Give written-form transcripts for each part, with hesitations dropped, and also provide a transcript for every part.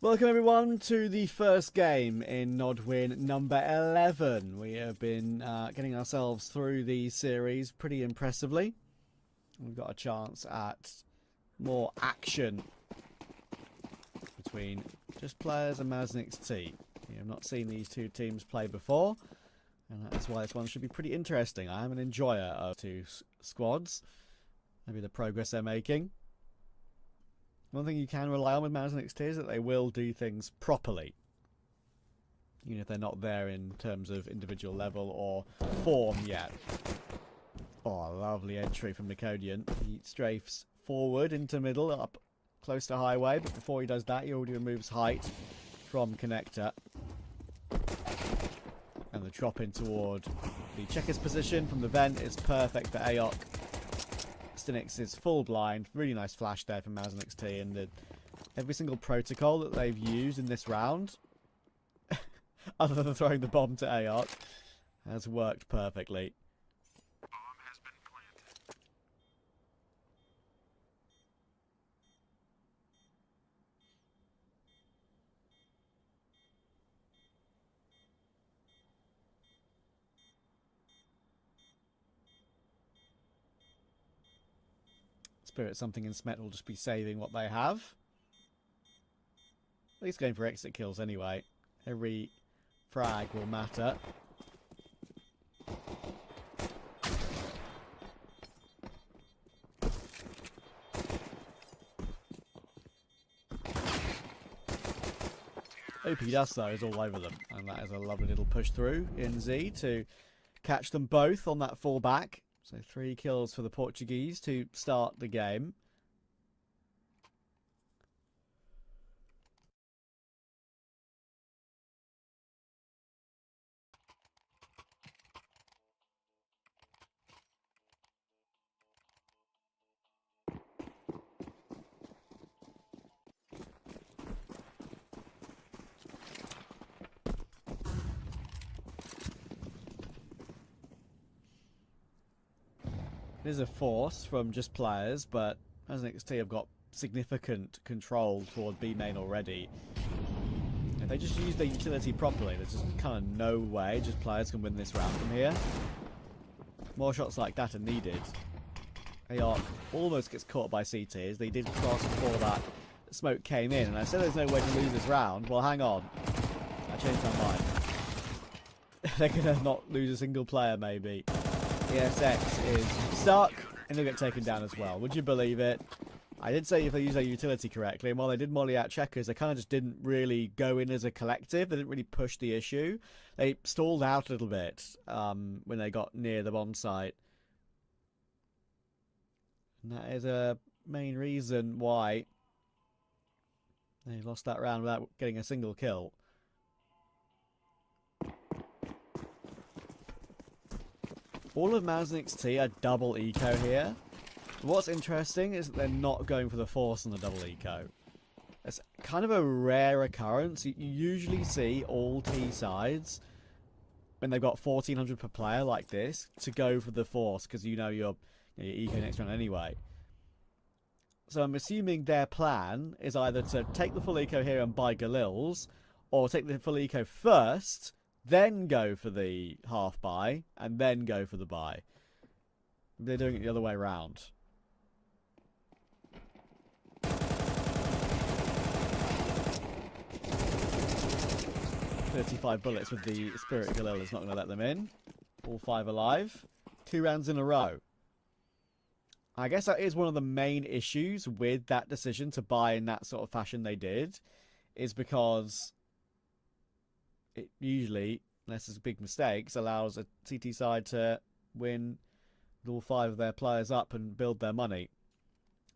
Welcome everyone to the first game in NODWIN number 11. We have been getting ourselves through the series pretty impressively. We've got a chance at more action between Just Players and MazNXT. We have not seen these two teams play before, and that is why this one should be pretty interesting. I am an enjoyer of two squads, maybe the progress they're making. One thing you can rely on with MazNXT is that they will do things properly. Even if they're not there in terms of individual level or form yet. Oh, lovely entry from Nicodian. He strafes forward into middle, up close to highway, but before he does that, he already removes height from connector. And the drop in toward the checker's position from the vent is perfect for AOC. Stinix is full blind. Really nice flash there from MazNXT, and every single protocol that they've used in this round, other than throwing the bomb to AOC, has worked perfectly. Bomb has been planted. Spirit Something and Smet will just be saving what they have. At least going for exit kills anyway. Every frag will matter. OP Dust though is all over them, and that is a lovely little push through in Z to catch them both on that fallback. So 3 kills for the Portuguese to start the game. It is a force from Just Players, but MazNXT have got significant control toward B main already. If they just use their utility properly, there's just kind of no way Just Players can win this round from here. More shots like that are needed. AOC almost gets caught by CT as they did cross before that smoke came in, and I said there's no way to lose this round. Well, hang on. I changed my mind. They're going to not lose a single player, maybe. ESX is stuck, and they'll get taken down as well. Would you believe it? I did say if they use their utility correctly, and while they did molly out checkers, they kind of just didn't really go in as a collective. They didn't really push the issue. They stalled out a little bit when they got near the bomb site. And that is a main reason why they lost that round without getting a single kill. All of MazNXT are double eco here. What's interesting is that they're not going for the force on the double eco. It's kind of a rare occurrence. You usually see all T sides, when they've got 1400 per player like this, to go for the force, because you know your eco next round anyway. So I'm assuming their plan is either to take the full eco here and buy Galils, or take the full eco first, then go for the half buy, and then go for the buy. They're doing it the other way around. "35 bullets with the Spirit Galil is not going to let them in. All 5 alive. 2 rounds in a row. I guess that is one of the main issues with that decision to buy in that sort of fashion they did, is because it usually, unless it's big mistakes, allows a CT side to win with all 5 of their players up and build their money.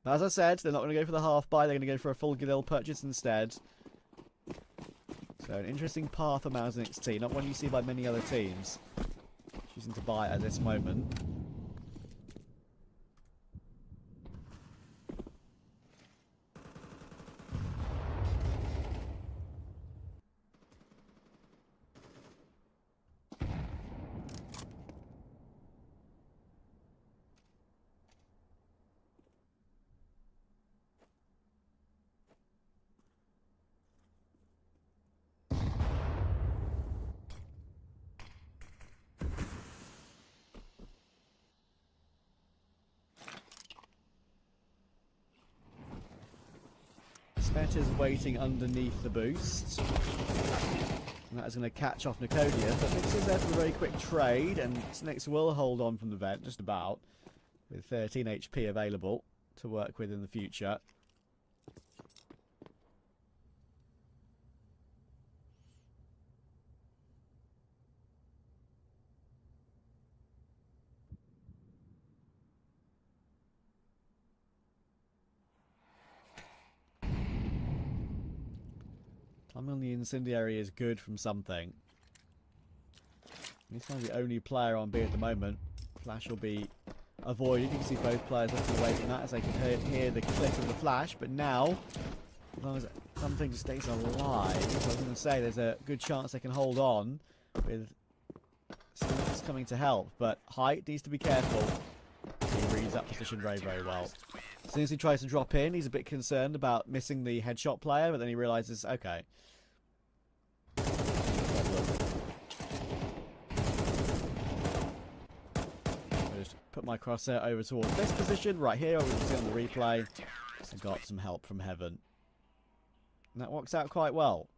But as I said, they're not going to go for the half buy, they're going to go for a full Galil purchase instead. So an interesting path for MazNXT, not one you see by many other teams choosing to buy at this moment. Bet is waiting underneath the boost. And that is going to catch off Nicodia. But Nix is there for a very quick trade, and Nix will hold on from the vent, just about, with 13 HP available to work with in the future. Time on the incendiary is good from something. He's kind of the only player on B at the moment. Flash will be avoided. You can see both players looking away from that as they can hear the click of the flash. But now, as long as something just stays alive, I was going to say there's a good chance they can hold on with Stinks coming to help. But Height needs to be careful. He reads that position very, very well. As soon as he tries to drop in, he's a bit concerned about missing the headshot player, but then he realizes, okay. Just put my crosshair over towards this position right here. We can see on the replay. I got some help from heaven. And that works out quite well.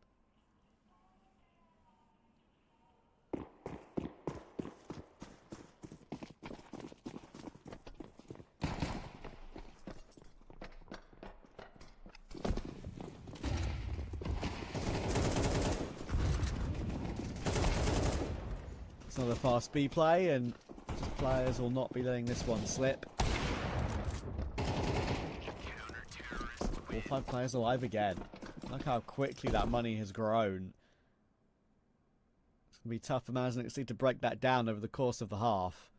Another fast B play, and players will not be letting this one slip. All 5 players alive again. Look how quickly that money has grown. It's going to be tough for Maznik to break that down over the course of the half.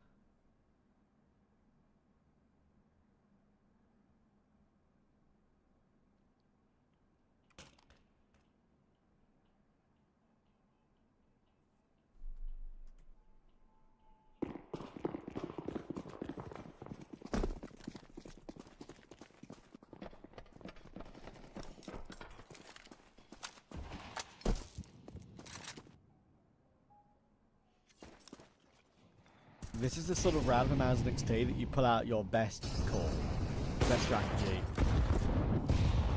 This is the sort of round for Maznik that you pull out your best call, best strategy,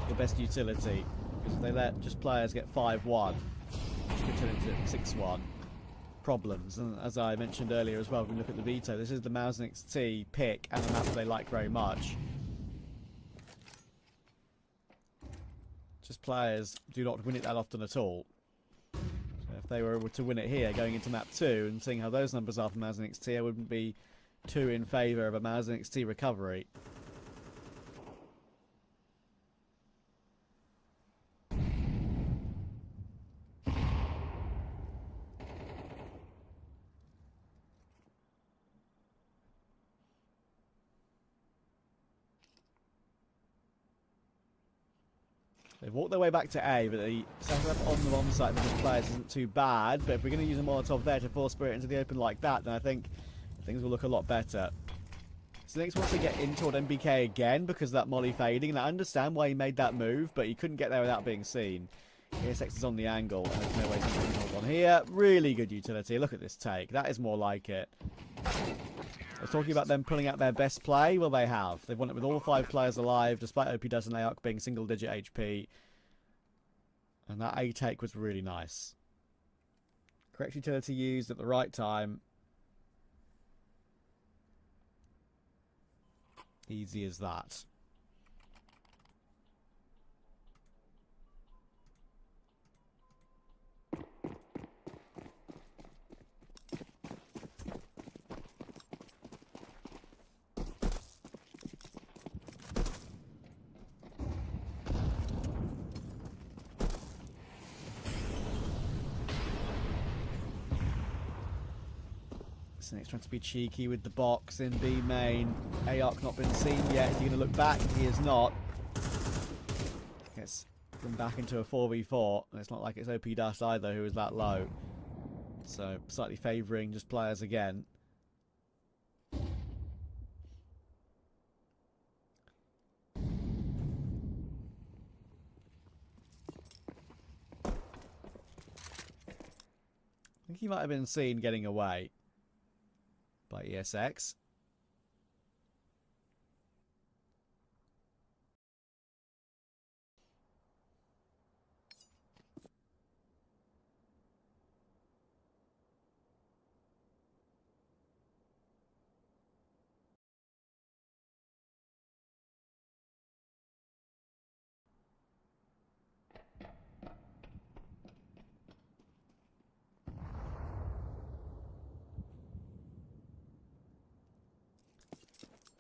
your best utility. Because if they let just players get 5-1, which could turn into 6-1, problems. And as I mentioned earlier as well, when we look at the veto, this is the Maznik pick and a map that they like very much. Just players do not win it that often at all. If they were able to win it here, going into map 2, and seeing how those numbers are for Maznik, I wouldn't be too in favour of a Maznik recovery. They've walked their way back to A, but the setup on the bomb site for the players isn't too bad. But if we're going to use a Molotov there to force Spirit into the open like that, then I think things will look a lot better. So Nix wants to get in toward MBK again because of that molly fading. And I understand why he made that move, but he couldn't get there without being seen. ESX is on the angle, and there's no way to hold on here. Really good utility. Look at this take. That is more like it. I was talking about them pulling out their best play. Well, they have. They've won it with all 5 players alive, despite OP Does and Ayok being single-digit HP. And that A take was really nice. Correct utility used at the right time. Easy as that. Nick's trying to be cheeky with the box in B main. Ayok not been seen yet. Is he going to look back? He is not. Gets them back into a 4v4. And it's not like it's OP Dust either, who is that low. So slightly favouring just players again. I think he might have been seen getting away by ESX.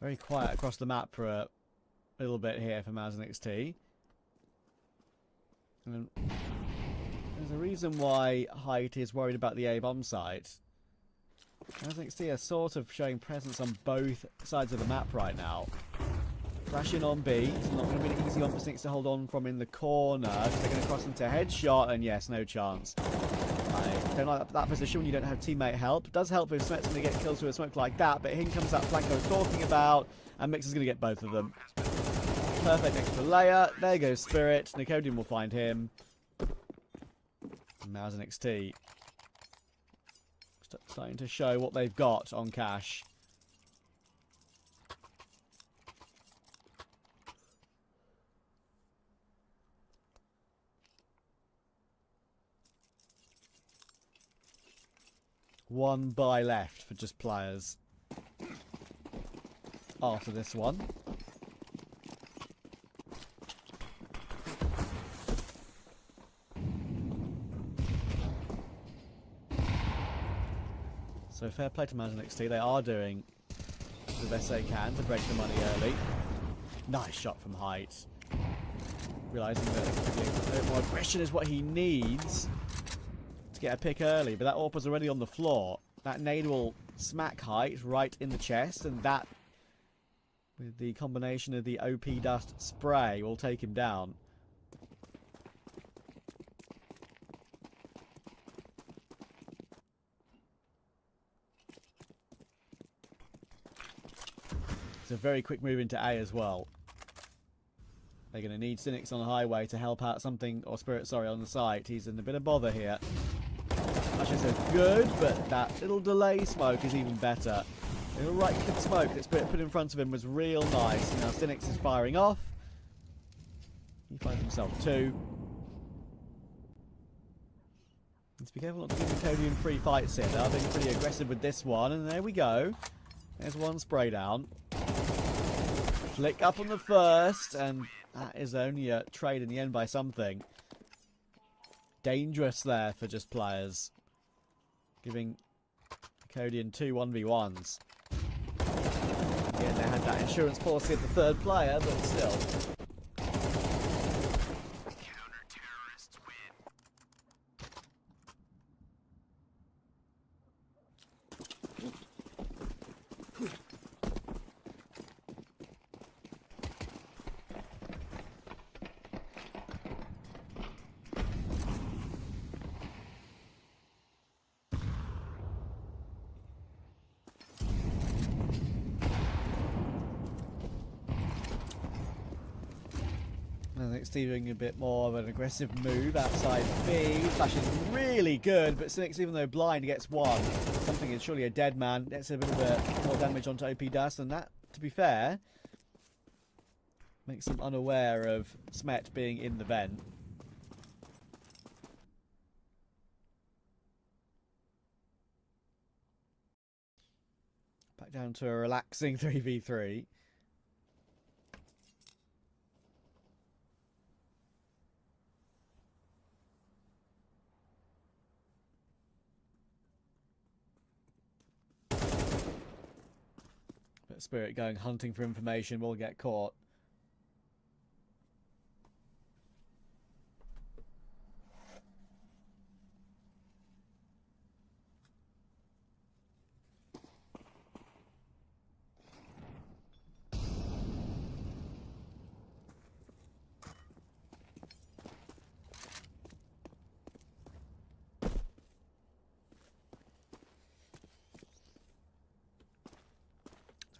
Very quiet across the map for a little bit here for Maz NXT. And there's a reason why Height is worried about the A-bomb site. Maz NXT are sort of showing presence on both sides of the map right now. Crash in on B. It's not going to be an easy one for Snix to hold on from in the corner. They're going to cross into headshot, and yes, no chance. I don't like that position when you don't have teammate help. It does help if Smet's going to get kills with a smoke like that, but here comes that flank I was talking about, and Mix is going to get both of them. Perfect extra layer. There goes Spirit. Nicodian will find him. And Maz NXT starting to show what they've got on Cash. One buy left for just players after this one. So fair play to Maz NXT. They are doing the best they can to break the money early. Nice shot from Height. Realising that a bit more aggression is what he needs to get a pick early, but that AWP was already on the floor. That nade will smack Height right in the chest, and that, with the combination of the OP dust spray, will take him down. It's a very quick move into A as well. They're going to need Cynics on the highway to help out something, or Spirit, sorry, on the site. He's in a bit of bother here. Flashes are good, but that little delay smoke is even better. The little right click smoke that Spirit put in front of him was real nice. Now Cynics is firing off. He finds himself two. Let's be careful not to give Nicodian free fights here. They are being pretty aggressive with this one, and there we go. There's one spray down. Flick up on the first, and that is only a trade in the end by something. Dangerous there for just players. Giving Nicodian two 1v1s. Again, they had that insurance policy at the third player, but still. Counter-terrorists win. I think Steve doing a bit more of an aggressive move outside B. Flash is really good, but Cynics, even though blind, gets one. Something is surely a dead man. Gets a bit of more damage onto OP Dust, and that, to be fair, makes him unaware of Smet being in the vent. Back down to a relaxing 3v3. But Spirit going hunting for information will get caught.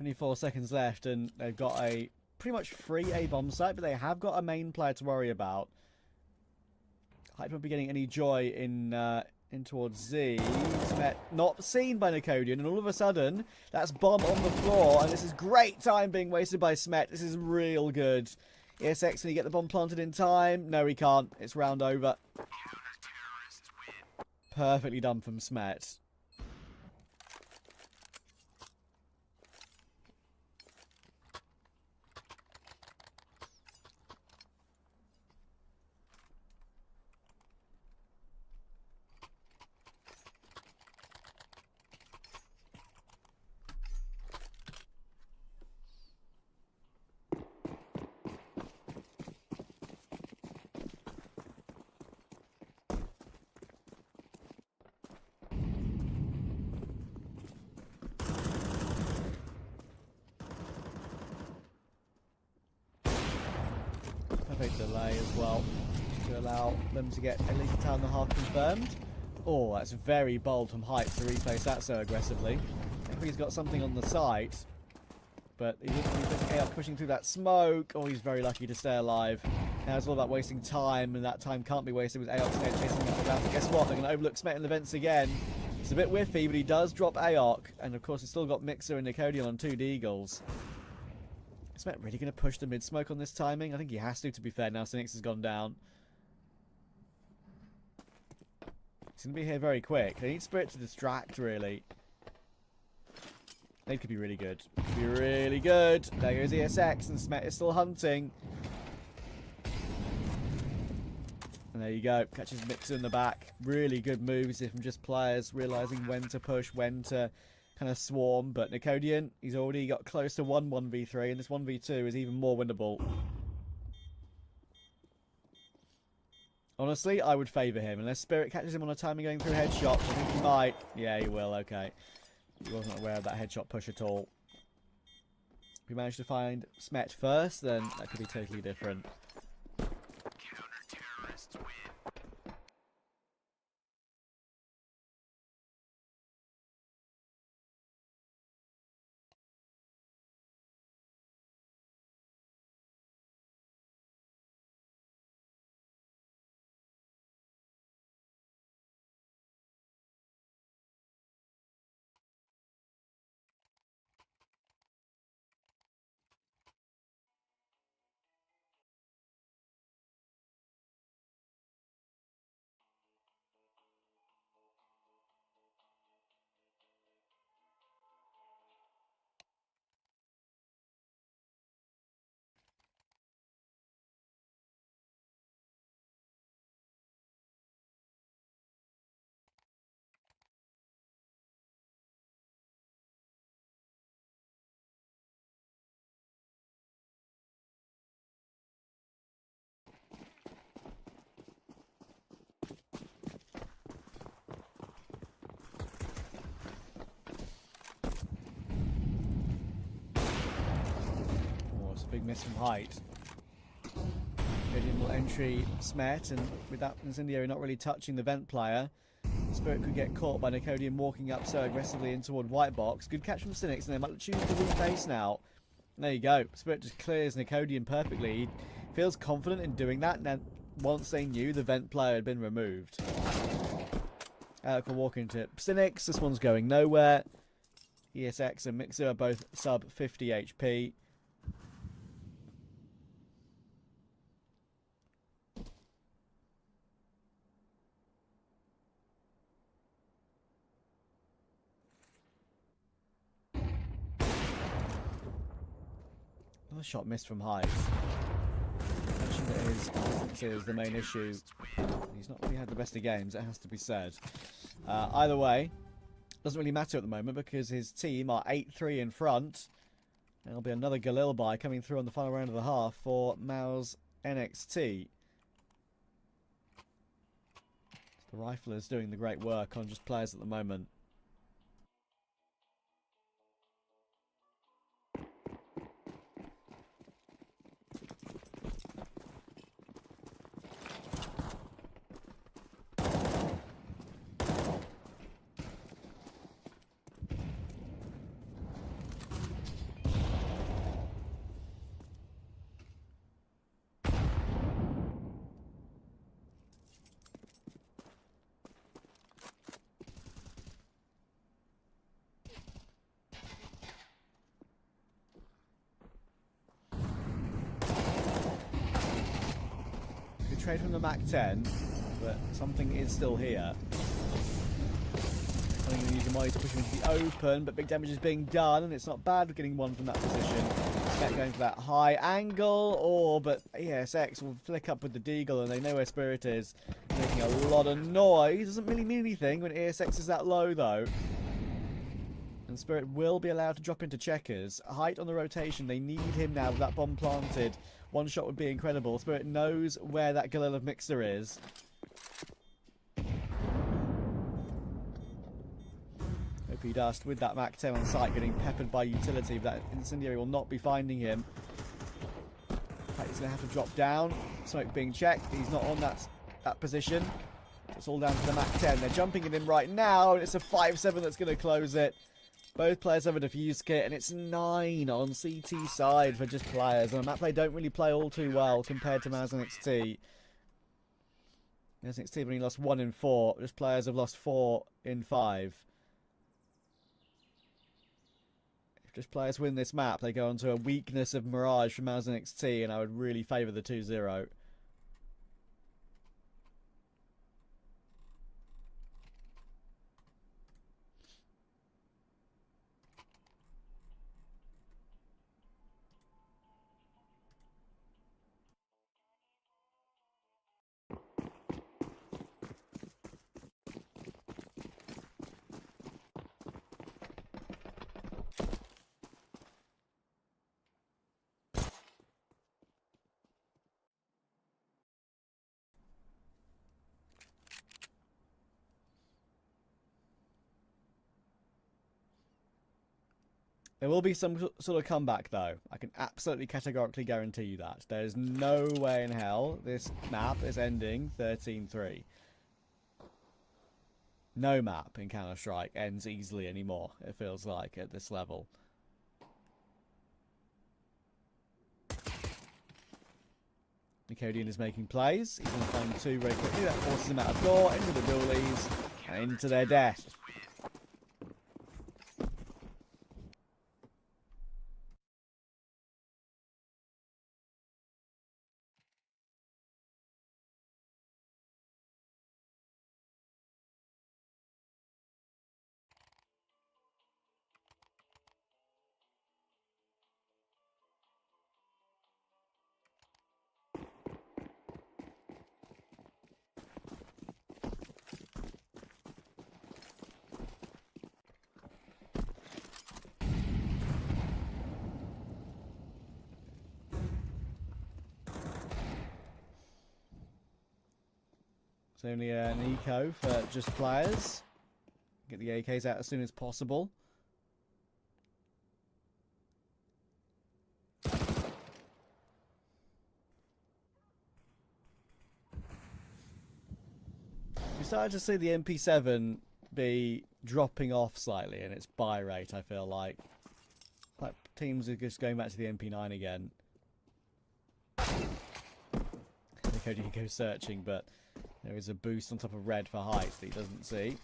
Only 4 seconds left, and they've got a pretty much free A-bomb site, but they have got a main player to worry about. Hype won't be getting any joy in towards Z. Smet not seen by Nicodian, and all of a sudden, that's bomb on the floor, and this is great time being wasted by Smet. This is real good. ESX, can he get the bomb planted in time? No, he can't. It's round over. Counter-terrorists win. Perfectly done from Smet. Perfect delay as well, just to allow them to get at least a town and a half confirmed. Oh, that's very bold from Height to replace that so aggressively. I think he's got something on the side. But he's pushing through that smoke. Oh, he's very lucky to stay alive. Now it's all about wasting time, and that time can't be wasted with Aox there chasing him around. But guess what? They're going to overlook Smet in the vents again. It's a bit whiffy, but he does drop Aox. And of course, he's still got Mixer and Nicodian on 2 Deagles. Is Smet really going to push the mid-smoke on this timing? I think he has to be fair, now Sinix has gone down. He's going to be here very quick. They need Spirit to distract, really. They could be really good. Could be really good. There goes ESX, and Smet is still hunting. And there you go. Catches Mixer in the back. Really good moves here from just players realising when to push, when to kind of swarm. But Nicodian, he's already got close to 1-1v3, and this 1v2 is even more winnable. Honestly, I would favour him. Unless Spirit catches him on a timing going through headshots. I think he might. Yeah, he will. Okay. He wasn't aware of that headshot push at all. If we manage to find Smet first, then that could be totally different. Counter-terrorists win. Big miss from Height. Good entry Smet, and with that incendiary not really touching the vent player, Spirit could get caught by Nicodian walking up so aggressively in toward White Box. Good catch from Sinix, and they might choose to reface now. And there you go. Spirit just clears Nicodian perfectly. He feels confident in doing that, and then once they knew the vent player had been removed. Alec will walk into Sinix. This one's going nowhere. ESX and Mixer are both sub 50 HP. Another shot missed from Height. I mentioned that his consistency is the main issue. He's not really had the best of games, it has to be said. Either way, doesn't really matter at the moment because his team are 8-3 in front. There'll be another Galil buy coming through on the final round of the half for Mao's NXT. The Rifler's doing the great work on just players at the moment. Trade from the Mac 10, but something is still here. I'm going to use the molly to push him into the open, but big damage is being done, and it's not bad for getting one from that position. Spec going for that high angle, but ESX will flick up with the Deagle, and they know where Spirit is. Making a lot of noise. Doesn't really mean anything when ESX is that low, though. And Spirit will be allowed to drop into checkers. Height on the rotation. They need him now with that bomb planted. One shot would be incredible. Spirit knows where that Galil of Mixer is. OP Dust with that Mac 10 on site getting peppered by utility, but that incendiary will not be finding him. Right, he's going to have to drop down. Smoke being checked. He's not on that position. It's all down to the Mac 10. They're jumping at him right now, and it's a 5-7 that's going to close it. Both players have a defuse kit, and it's 9 on CT side for just players. And Map don't really play all too well compared to Maz and XT. Maz and XT have only lost 1 in 4. Just players have lost 4 in 5. If just players win this map, they go onto a weakness of Mirage from Maz and XT, and I would really favour the 2-0. There will be some sort of comeback, though. I can absolutely categorically guarantee you that. There's no way in hell this map is ending 13-3. No map in Counter-Strike ends easily anymore, it feels like, at this level. Nicodian is making plays. He's going to find 2 very quickly. That forces him out of door, into the dualies, and into their death. It's only an eco for just players. Get the AKs out as soon as possible. We started to see the MP7 be dropping off slightly in its buy rate, I feel like. Like teams are just going back to the MP9 again. Cody can go searching, but there is a boost on top of red for height that he doesn't see.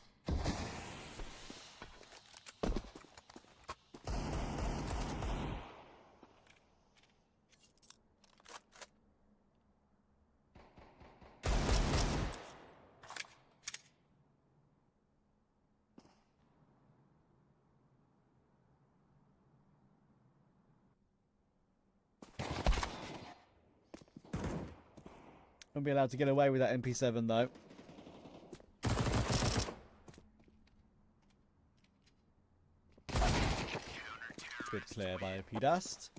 Won't be allowed to get away with that MP7 though. Good clear by OP Dust.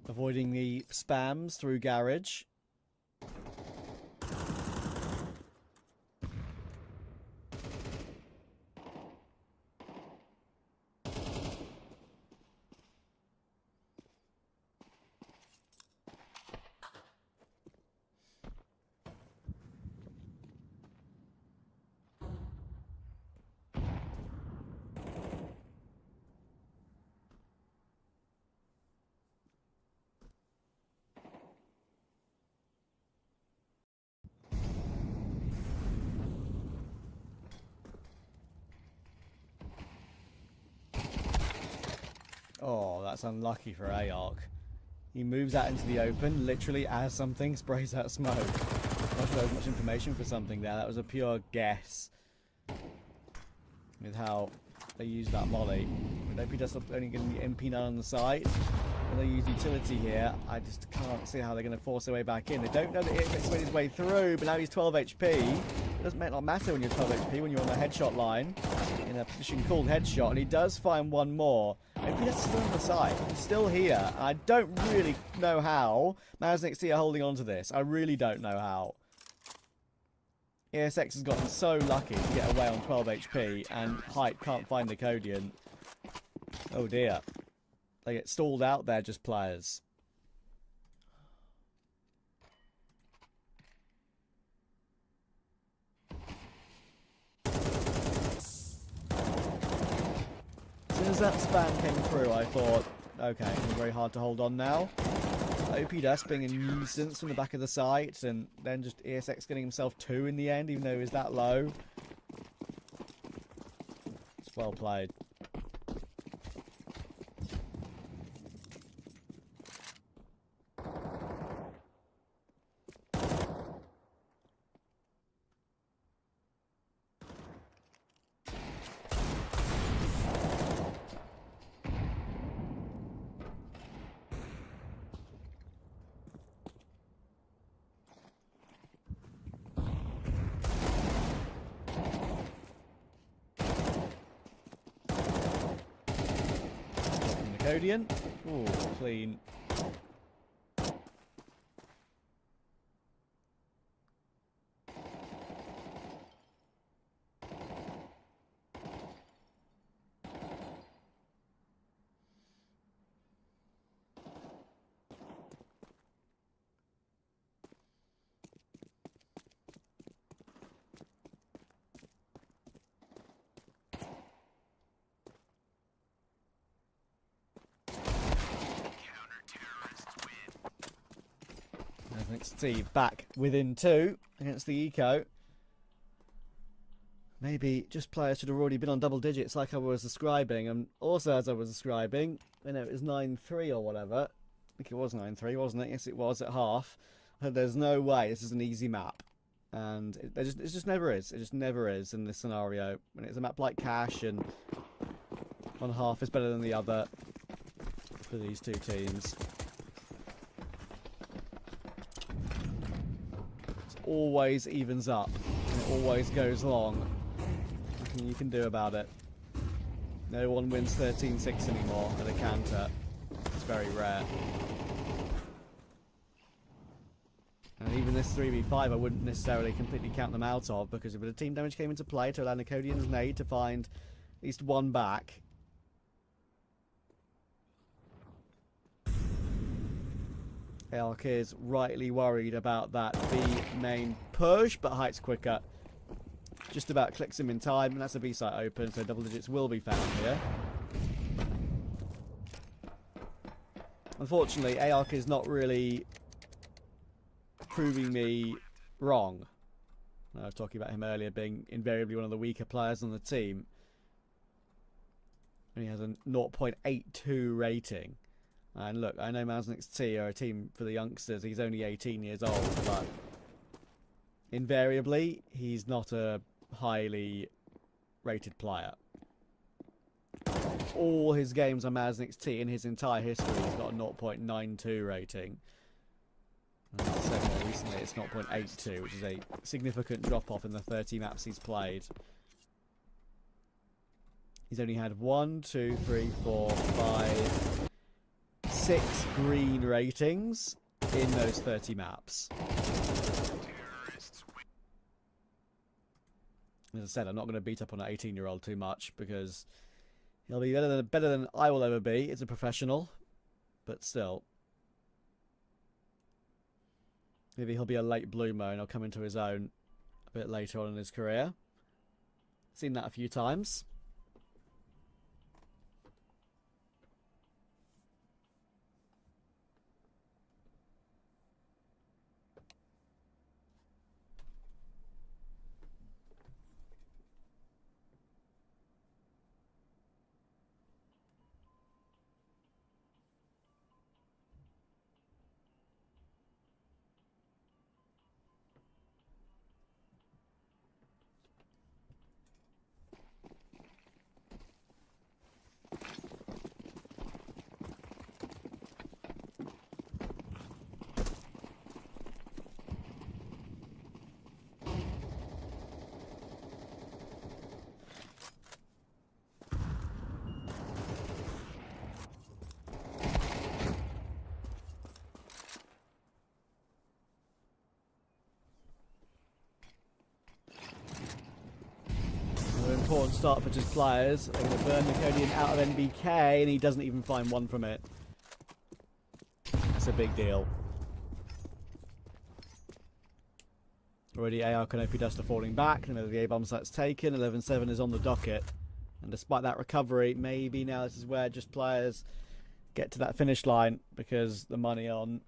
Avoiding the spams through garage. Oh, that's unlucky for Ayark. He moves out into the open, literally as something sprays out smoke. Not sure there was much information for something there. That was a pure guess. with how they use that molly. With OP Dust only getting the MP9 on the side, and they use utility here, I just can't see how they're going to force their way back in. They don't know that it's made his way through, but now he's 12 HP. It doesn't not matter when you're 12 HP, when you're on the headshot line, in a position called headshot, and he does find one more. OP Dust is still on the side. He's still here. I don't really know how MazNXT are holding on to this. I really don't know how. ESX has gotten so lucky to get away on 12 HP, and Hype can't find the Codian. Oh dear. They get stalled out there, just players. As soon as that spam came through, I thought, okay, it's very hard to hold on now. OP Dust being a nuisance from the back of the site, and then just ESX getting himself 2 in the end, even though he was that low. It's well played. Codian. Ooh, clean. Steve back within 2 against the Eco. Maybe just players should have already been on double digits like I was describing. And also as I was describing, I know it was 9-3 or whatever. I think it was 9-3, wasn't it? Yes, it was at half. But there's no way this is an easy map. And it just never is. It just never is in this scenario. When it's a map like Cash and one half is better than the other for these two teams. Always evens up, and it always goes long. Nothing you can do about it. No one wins 13-6 anymore at a canter. It's very rare. And even this 3v5 I wouldn't necessarily completely count them out of, because if the team damage came into play to allow Nicodian's nade to find at least one back. Elk is rightly worried about that B main push, but Height's quicker. Just about clicks him in time, and that's a B site open, so double digits will be found here. Unfortunately, ARC is not really proving me wrong. I was talking about him earlier being invariably one of the weaker players on the team. And he has a 0.82 rating. And look, I know MazNXT are a team for the youngsters. He's only 18 years old, but invariably, he's not a highly rated player. All his games on MazNXT in his entire history, he's got a 0.92 rating. And as I said more recently, it's 0.82, which is a significant drop-off in the 30 maps he's played. He's only had 1, 2, 3, 4, 5... 6 green ratings in those 30 maps. As I said, I'm not going to beat up on an 18-year-old too much, because he'll be better than I will ever be. It's a professional, but still. Maybe he'll be a late bloomer and he'll come into his own a bit later on in his career. Seen that a few times. important start for just players. They're going to burn Nicodian out of NBK, and he doesn't even find one from it. That's a big deal. Already AR Canopy Duster falling back. Another the A-bomb site's taken. 11-7 is on the docket. And despite that recovery, maybe now this is where just players get to that finish line, because the money on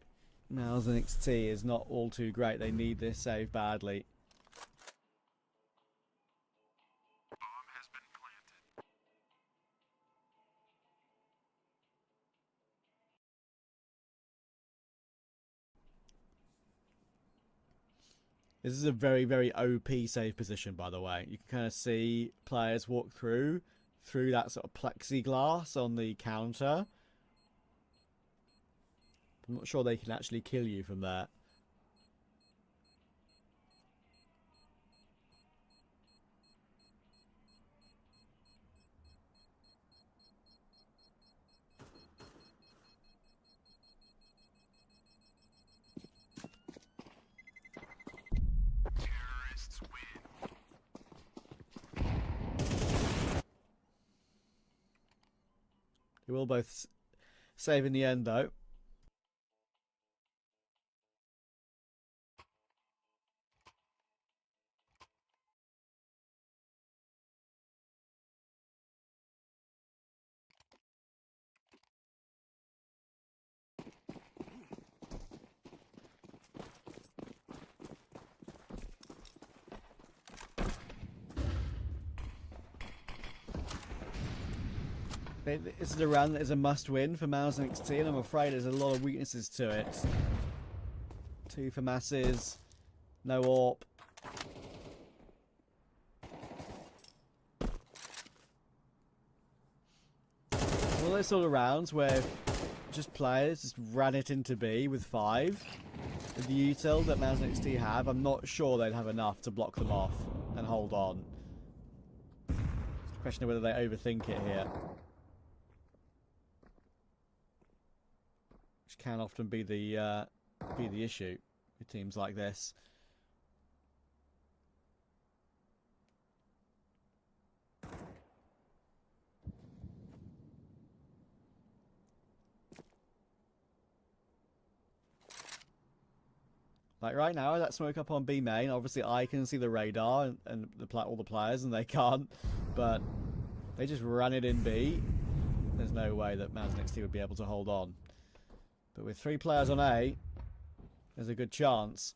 Mouse and XT is not all too great. They need this save badly. Bomb has been planted. This is a very, very OP save position, by the way. You can kind of see players walk through that sort of plexiglass on the counter. I'm not sure they can actually kill you from there. Terrorists win. They will both save in the end, though. This is a round that is a must-win for Mouse and XT, and I'm afraid there's a lot of weaknesses to it. 2 for masses, no AWP. All those sort of rounds where just players just ran it into B with 5. With the util that Mouse and XT have, I'm not sure they'd have enough to block them off and hold on. It's a question of whether they overthink it here. Which can often be the issue with teams like this. Like right now, that smoke up on B main. Obviously, I can see the radar and all the players, and they can't. But they just ran it in B. There's no way that Mouse and XT would be able to hold on. But with 3 players on A, there's a good chance.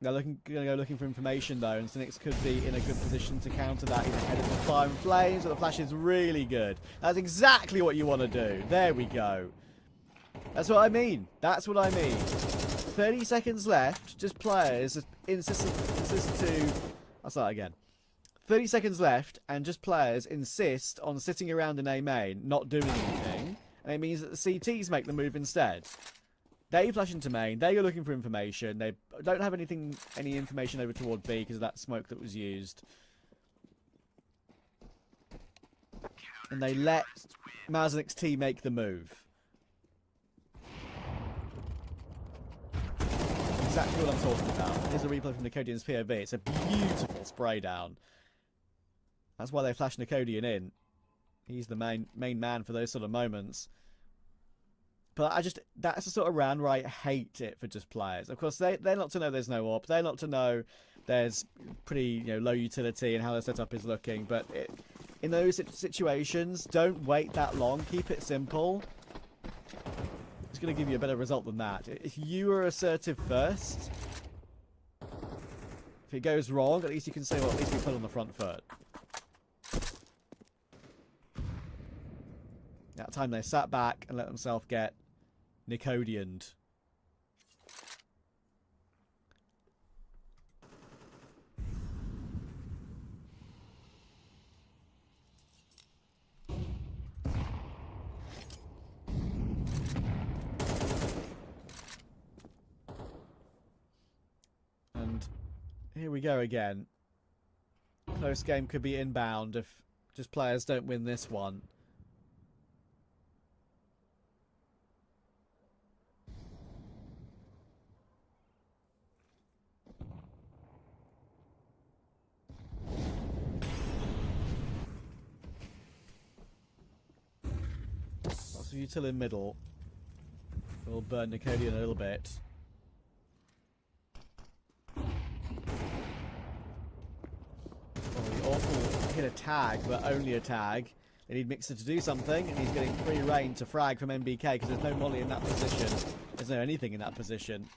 They're going to go looking for information, though, and Cynics could be in a good position to counter that. He's ahead of the fire and flames, but the flash is really good. That's exactly what you want to do. There we go. That's what I mean. That's what I mean. 30 seconds left. Just players insist to... I'll start again. 30 seconds left, and just players insist on sitting around in A main, not doing anything. And it means that the CTs make the move instead. They flash into main. They are looking for information. They don't have any information over toward B because of that smoke that was used. And they let Mouse and XT make the move. Exactly what I'm talking about. Here's a replay from Nicodian's POV. It's a beautiful spray down. That's why they flash Nicodian in. He's the main man for those sort of moments. But that's the sort of round where I hate it for just players. Of course, they're not to know there's no AWP. They're not to know there's pretty low utility and how their setup is looking. But in those situations, don't wait that long. Keep it simple. It's going to give you a better result than that. If you are assertive first, if it goes wrong, at least you can say, well, at least we put on the front foot. That time they sat back and let themselves get Nicodianed. And here we go again. Close game could be inbound if just players don't win this one. util in middle. We'll burn Nicodian a little bit. Oh, the awful hit a tag, but only a tag. They need Mixer to do something, and he's getting free reign to frag from MBK because there's no molly in that position. There's no anything in that position.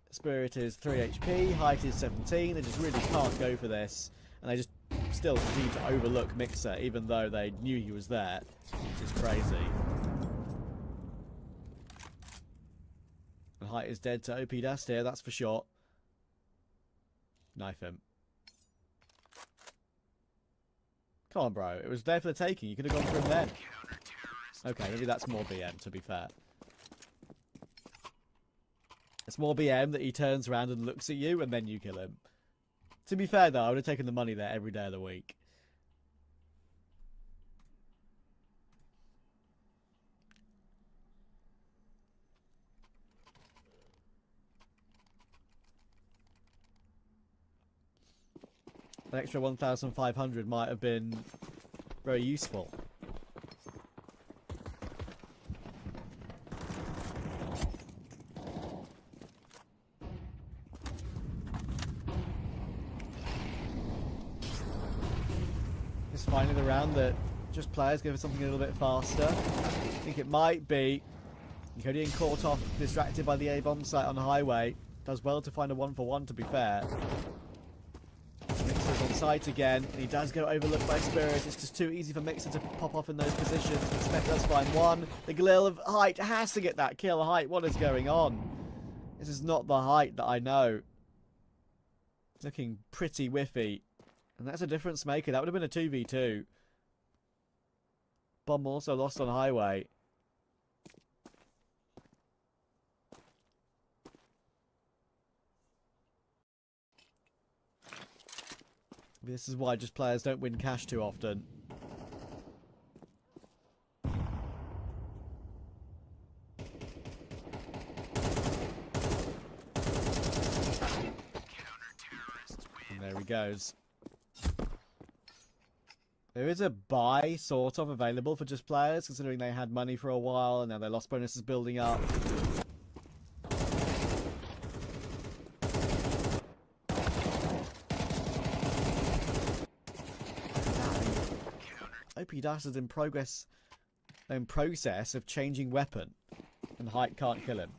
Spirit is 3 HP, height is 17. They just really can't go for this. And they just still continue to overlook Mixer, even though they knew he was there, which is crazy. And height is dead to OP Dust here, that's for sure. Knife him. Come on, bro. It was there for the taking. You could have gone for him then. Okay, maybe that's more BM, to be fair. It's more BM that he turns around and looks at you, and then you kill him. To be fair, though, I would have taken the money there every day of the week. An extra 1,500 might have been very useful. Just finding the round that just players go for something a little bit faster. I think it might be Nicodian caught off, distracted by the A-bomb site on the highway. Does well to find a 1-for-1, to be fair. Mixer's on site again, and he does get overlooked by Spirit. It's just too easy for Mixer to pop off in those positions. But Spec does find one. The Galil of Height has to get that kill. Height, what is going on? This is not the Height that I know. Looking pretty whiffy. And that's a difference maker. That would have been a 2v2. Bomb also lost on highway. This is why just players don't win cash too often. And there he goes. There is a buy sort of available for just players, considering they had money for a while and now their loss bonus is building up. OP Dash is in process of changing weapon, and Height can't kill him.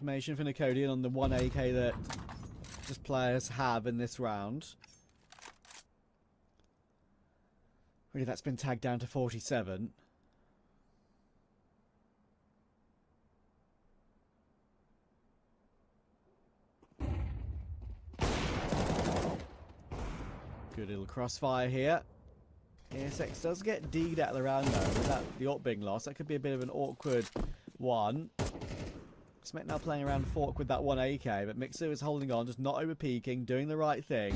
Information for Nicodian on the 1 AK that just players have in this round. Really, that's been tagged down to 47. Good little crossfire here. ASX does get D'd out of the round though. With that, the AWP being lost, that could be a bit of an awkward one. Smet now playing around Fork with that 1 AK, but Mixer is holding on, just not over peaking, doing the right thing.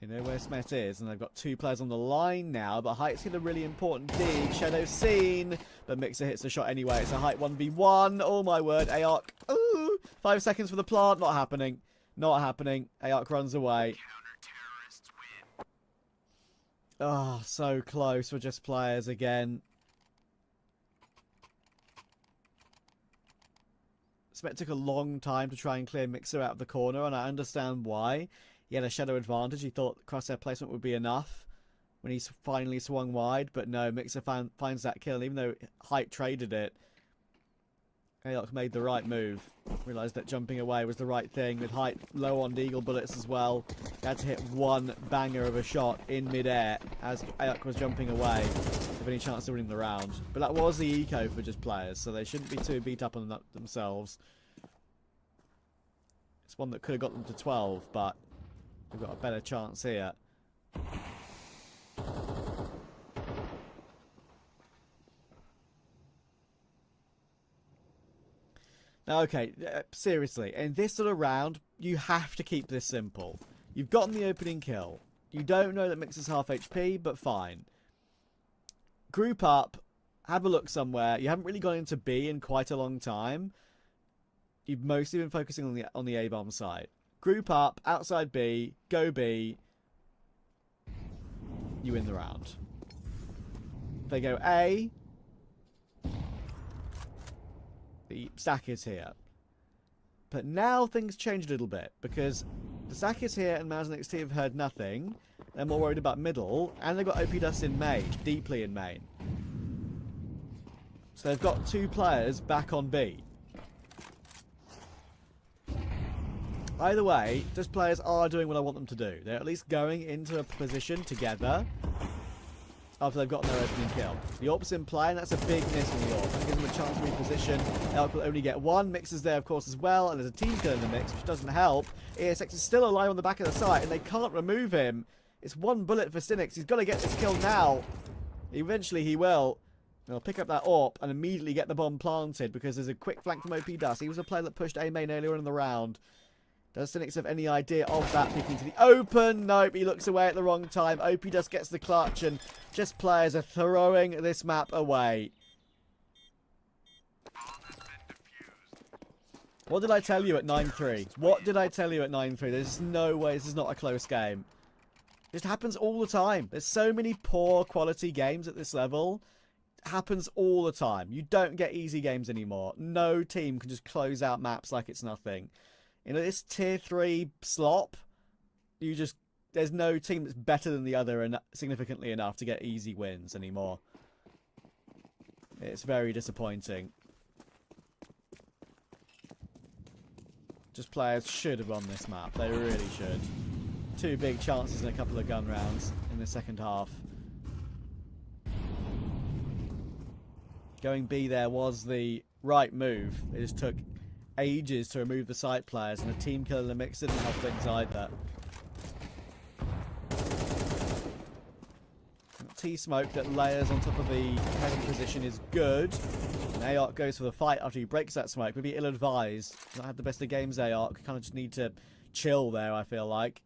They know where Smet is, and they've got two players on the line now, but Height's hit a really important dig. Shadow seen, but Mixer hits the shot anyway. It's a Height 1v1. Oh my word, Aark. Ooh, 5 seconds for the plant. Not happening. Not happening. Aark runs away. Oh, so close for just players again. Smet took a long time to try and clear Mixer out of the corner, and I understand why. he had a shadow advantage. He thought crosshair placement would be enough when he finally swung wide, but no, Mixer finds that kill. And even though Hype traded it, Ayok made the right move. Realised that jumping away was the right thing. With Hype low on Deagle bullets as well, he had to hit one banger of a shot in midair as Ayok was jumping away to have any chance of winning the round. But that was the eco for just players, so they shouldn't be too beat up on themselves. It's one that could have got them to 12, but we've got a better chance here. Now, okay, seriously, in this sort of round, you have to keep this simple. You've gotten the opening kill. You don't know that Mixer's half HP, but fine. Group up, have a look somewhere. You haven't really gone into B in quite a long time. You've mostly been focusing on the A-bomb side. Group up, outside B, go B. You win the round. If they go A, the stack is here. But now things change a little bit, because the stack is here and Maz and XT have heard nothing. They're more worried about middle, and they've got OP Dust in main, deeply in main. So they've got two players back on B. Either way, just players are doing what I want them to do. They're at least going into a position together after they've gotten their opening kill. The AWP's in play, and that's a big miss from the AWP. That gives them a chance to reposition. Elk will only get one. Mixer's there, of course, as well, and there's a team kill in the mix, which doesn't help. ESX is still alive on the back of the site, and they can't remove him. It's one bullet for Cynics. He's got to get this kill now. Eventually he will. He'll pick up that AWP and immediately get the bomb planted, because there's a quick flank from OP Dust. He was a player that pushed A main earlier in the round. Does Cynics have any idea of that? Picking to the open. Nope, he looks away at the wrong time. OP Dust gets the clutch, and just players are throwing this map away. What did I tell you at 9-3? What did I tell you at 9-3? There's no way this is not a close game. It happens all the time. There's so many poor quality games at this level. It happens all the time. You don't get easy games anymore. No team can just close out maps like it's nothing. You know, this tier 3 slop, there's no team that's better than the other and significantly enough to get easy wins anymore. It's very disappointing. Just players should have won this map. They really should. Two big chances and a couple of gun rounds in the second half. Going B there was the right move. It just took ages to remove the site players, and a team kill in the mix didn't help things either. T-smoke that layers on top of the heavy position is good. And Ayok goes for the fight after he breaks that smoke. Maybe ill-advised. Not had the best of games, Ayok. Kind of just need to chill there, I feel like.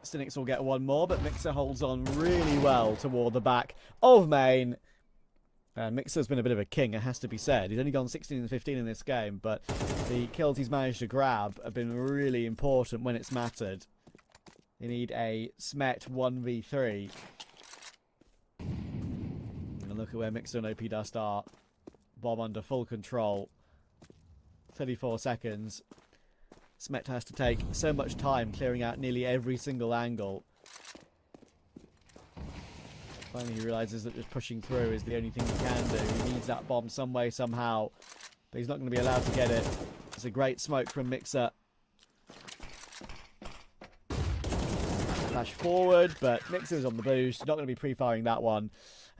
Cynics will get one more, but Mixer holds on really well toward the back of main. Mixer's been a bit of a king, it has to be said. He's only gone 16 and 15 in this game, but the kills he's managed to grab have been really important when it's mattered. They need a Smet 1v3. And look at where Mixer and OP Dust are. Bomb under full control. 34 seconds. Smet has to take so much time clearing out nearly every single angle. Finally he realises that just pushing through is the only thing he can do. He needs that bomb some way, somehow. But he's not going to be allowed to get it. It's a great smoke from Mixer. Flash forward, but Mixer's on the boost. Not going to be pre-firing that one.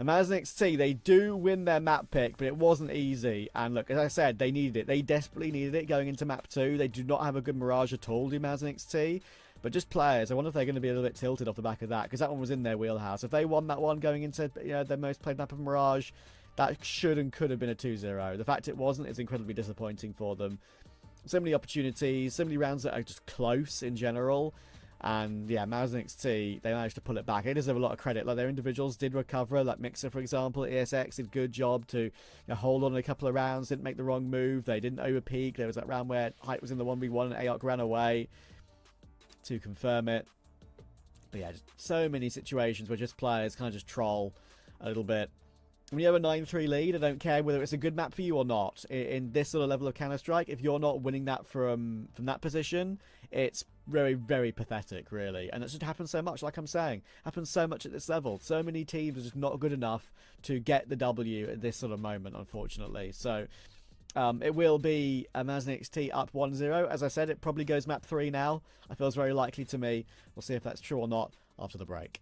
And Maz and XT, they do win their map pick, but it wasn't easy. And look, as I said, they needed it. They desperately needed it going into map 2. They do not have a good Mirage at all, do Maz and XT. But just players, I wonder if they're going to be a little bit tilted off the back of that, because that one was in their wheelhouse. If they won that one going into their most played map of Mirage, that should and could have been a 2-0. The fact it wasn't is incredibly disappointing for them. So many opportunities, so many rounds that are just close in general. And yeah, Maz and XT, they managed to pull it back. They deserve a lot of credit. Like, their individuals did recover. Like Mixer, for example, at ESX did a good job to hold on a couple of rounds, didn't make the wrong move. They didn't overpeak. There was that round where Hype was in the 1v1 and Ayok ran away. to confirm it. But yeah, just so many situations where just players kind of just troll a little bit. When you have a 9-3 lead, I don't care whether it's a good map for you or not. In this sort of level of Counter-Strike, if you're not winning that from that position, it's very, very pathetic, really. And it just happens so much, like I'm saying. Happens so much at this level. So many teams are just not good enough to get the W at this sort of moment, unfortunately. So it will be MazNXT up 1-0. As I said, it probably goes map 3 now. It feels very likely to me. We'll see if that's true or not after the break.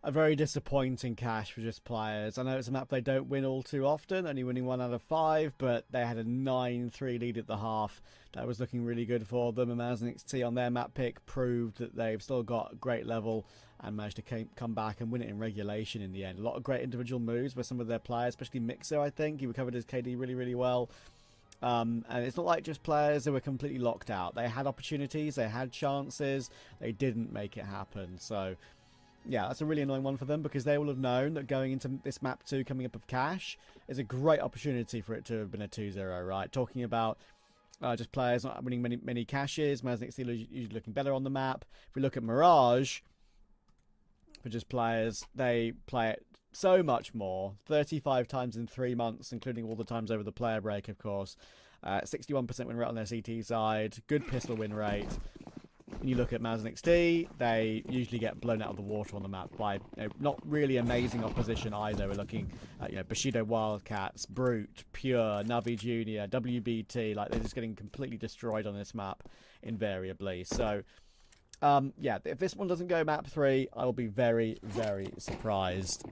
a very disappointing cash for Just Players. I know it's a map they don't win all too often, only winning 1 out of 5, but they had a 9-3 lead at the half. That was looking really good for them, and NXT on their map pick proved that they've still got a great level and managed to come back and win it in regulation in the end. A lot of great individual moves by some of their players, especially Mixer, I think. He recovered his KD really, really well. And it's not like Just Players, they were completely locked out. They had opportunities, they had chances, they didn't make it happen. So yeah, that's a really annoying one for them, because they will have known that going into this map 2 coming up of Cash is a great opportunity for it to have been a 2-0, right? Talking about Just Players not winning many caches, NXT usually looking better on the map. If we look at Mirage, for Just Players, they play it so much more. 35 times in 3 months, including all the times over the player break, of course. 61% win rate on their CT side. Good pistol win rate. When you look at NXT, they usually get blown out of the water on the map by not really amazing opposition either. We're looking at Bushido Wildcats, Brute, Pure, Navi Junior, WBT. Like, they're just getting completely destroyed on this map invariably. So yeah, if this one doesn't go map 3, I will be very, very surprised.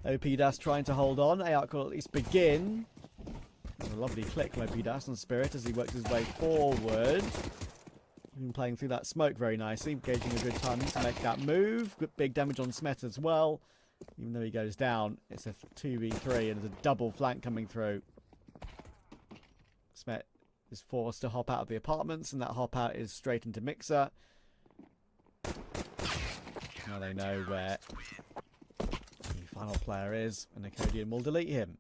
OP Das trying to hold on. ARC will at least begin. A lovely click from OP Das on Spirit as he works his way forward. Been playing through that smoke very nicely, gauging a good time to make that move. Good big damage on Smet as well. Even though he goes down, it's a 2v3 and there's a double flank coming through. Smet is forced to hop out of the apartments, and that hop out is straight into Mixer. Now they know where the final player is, and Nicodian will delete him.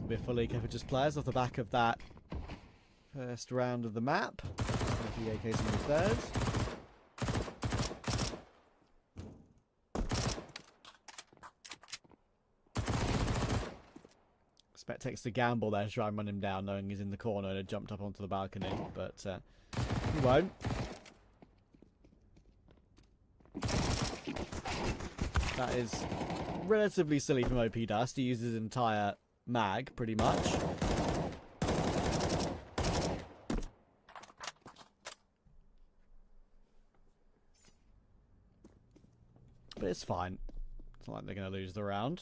We're fully covered Just Players off the back of that first round of the map. The AK's in the third. Spec takes the gamble there to try and run him down, knowing he's in the corner and had jumped up onto the balcony, but he won't. That is relatively silly from OP Dust. He uses his entire mag, pretty much. But it's fine. It's not like they're going to lose the round.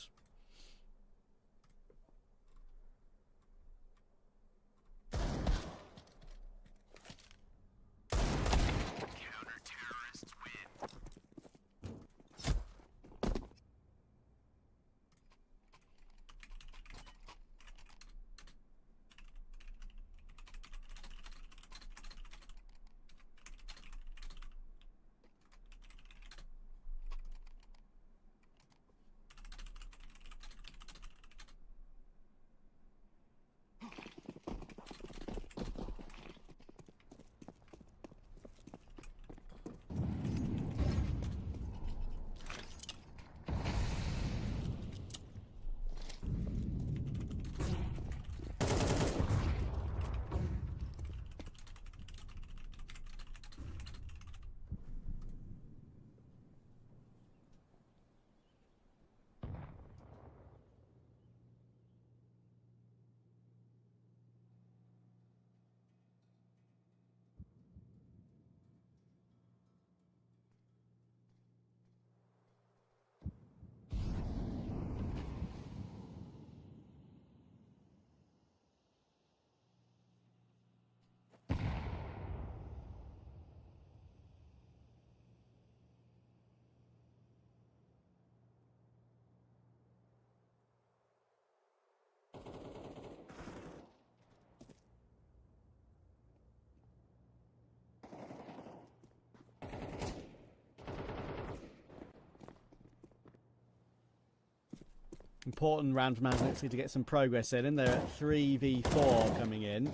Important round for Mazanixi to get some progress in. And they're at 3v4 coming in.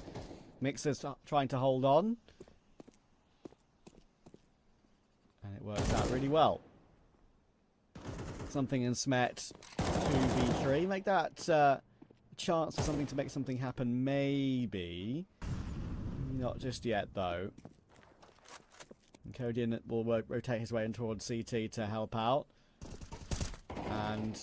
Mixer's trying to hold on. And it works out really well. Something in Smet 2v3. Make that a chance for something to make something happen, maybe. Not just yet, though. And Codian will rotate his way in towards CT to help out. And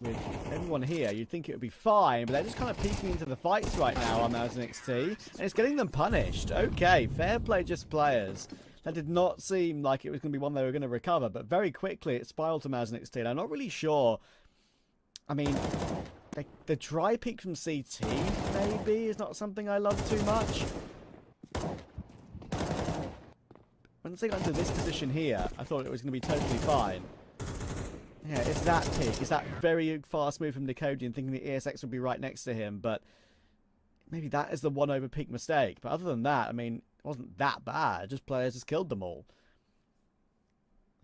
with everyone here, you'd think it would be fine, but they're just kind of peeking into the fights right now on Mouse NXT, and it's getting them punished. Okay, fair play, just players. That did not seem like it was going to be one they were going to recover, but very quickly it spiraled to Mouse NXT, and I'm not really sure. I mean, the dry peek from CT, maybe, is not something I love too much. Once they got into this position here, I thought it was going to be totally fine. Yeah, it's that peak. It's that very fast move from Nicodian, thinking the ESX would be right next to him, but maybe that is the one over peak mistake. But other than that, I mean, it wasn't that bad. Just players just killed them all.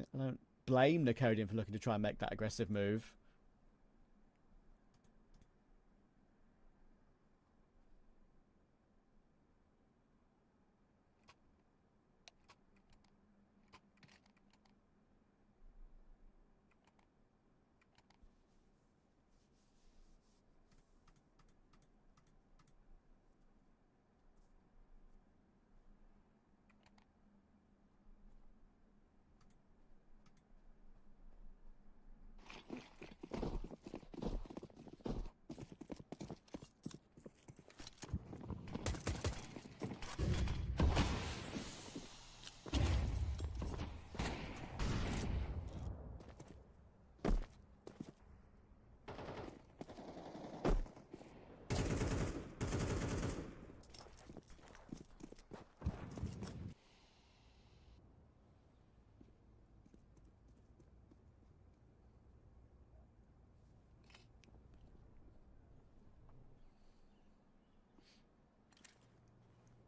I don't blame Nicodian for looking to try and make that aggressive move.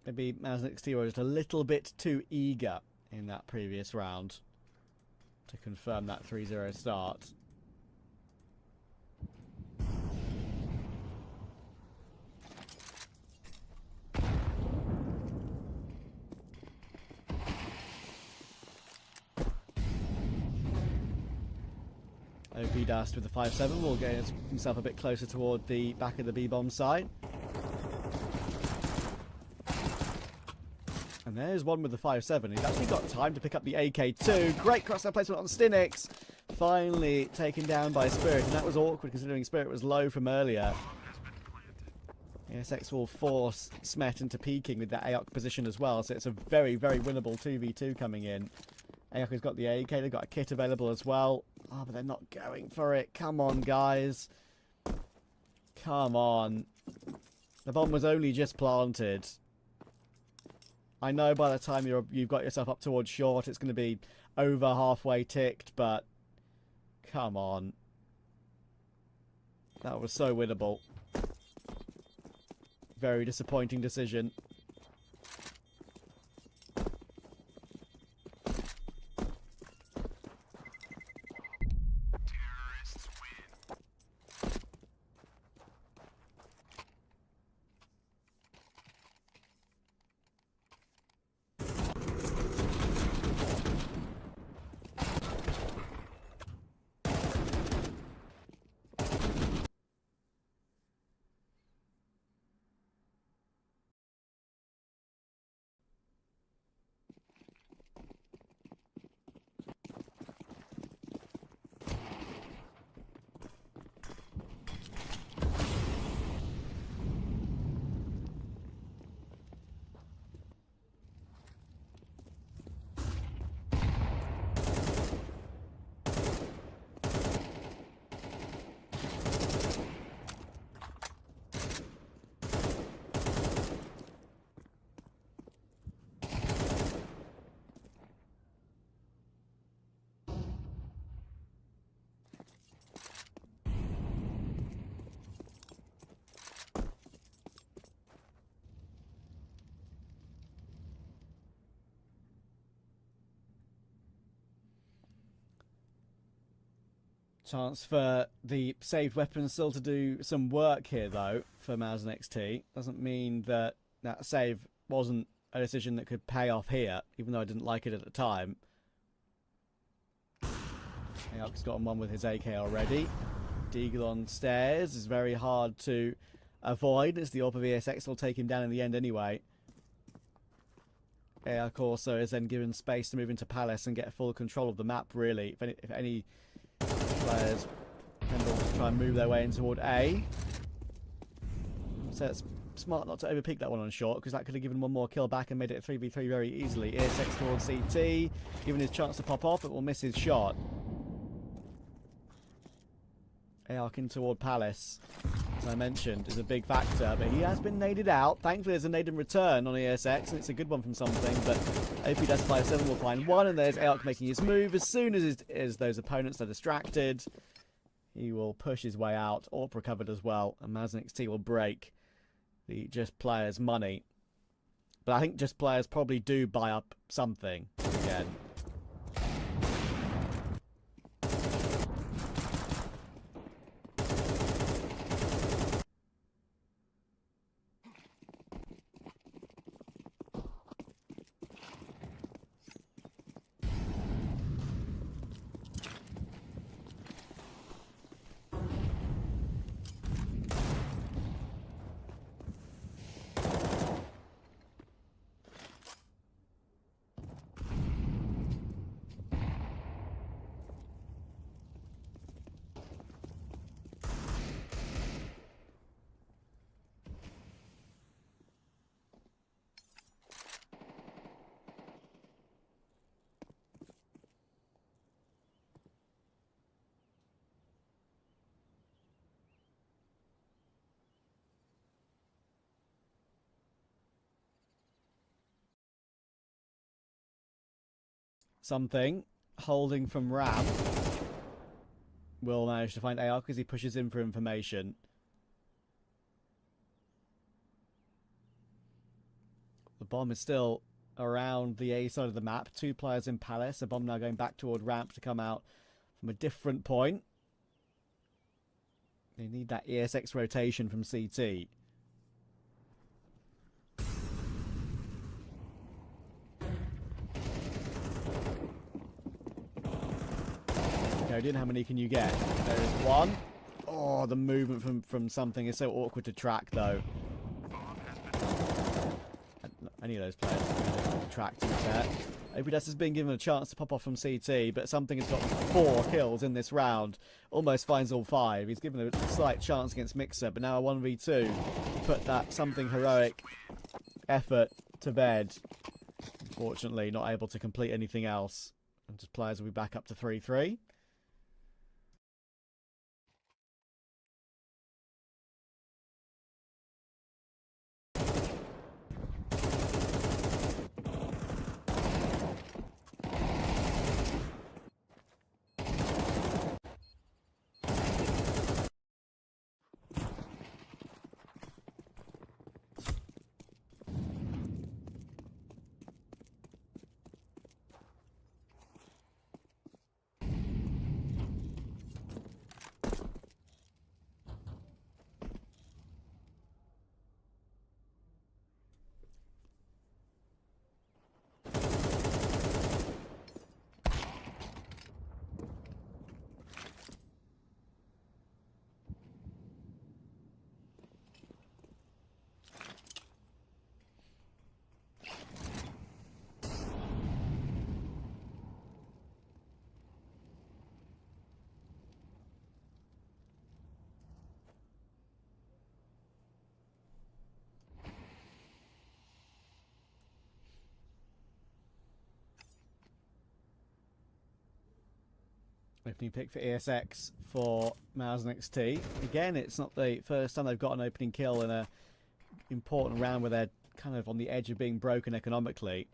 Maybe Mouse NXT were just a little bit too eager in that previous round to confirm that 3-0 start. OP Dust with the 5-7 will get himself a bit closer toward the back of the B-bomb site. And there's one with the 5-7. He's actually got time to pick up the AK-2. Great crosshair placement on Stinix. Finally taken down by Spirit. And that was awkward considering Spirit was low from earlier. ESX will force Smet into peeking with that AOC position as well. So it's a very, very winnable 2v2 coming in. AOC has got the AK. They've got a kit available as well. Oh, but they're not going for it. Come on, guys. Come on. The bomb was only just planted. I know by the time you've got yourself up towards short, it's going to be over halfway ticked, but come on. That was so winnable. Very disappointing decision. Chance for the saved weapons still to do some work here, though, for Maz NXT. Doesn't mean that that save wasn't a decision that could pay off here, even though I didn't like it at the time. Ayak's gotten one with his AK already. Deagle on stairs is very hard to avoid, as the AWP of ESX will take him down in the end anyway. Ayak also is then given space to move into Palace and get full control of the map, really. If any players tend to try and move their way in toward A. So it's smart not to overpeak that one on short, because that could have given one more kill back and made it a 3v3 very easily. ESX towards CT, given his chance to pop off, it will miss his shot. Ayak in toward Palace, as I mentioned, is a big factor, but he has been naded out. Thankfully, there's a nade in return on ESX, and it's a good one from something, but AP-57 will find one, and there's Ayak making his move. As soon as those opponents are distracted, he will push his way out. AWP recovered as well, and Maz NXT will break the Just Players money. But I think Just Players probably do buy up something again. Something holding from ramp will manage to find Ayak as he pushes in for information. The bomb is still around the A side of the map. 2 players in Palace. A bomb now going back toward ramp to come out from a different point. They need that ESX rotation from CT. Odin, how many can you get? There is one. Oh, the movement from something is so awkward to track, though. Any of those players are tracked, to be fair. Obides has been given a chance to pop off from CT, but something has got 4 kills in this round. Almost finds all 5. He's given a slight chance against Mixer, but now a 1v2 to put that something heroic effort to bed. Unfortunately, not able to complete anything else. And just players will be back up to 3-3. Opening pick for ESX for Maz NXT. Again, it's not the first time they've got an opening kill in a important round where they're kind of on the edge of being broken economically.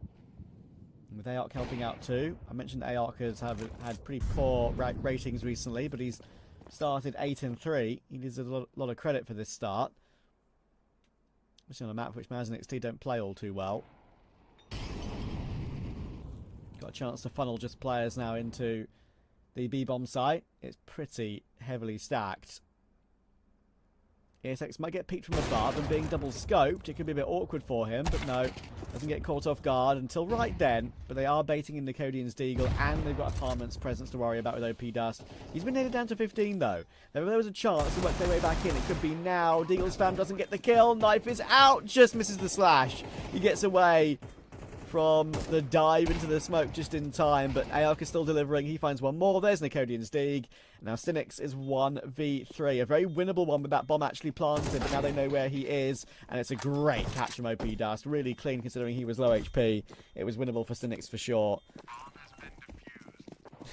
And with Ayak helping out too. I mentioned Ayak has had pretty poor ratings recently, but he's started 8-3. He needs a lot of credit for this start. Especially on a map which Maz NXT don't play all too well. Got a chance to funnel Just Players now into the B-bomb site. It's pretty heavily stacked. ESX might get peeked from above and being double scoped. It could be a bit awkward for him, but no, doesn't get caught off guard until right then. But they are baiting in Nicodian's Deagle, and they've got Apartment's presence to worry about with OP Dust. He's been headed down to 15 though. There was a chance to work their way back in. It could be now. Deagle spam doesn't get the kill. Knife is out, just misses the slash. He gets away from the dive into the smoke just in time, but Aok is still delivering. He finds one more. There's Nicodian's Dig. Now Cynics is 1v3. A very winnable one with that bomb actually planted, but now they know where he is, and it's a great catch from OP Dust. Really clean considering he was low HP. It was winnable for Cynics for sure.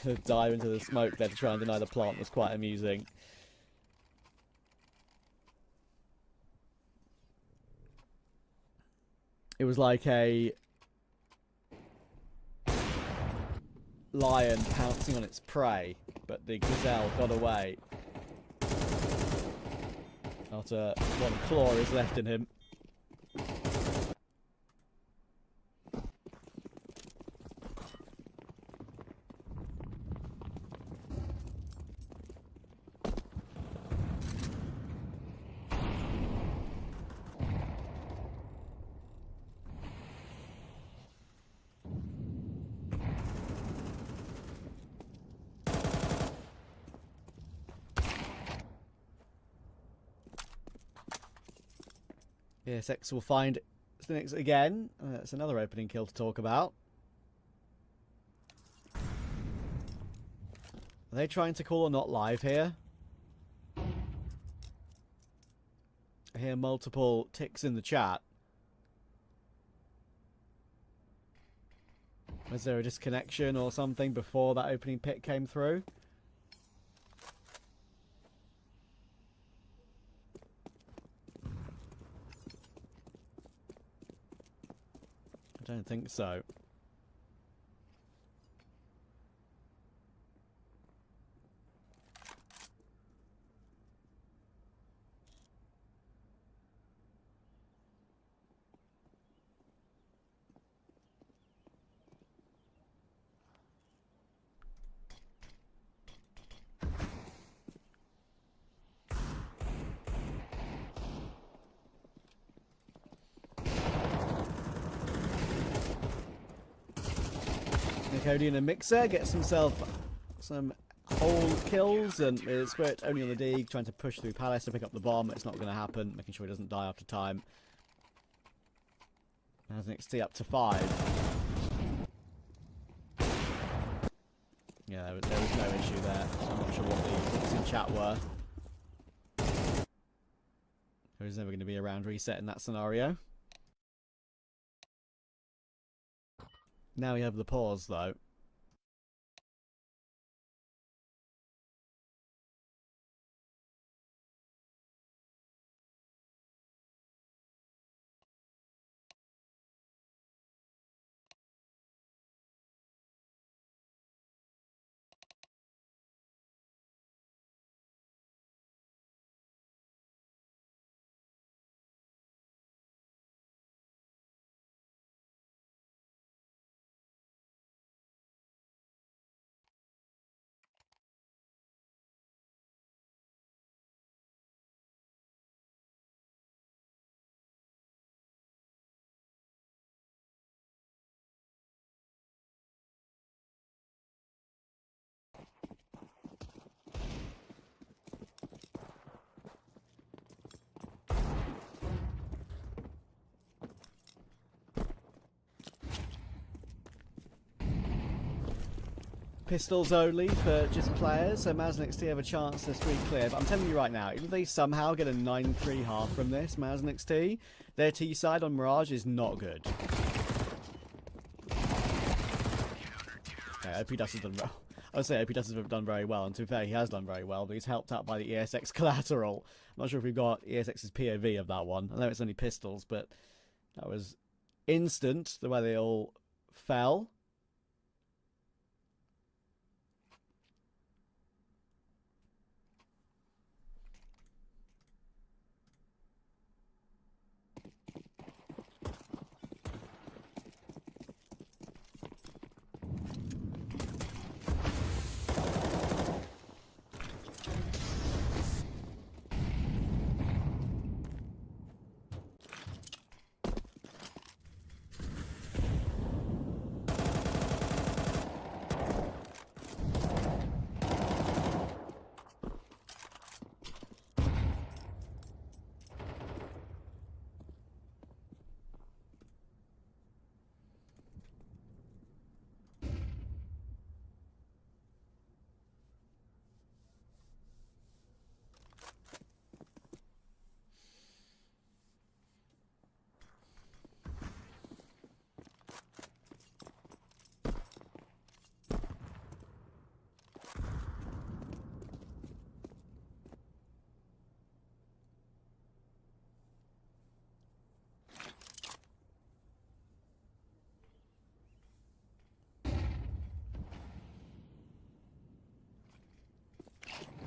The dive into the smoke there to try and deny the plant was quite amusing. It was like a lion pouncing on its prey, but the gazelle got away. After one claw is left in him. ESX will find Cynics again. That's another opening kill to talk about. Are they trying to call or not live here? I hear multiple ticks in the chat. Was there a disconnection or something before that opening pick came through? I don't think so. Nicodian and Mixer gets himself some whole kills, and Spirit only on the dig, trying to push through Palace to pick up the bomb. It's not going to happen, making sure he doesn't die after time. Has an XT up to 5. Yeah, there was no issue there. I'm not sure what the ticks in chat were. There is never going to be a round reset in that scenario. Now we have the pause, though. Pistols only for just players, so Maz and XT have a chance to streak clear. But I'm telling you right now, even if they somehow get a 9-3 half from this, Maz and XT, their T side on Mirage is not good. Yeah, OP Dust has done well. I would say OP Dust has done very well, and to be fair, he has done very well, but he's helped out by the ESX collateral. I'm not sure if we've got ESX's POV of that one. I know it's only pistols, but that was instant, the way they all fell.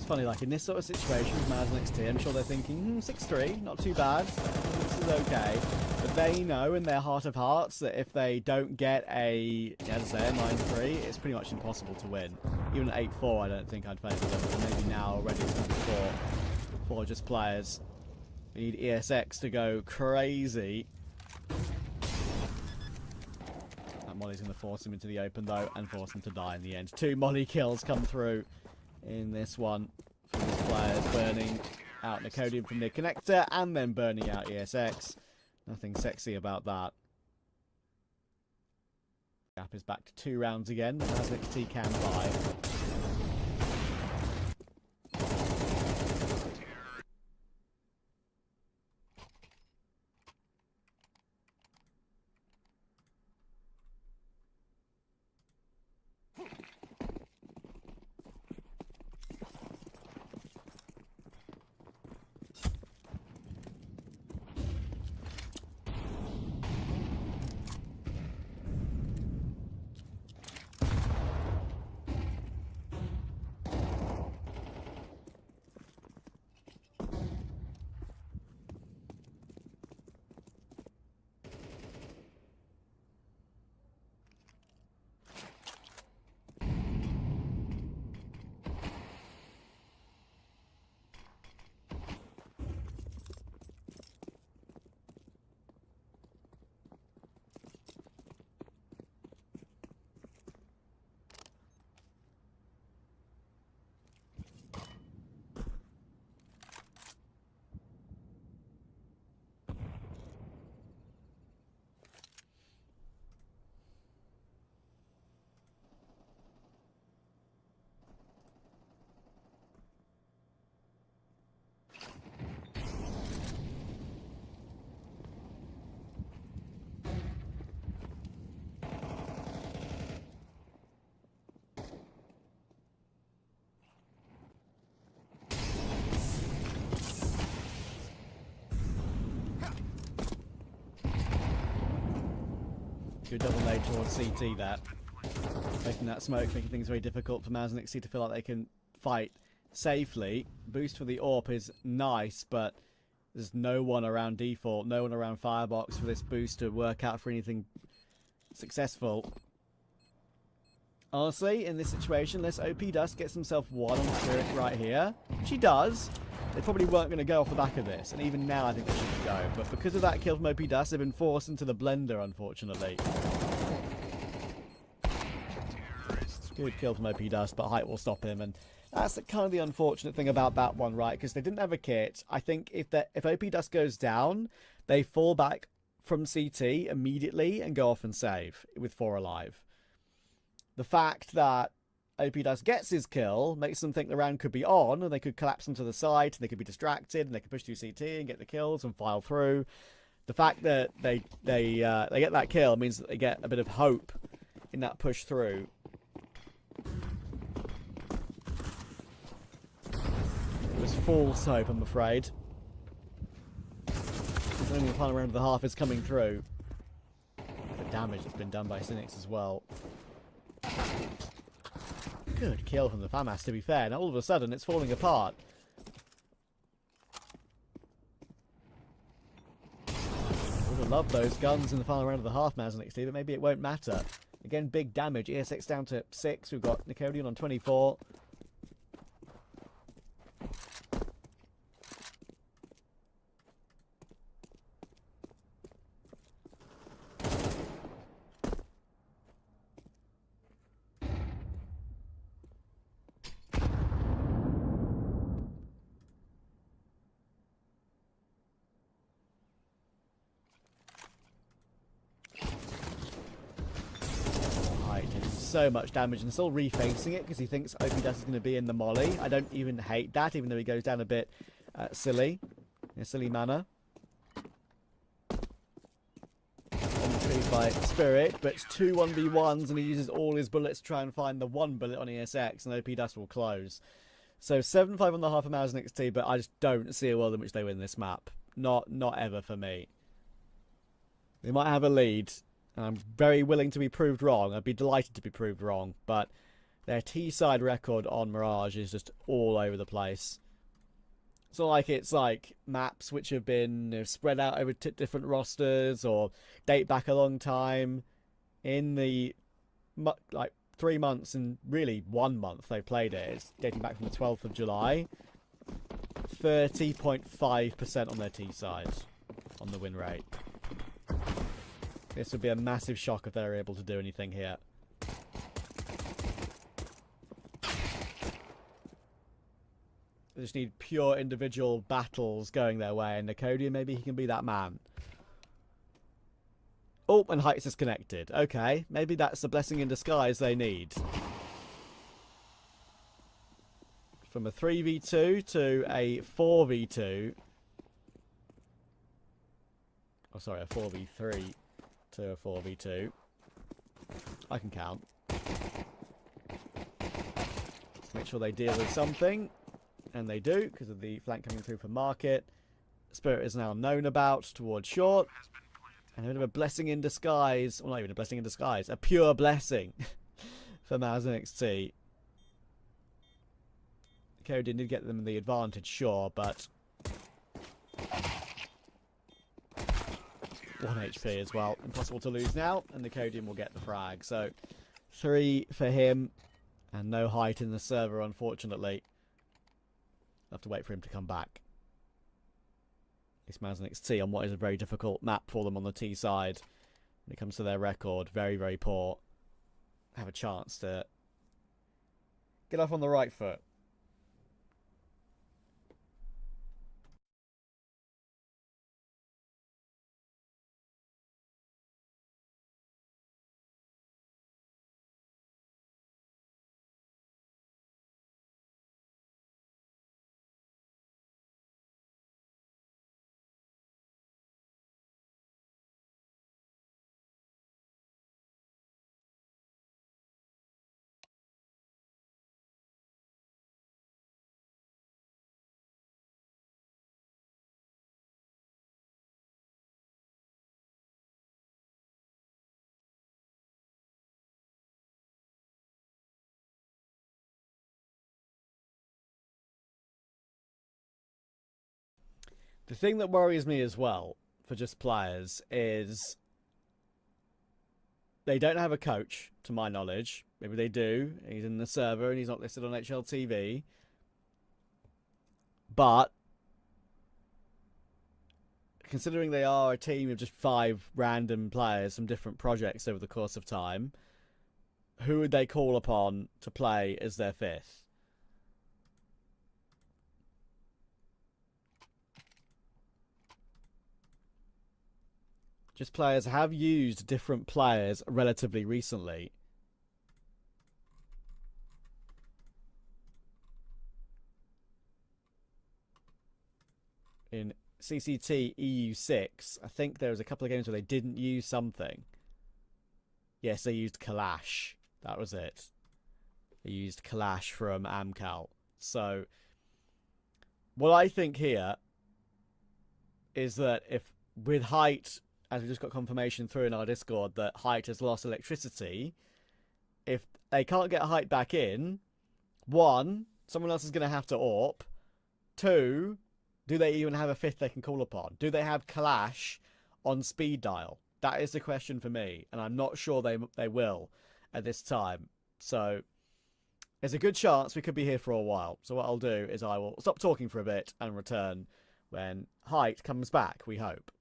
funny, like in this sort of situation with Maz and XT, I'm sure they're thinking, 6-3, not too bad, this is okay. But they know in their heart of hearts that if they don't get a, as I say, a 9-3, it's pretty much impossible to win. Even at 8-4, I don't think I'd favour them, but maybe now already it's number 4 for just players. We need ESX to go crazy. That Molly's going to force him into the open though, and force him to die in the end. 2 Molly kills come through in this one from these players, burning out Nicodium from the connector and then burning out ESX. Nothing sexy about that. Gap is back to 2 rounds again, as XT can buy. Good double nade towards CT there. Making that smoke, making things very difficult for Maz and XT to feel like they can fight safely. Boost for the AWP is nice, but there's no one around default, no one around Firebox for this boost to work out for anything successful. Honestly, in this situation, unless OP Dust gets himself 1 on Spirit right here, which he does, they probably weren't going to go off the back of this. And even now, I think they should go. But because of that kill from OP Dust, they've been forced into the blender, unfortunately. Good kill from OP Dust, but height will stop him. And that's kind of the unfortunate thing about that one, right? Because they didn't have a kit. I think if OP Dust goes down, they fall back from CT immediately and go off and save with 4 alive. The fact that OP Dust gets his kill makes them think the round could be on, and they could collapse them to the side, and they could be distracted, and they could push through CT and get the kills and file through. The fact that they get that kill means that they get a bit of hope in that push through. It was false hope, I'm afraid. Only the final round of the half is coming through. The damage that's been done by Cynics as well. Good kill from the FAMAS, to be fair. Now all of a sudden it's falling apart. Would have loved those guns in the final round of the half, Maz and XT, but maybe it won't matter. Again, big damage. ESX down to 6. We've got Nicodian on 24. So much damage and still refacing it because he thinks OP Dust is going to be in the molly. I don't even hate that, even though he goes down a bit silly. In a silly manner. Intrigued by Spirit, but it's 2 1v1s and he uses all his bullets to try and find the 1 bullet on ESX and OP Dust will close. So 7-5 on the half of Maz and XT, but I just don't see a world in which they win this map. Not ever for me. They might have a lead. And I'm very willing to be proved wrong. I'd be delighted to be proved wrong. But Their T-side record on Mirage is just all over the place. It's not like it's like maps which have been spread out over different rosters or date back a long time. In the like 3 months and really 1 month they played it, it's dating back from the 12th of July. 30.5% on their T-side on the win rate. This would be a massive shock if they're able to do anything here. They just need pure individual battles going their way, and Nicodian, maybe he can be that man. Oh, and Heights is connected. Okay, maybe that's the blessing in disguise they need. From a 3v2 to a 4v2. Oh, sorry, a 4v3 to a 4v2. I can count. Make sure they deal with something. And they do, because of the flank coming through for Market. Spirit is now known about towards short. And a bit of a blessing in disguise. Well, not even a blessing in disguise. A pure blessing for Maz and XT. Cody did get them the advantage, sure, but 1 HP as well. Impossible to lose now, and the Nicodian will get the frag. So 3 for him, and no height in the server, unfortunately. I'll have to wait for him to come back. It's Maz and XT on what is a very difficult map for them on the T side. When it comes to their record, very, very poor. Have a chance to get off on the right foot. The thing that worries me as well, for just players, is they don't have a coach, to my knowledge. Maybe they do. He's in the server and he's not listed on HLTV. But considering they are a team of just 5 random players from different projects over the course of time, who would they call upon to play as their 5th? Just players have used different players relatively recently. In CCT EU6, I think there was a couple of games where they didn't use something. Yes, they used Kalash. That was it. They used Kalash from Amcal. So, what I think here is that if with Height, as we just got confirmation through in our Discord that Height has lost electricity, if they can't get Height back in, 1, someone else is going to have to AWP. 2, do they even have a 5th they can call upon? Do they have Kalash on speed dial? That is the question for me, and I'm not sure they will at this time. So there's a good chance we could be here for a while. So what I'll do is I will stop talking for a bit and return when Height comes back, we hope.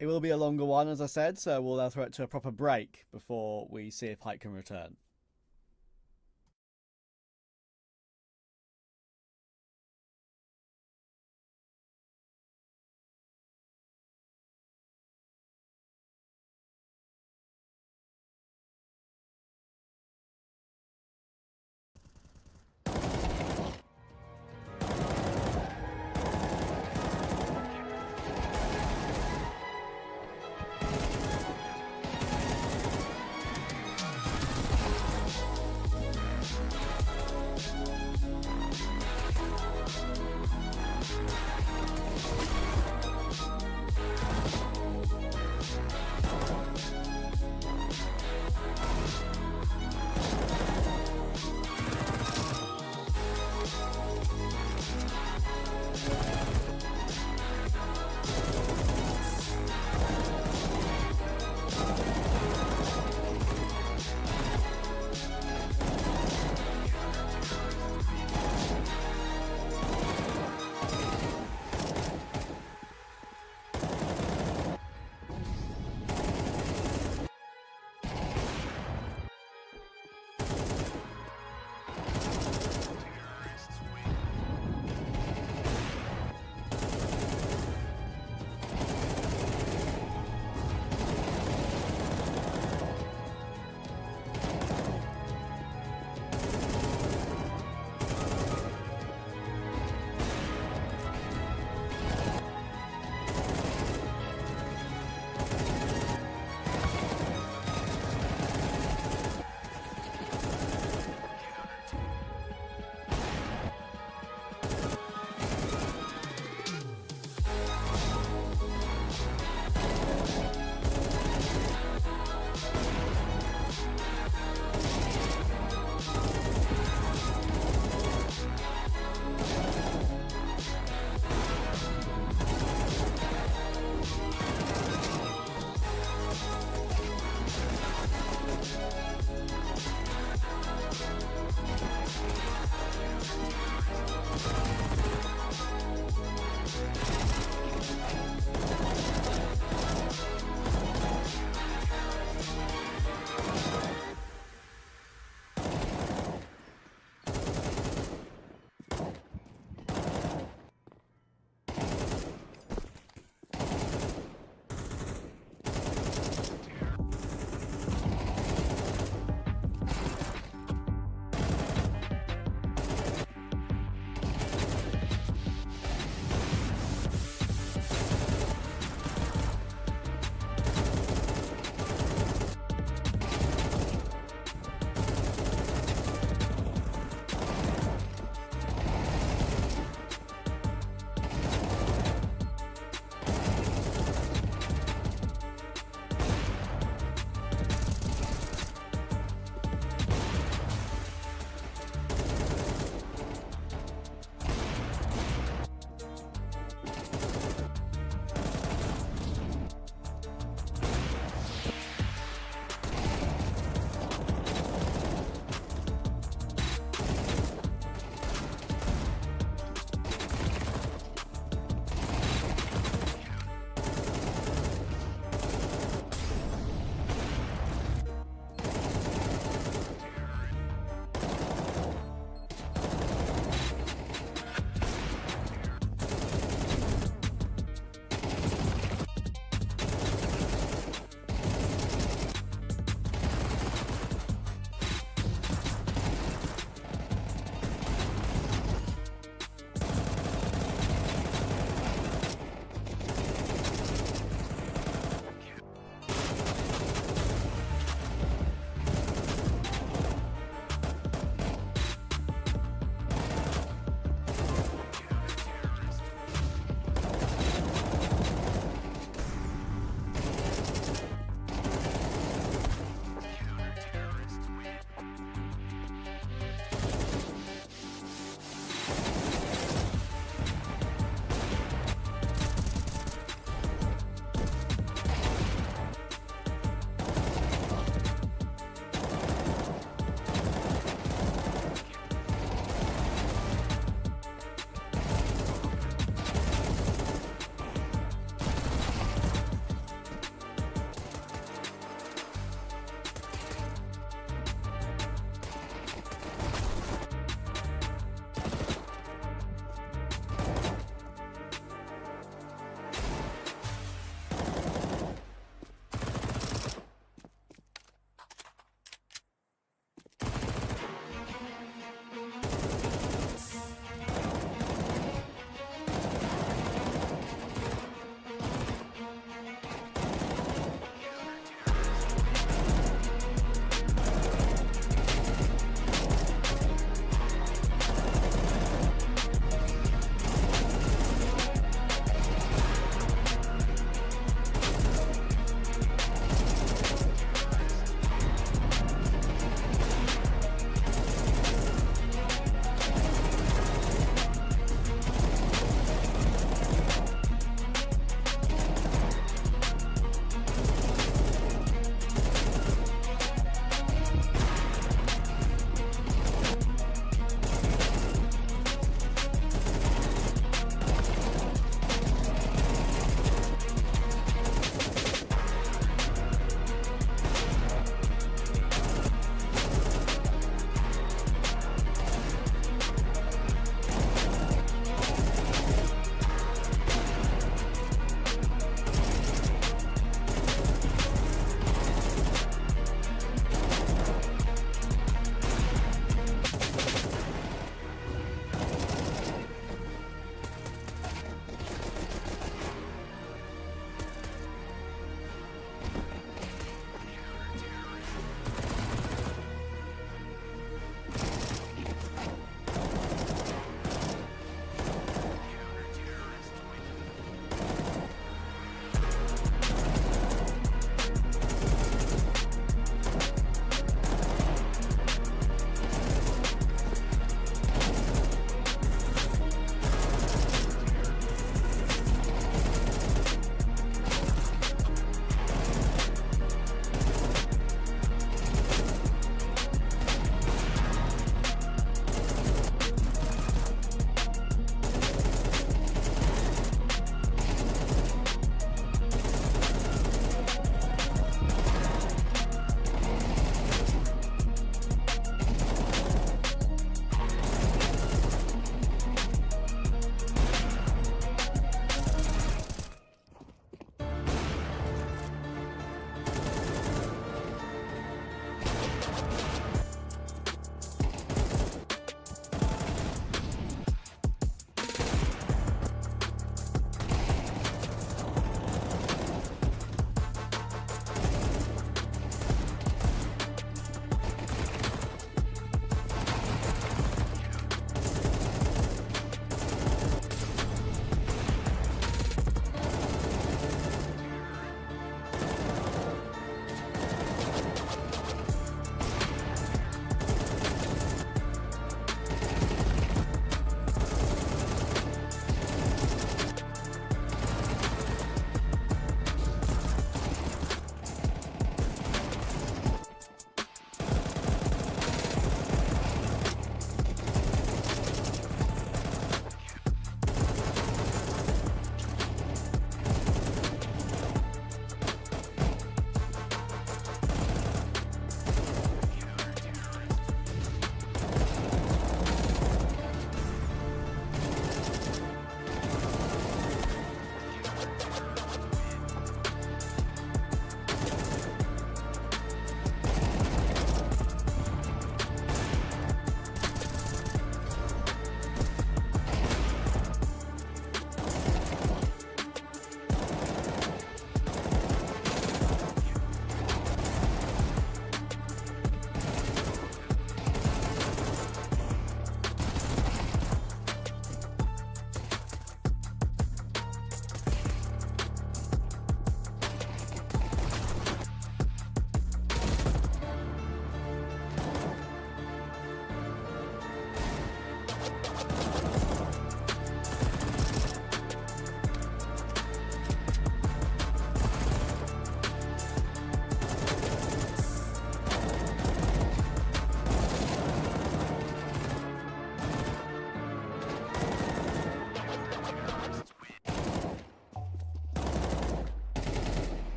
It will be a longer one, as I said, so we'll throw it to a proper break before we see if Height can return.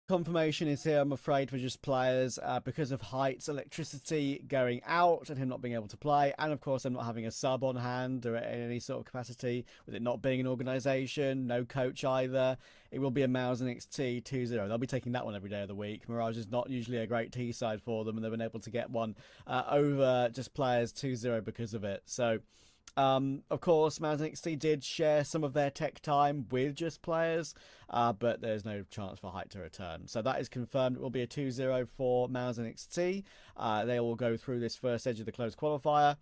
confirmation is here, I'm afraid, for just players because of Height's electricity going out and him not being able to play, and of course, them not having a sub on hand or in any sort of capacity, with it not being an organisation, no coach either. It will be a Mouse and XT 2-0. They'll be taking that one every day of the week. Mirage is not usually a great T side for them, and they've been able to get one over just players 2-0 because of it. So. Of course, Mouse and XT did share some of their tech time with just players, but there's no chance for Height to return. So that is confirmed. It will be a 2-0 for Mouse and XT. They will go through this first edge of the closed qualifier.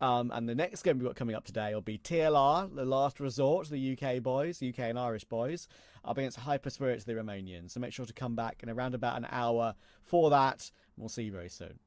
And the next game we've got coming up today will be TLR, the last resort, the UK boys, UK and Irish boys, up against Hyper Spirits, the Romanians. So make sure to come back in around about an hour for that. We'll see you very soon.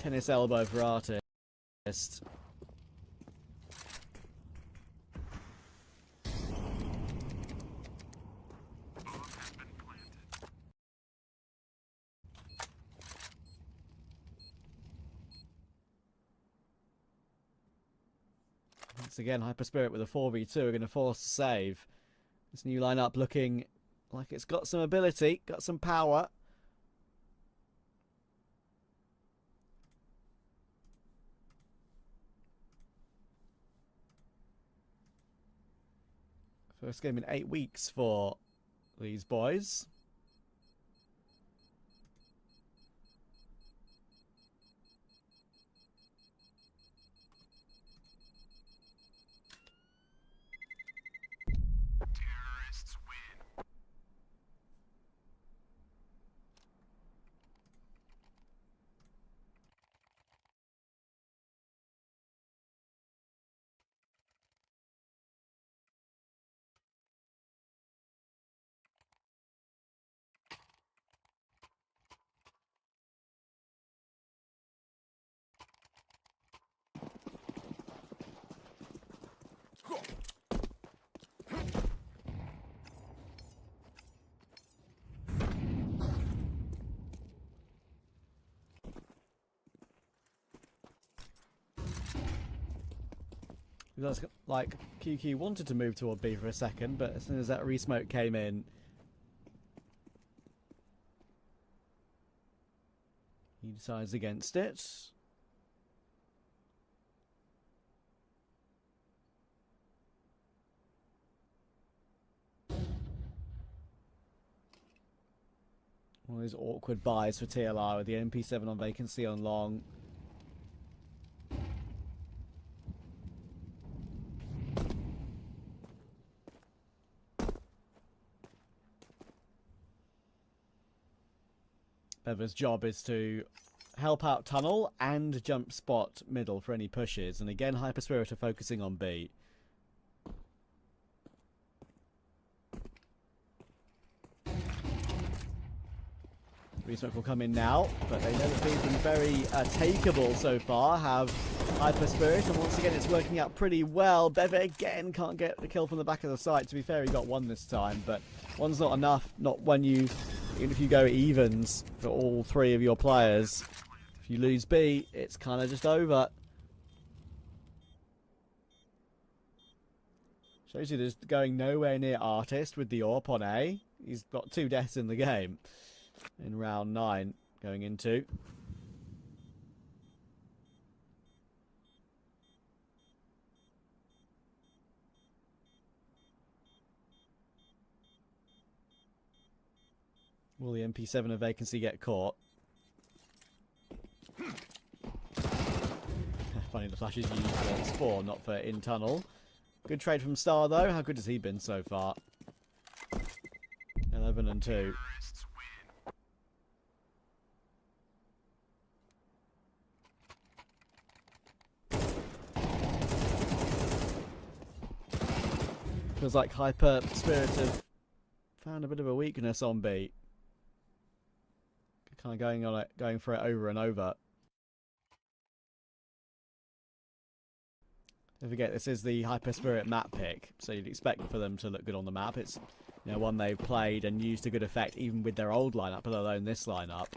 Tennis elbow for Artist. Once again, Hyper Spirit with a 4v2 are going to force a save. This new lineup looking like it's got some ability, got some power. First game in 8 weeks for these boys. Terrorists win. That's like QQ wanted to move toward B for a second, but as soon as that resmoke came in, he decides against it. One of those awkward buys for TLR with the MP7 on vacancy on long. Beva's job is to help out tunnel and jump spot middle for any pushes. And again, Hyper Spirit are focusing on B. Resmoke will come in now, but they never been very takeable so far. Have Hyper Spirit, and once again it's working out pretty well. Beva again can't get the kill from the back of the site. To be fair, he got one this time, but one's not enough. Not when you, even if you go evens for all three of your players. If you lose B, it's kind of just over. Shows you there's going nowhere near Artist with the AWP on A. He's got 2 deaths in the game in round 9 going into. Will the MP7 of vacancy get caught? Funny the flash is used for spawn, not for in tunnel. Good trade from Star though. How good has he been so far? 11 and 2. Terrorists win. Feels like Hyper Spirit have found a bit of a weakness on B. Kind of going on it, going for it over and over. Don't forget, this is the Hyper Spirit map pick, so you'd expect for them to look good on the map. It's, you know, one they've played and used to good effect even with their old lineup, let alone this lineup.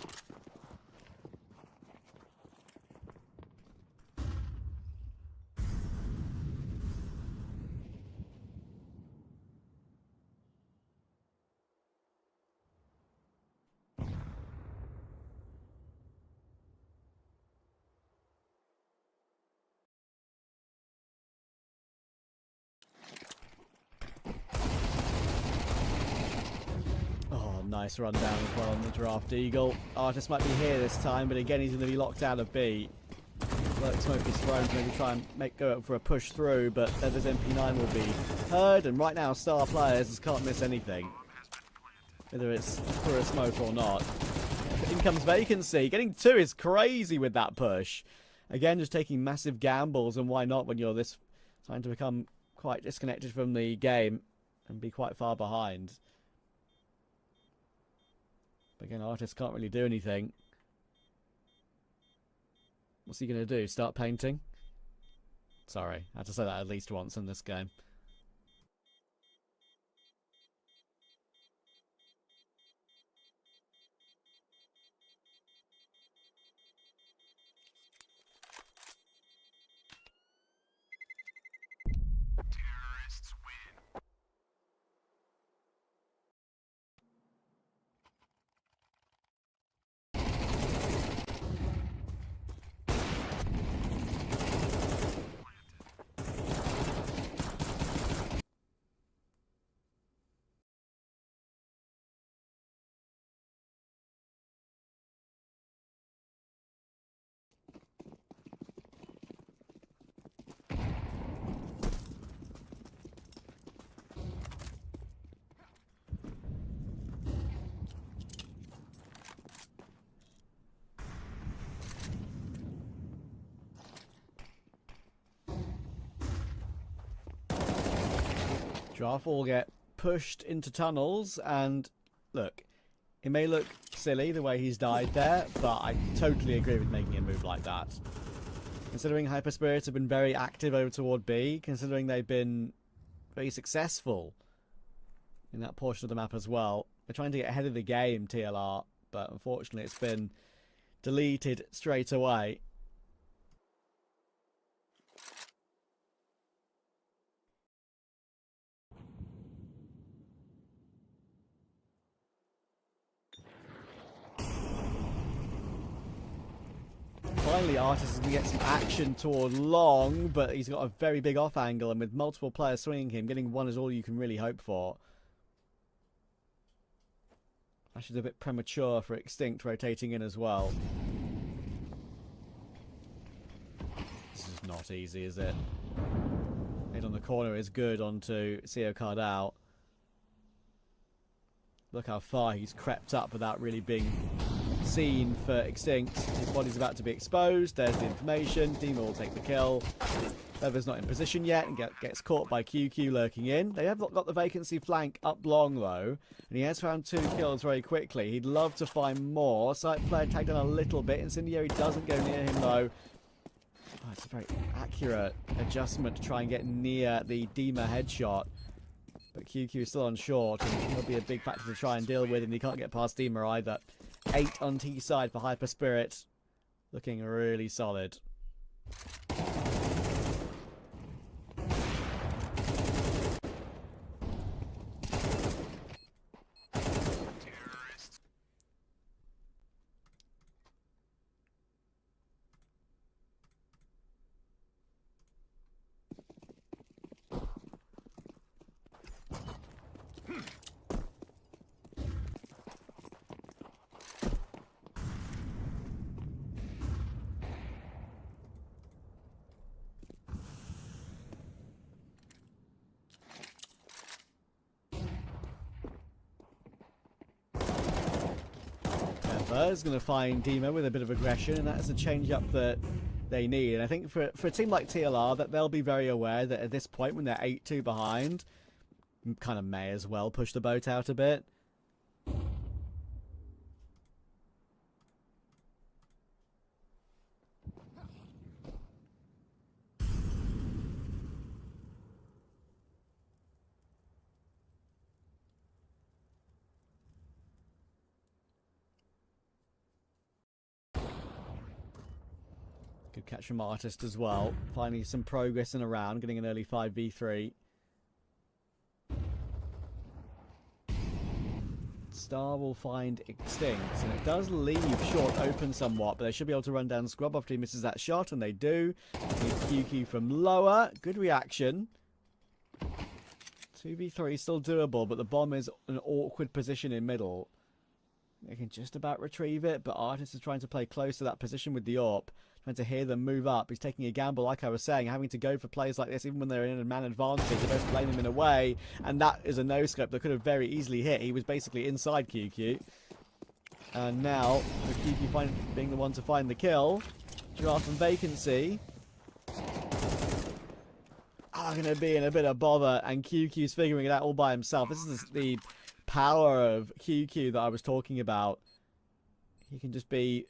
Nice run down as well on the Draft Eagle. Artist might be here this time, but again he's going to be locked out of B. Lurk smoke is thrown to maybe try and go up for a push through, but Feather's MP9 will be heard, and right now Star players just can't miss anything. Whether it's for a smoke or not. In comes vacancy. Getting 2 is crazy with that push. Again, just taking massive gambles, and why not when you're this trying to become quite disconnected from the game and be quite far behind. But again, Artists can't really do anything. What's he going to do? Start painting? Sorry, I had to say that at least once in this game. Terrorists win. Giraffe will get pushed into tunnels, and look, it may look silly the way he's died there, but I totally agree with making a move like that. Considering Hyper Spirits have been very active over toward B, considering they've been very successful in that portion of the map as well. They're trying to get ahead of the game, TLR, but unfortunately it's been deleted straight away. Finally, Artist is going to get some action toward Long, but he's got a very big off angle, and with multiple players swinging him, getting one is all you can really hope for. Flash is a bit premature for Extinct rotating in as well. This is not easy, is it? Hit on the corner is good onto CO card out. Look how far he's crept up without really being seen for Extinct. His body's about to be exposed. There's the information. Dima will take the kill. Feather's not in position yet and gets caught by QQ lurking in. They have got the vacancy flank up Long though, and he has found 2 kills very quickly. He'd love to find more. Site player tagged on a little bit. Incendiary doesn't go near him though. Oh, it's a very accurate adjustment to try and get near the Dima headshot. But QQ is still on short, and he'll be a big factor to try and deal with, and he can't get past Dima either. 8 on T side for Hyper Spirit. Looking really solid. Is going to find Dima with a bit of aggression, and that's the change-up that they need. And I think for a team like TLR, that they'll be very aware that at this point, when they're 8-2 behind, kind of may as well push the boat out a bit. Good catch from Artist as well. Finding some progress in a round, getting an early 5v3. Star will find Extinct, and it does leave short open somewhat, but they should be able to run down Scrub after he misses that shot, and they do. QQ from lower. Good reaction. 2v3 still doable, but the bomb is an awkward position in middle. They can just about retrieve it, but Artist is trying to play close to that position with the AWP. Trying to hear them move up. He's taking a gamble, like I was saying, having to go for plays like this, even when they're in a man advantage. They're both playing them in a way, and that is a no-scope that could have very easily hit. He was basically inside QQ. And now, with QQ being the one to find the kill, Giraffe and Vacancy are going to be in a bit of bother, and QQ's figuring it out all by himself. This is the power of QQ that I was talking about. He can just be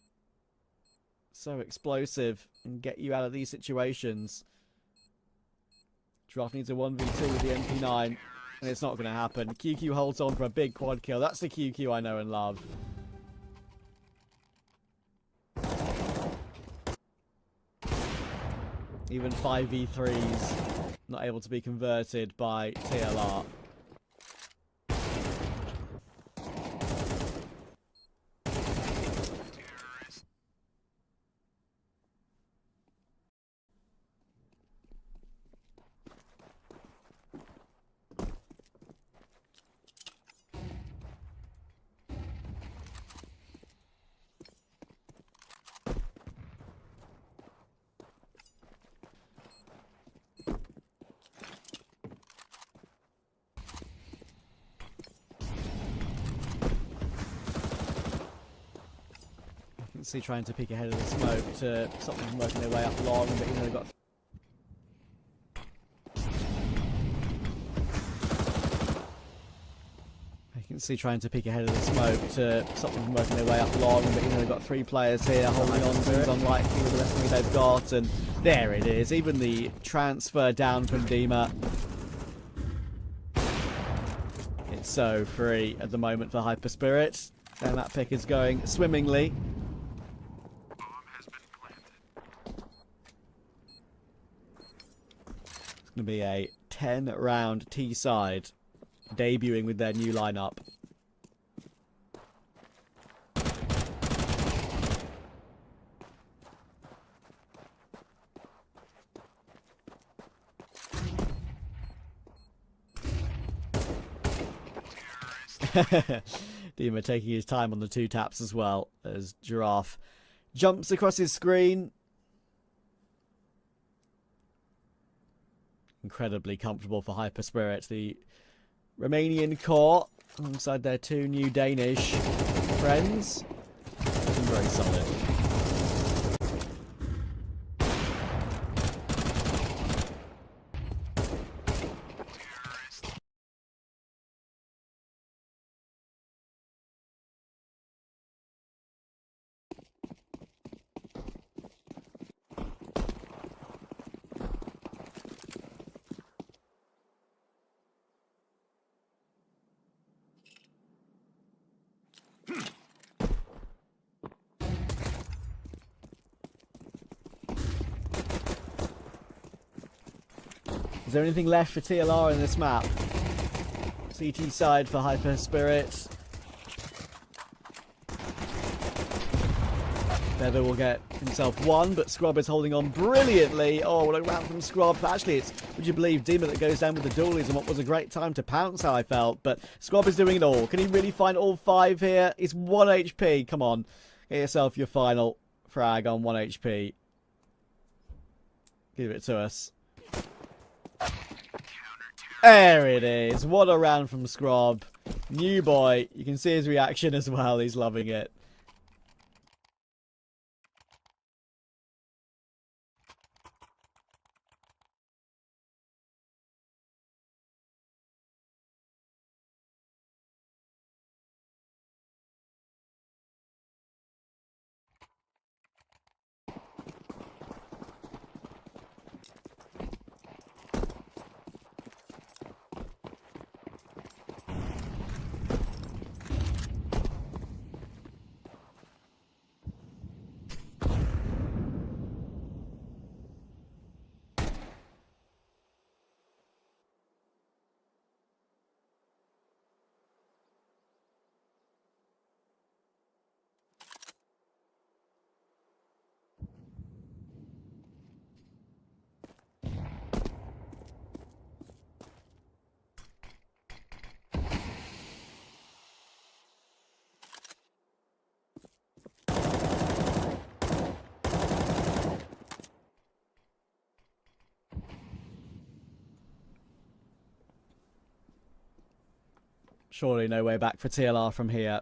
so explosive and get you out of these situations. Giraffe needs a 1v2 with the MP9, and it's not going to happen. QQ holds on for a big quad kill. That's the QQ I know and love. Even 5v3s not able to be converted by TLR. See, trying to peek ahead of the smoke to stop them from working their way up long, but they've got. You can see trying to peek ahead of the smoke to stop them from working their way up long, but they've got 3 players here holding on. Seems unlikely with the rest of me they've got, and there it is. Even the transfer down from Dima. It's so free at the moment for Hyper Spirit, and that pick is going swimmingly. Going to be a 10-round T-side, debuting with their new lineup. Dima taking his time on the 2 taps as well, as Giraffe jumps across his screen. Incredibly comfortable for Hyper Spirit, the Romanian core, alongside their 2 new Danish friends. Looking very solid. Is there anything left for TLR in this map? CT side for Hyper Spirit. Bever will get himself 1, but Scrub is holding on brilliantly. Oh, what a round from Scrub. Actually, it's, would you believe, Dima that goes down with the dualies, and what was a great time to pounce, how I felt. But Scrub is doing it all. Can he really find all 5 here? He's 1 HP. Come on. Get yourself your final frag on 1 HP. Give it to us. There it is. What a round from Scrub. New boy. You can see his reaction as well. He's loving it. Surely no way back for TLR from here.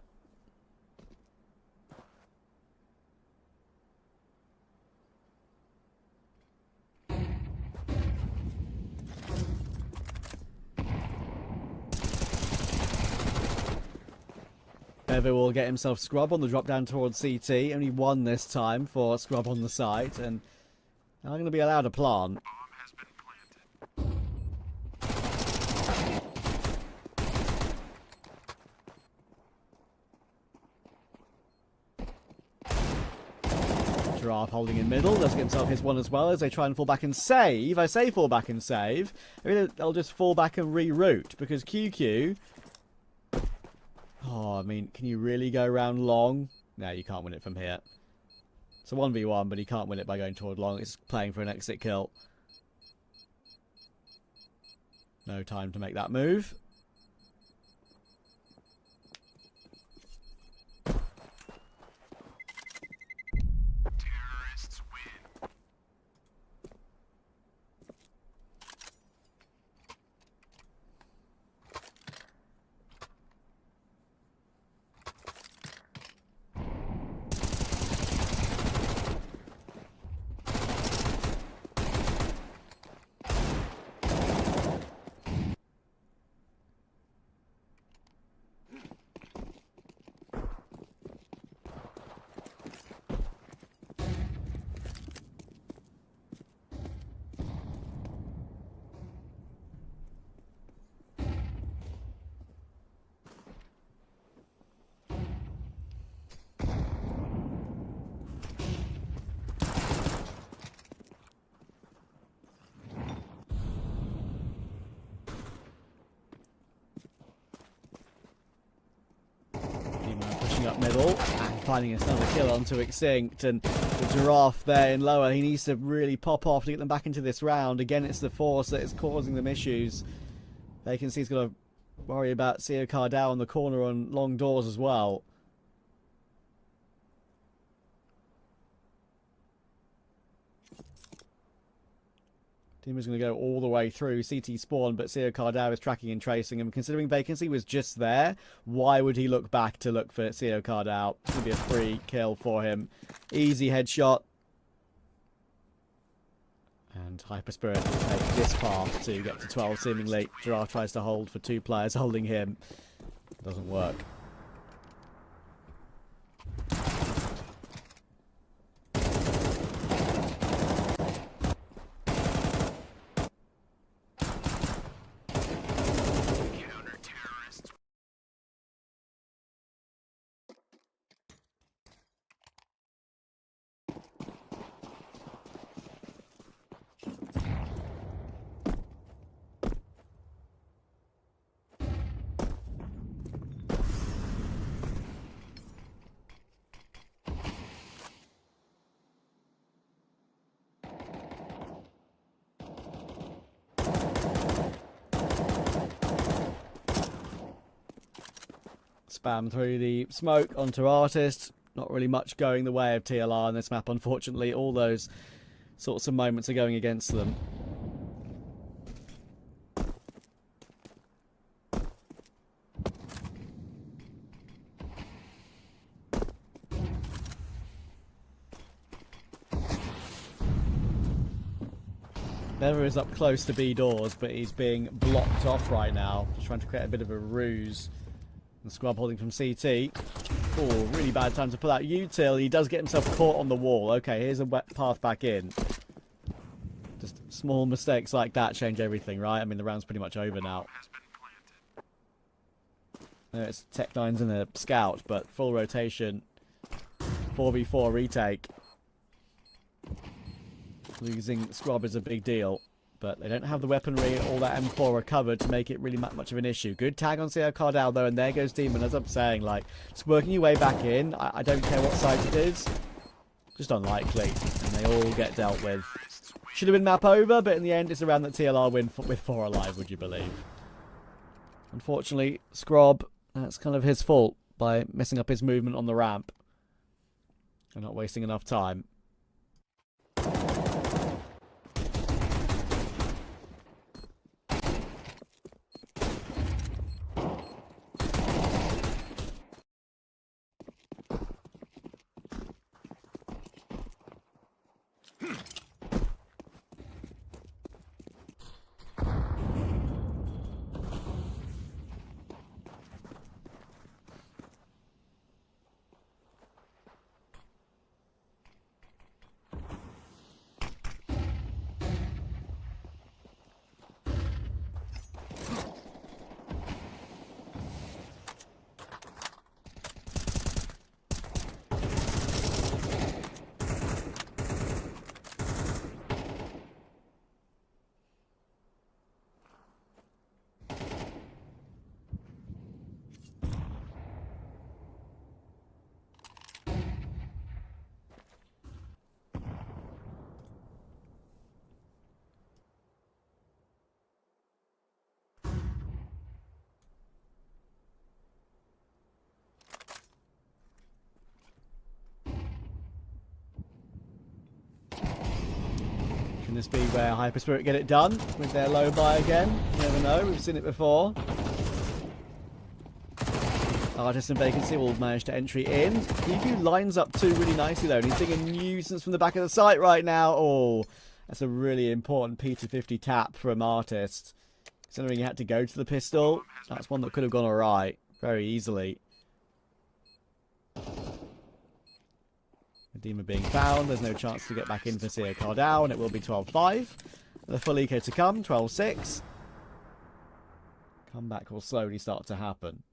Bevo will get himself Scrub on the drop down towards CT. Only one this time for Scrub on the site, and I'm going to be allowed to plant. Bomb has been planted. Giraffe holding in middle, does get himself his one as well as they try and fall back and save. I say fall back and save. I mean, they'll just fall back and reroute because QQ. Oh, I mean, can you really go around long? No, you can't win it from here. It's a 1v1, but he can't win it by going toward long. It's playing for an exit kill. No time to make that move. Terrorists win. Pushing up middle and finding another kill onto Extinct, and the Giraffe there in lower, he needs to really pop off to get them back into this round. Again, it's the Force that is causing them issues. They can see he's got to worry about Seo Cardao on the corner on long doors as well. Team is going to go all the way through CT spawn, but Seo Cardao is tracking and tracing him. Considering vacancy was just there, why would he look back to look for Seo Cardao? It's going to be a free kill for him. Easy headshot. And Hyper Spirit will take this path to get to 12 seemingly. Giraffe tries to hold for two players holding him. Doesn't work. Spam through the smoke onto Artist. Not really much going the way of TLR on this map, unfortunately. All those sorts of moments are going against them. Bever is up close to B doors, but he's being blocked off right now. Just trying to create a bit of a ruse. And Scrub holding from CT. Oh, really bad time to pull out util. He does get himself caught on the wall. Okay, here's a wet path back in. Just small mistakes like that change everything, right? I mean, the round's pretty much over now. It's Tech9's in a scout, but full rotation. 4v4 retake. Losing Scrub is a big deal, but they don't have the weaponry or that M4 recovered to make it really much of an issue. Good tag on Seo Cardao though, and there goes Demon. As I'm saying, like, just working your way back in. I don't care what side it is. Just unlikely. And they all get dealt with. Should have been map over, but in the end it's a round that TLR win with 4 alive, would you believe? Unfortunately, Scrub, that's kind of his fault by messing up his movement on the ramp. And not wasting enough time. this be where Hyper Spirit get it done with their low buy again? You never know, we've seen it before. Artist and Vacancy will manage to entry in. QQ lines up two really nicely though, and he's taking a nuisance from the back of the site right now. Oh, that's a really important P250 tap from Artist. Considering he had to go to the pistol, that's one that could have gone alright very easily. Edema being found, there's no chance to get back in for Sia Cardao, and it will be 12-5. The full eco to come, 12-6. Comeback will slowly start to happen.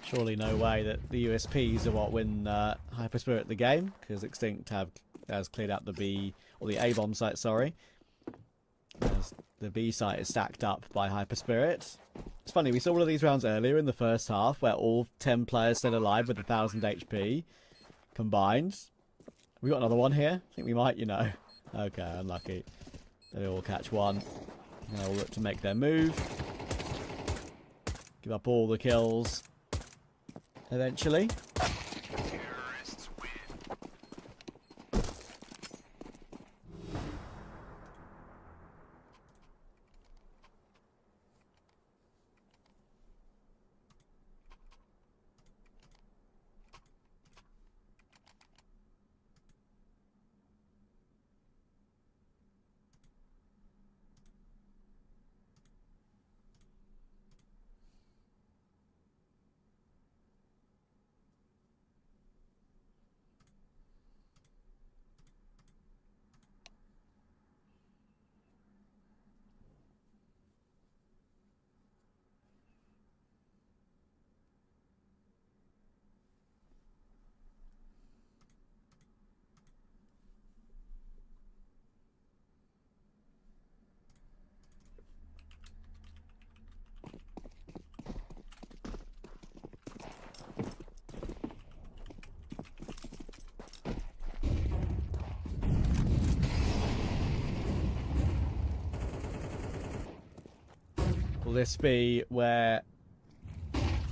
Surely no way that the USPs are what win Hyper Spirit the game, because Extinct has cleared out the B, or the A bomb site, sorry. As the B site is stacked up by Hyper Spirit. It's funny, we saw one of these rounds earlier in the first half where all 10 players stayed alive with 1,000 HP combined. We got another one here? I think we might, you know. Okay, unlucky. They all catch one. And they'll look to make their move. Give up all the kills. Eventually. Terrorists win. Will this be where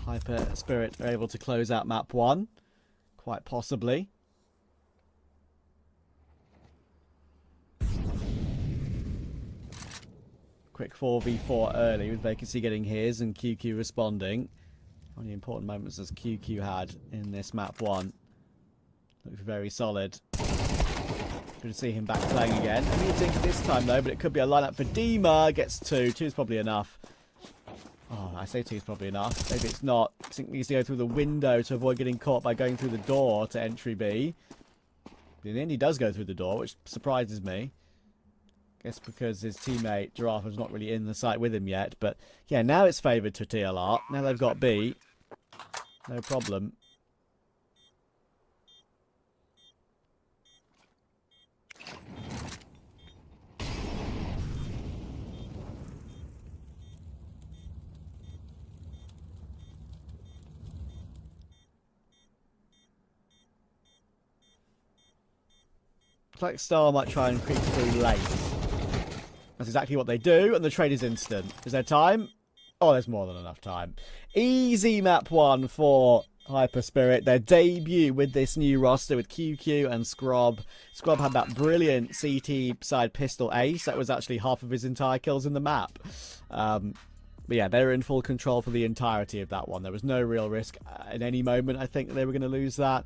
Hyper Spirit are able to close out map 1? Quite possibly. Quick 4v4 early with Vacancy getting his and QQ responding. How many important moments has QQ had in this map 1? Looks very solid. Good to see him back playing again. Meeting this time though, but it could be a lineup for Dima. Gets 2. 2 is probably enough. Oh, I say 2 is probably enough. Maybe it's not. I think he needs to go through the window to avoid getting caught by going through the door to entry B. But in the end, he does go through the door, which surprises me. I guess because his teammate Giraffe is not really in the site with him yet. But yeah, now it's favoured to TLR. Now they've got B. No problem. Like Star might try and creep through late. That's exactly what they do, and the trade is instant. Is there time? Oh, there's more than enough time. Easy map 1 for Hyper Spirit. Their debut with this new roster with QQ and Scrub. Scrub had that brilliant CT side pistol ace. That was actually half of his entire kills in the map. But yeah, they were in full control for the entirety of that one. There was no real risk at any moment, I think, that they were going to lose that.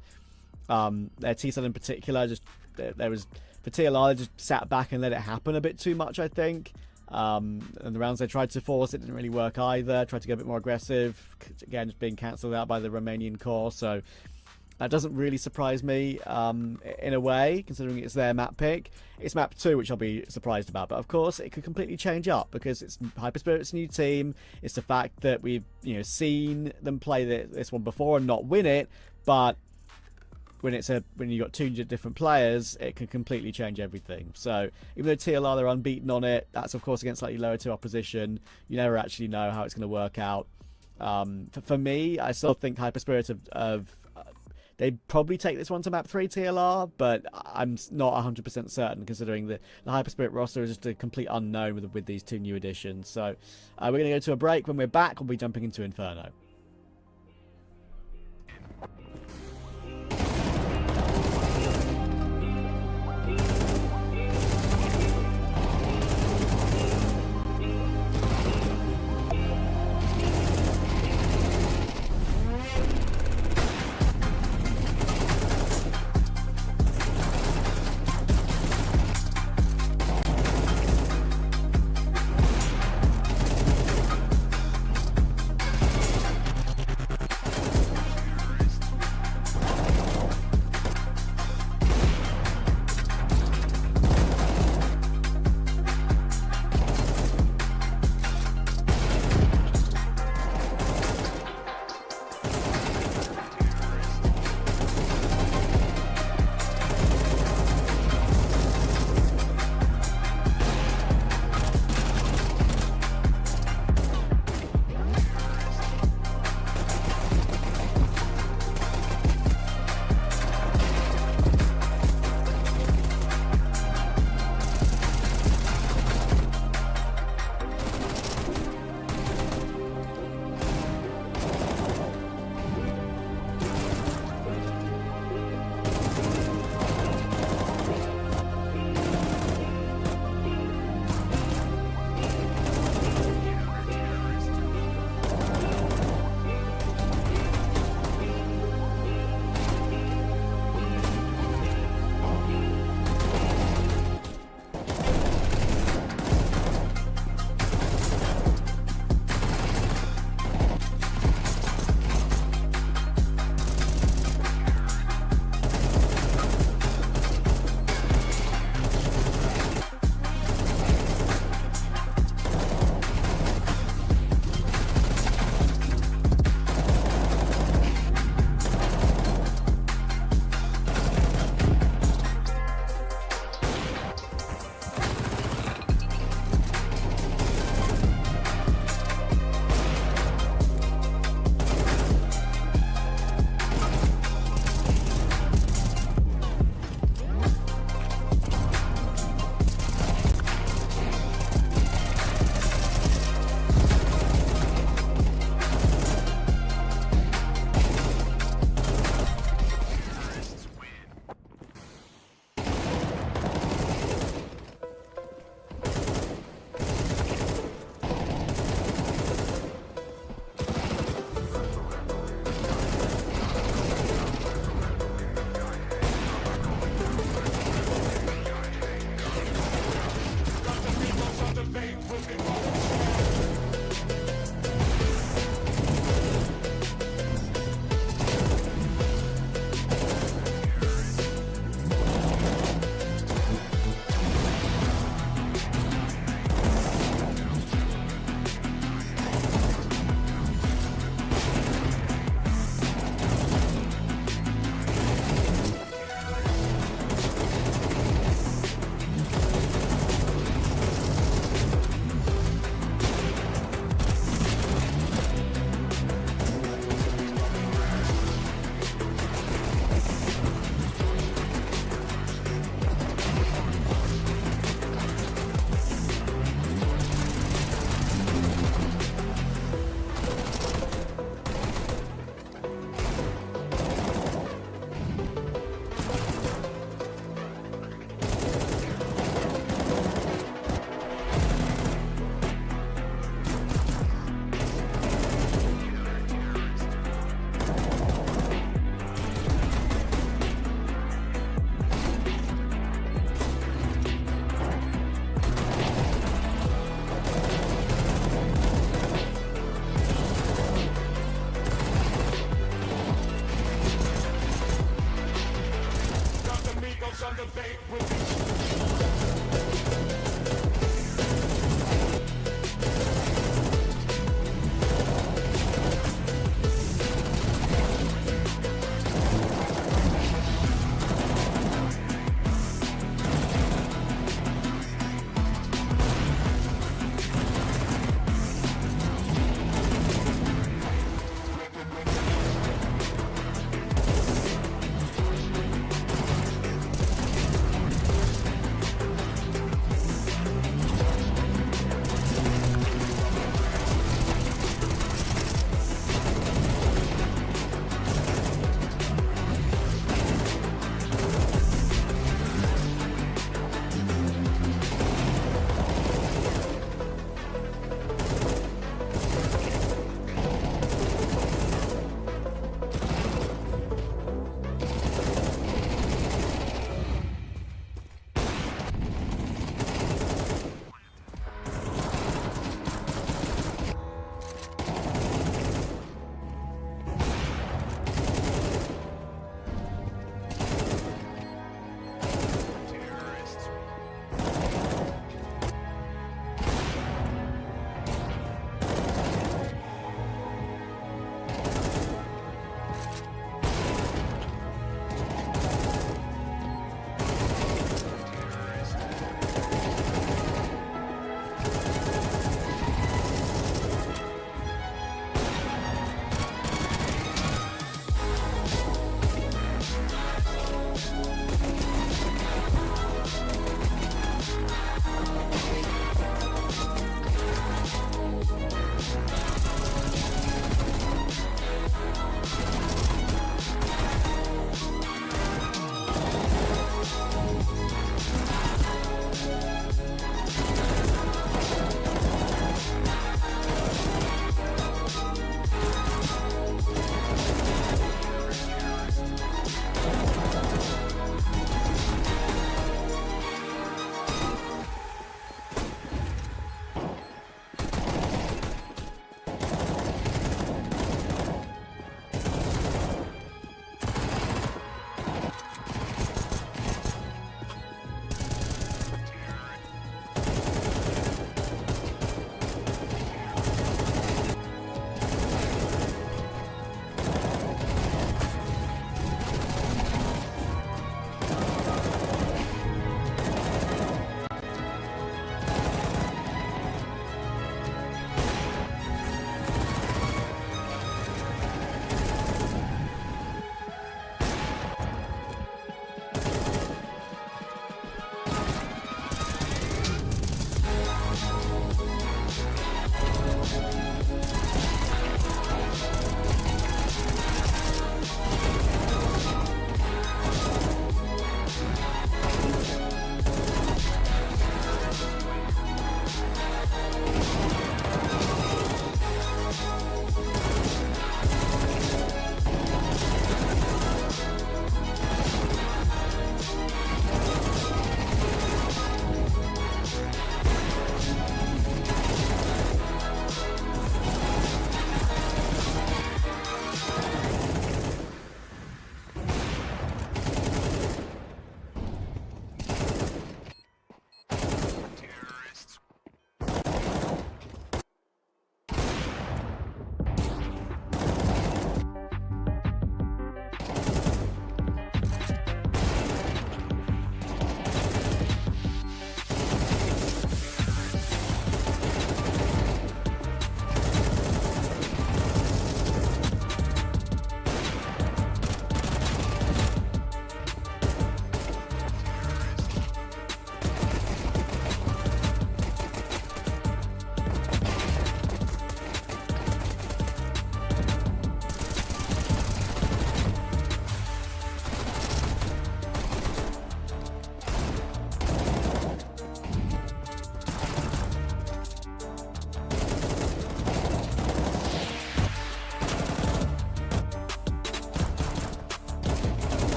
Their T-Cell in particular, just there was, for TLR, they just sat back and let it happen a bit too much, I think. And the rounds they tried to force, it didn't really work either. Tried to get a bit more aggressive, again, just being cancelled out by the Romanian core. So that doesn't really surprise me in a way, considering it's their map pick. It's map 2, which I'll be surprised about. But of course, it could completely change up because it's Hyperspirit's new team. It's the fact that we've seen them play this one before and not win it. But when you've got 2 different players, it can completely change everything. So even though TLR, they're unbeaten on it, that's of course against slightly lower tier opposition. You never actually know how it's going to work out. For me, I still think Hyperspirit they'd probably take this one to map 3 TLR, but I'm not 100% certain, considering that the Hyperspirit roster is just a complete unknown with these 2 new additions. So we're going to go to a break. When we're back, we'll be jumping into Inferno.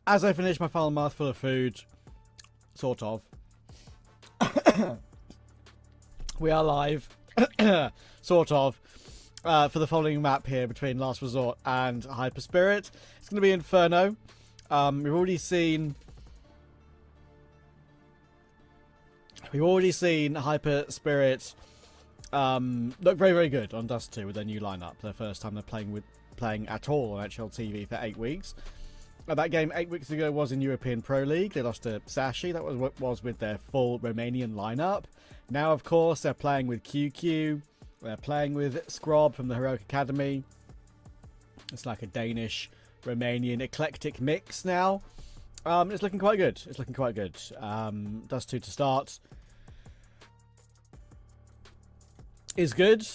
As I finish my final mouthful of food, sort of, we are live, sort of, for the following map here between Last Resort and Hyper Spirit. It's going to be Inferno. We've already seen Hyper Spirit look very, very good on Dust 2 with their new lineup. Their first time they're playing at all on HLTV for 8 weeks. That game 8 weeks ago was in European Pro League. They lost to Sashi. That was with their full Romanian lineup. Now, of course, they're playing with QQ. They're playing with Scrob from the Heroic Academy. It's like a Danish-Romanian eclectic mix now. It's looking quite good. It's looking quite good. Dust 2 to start is good.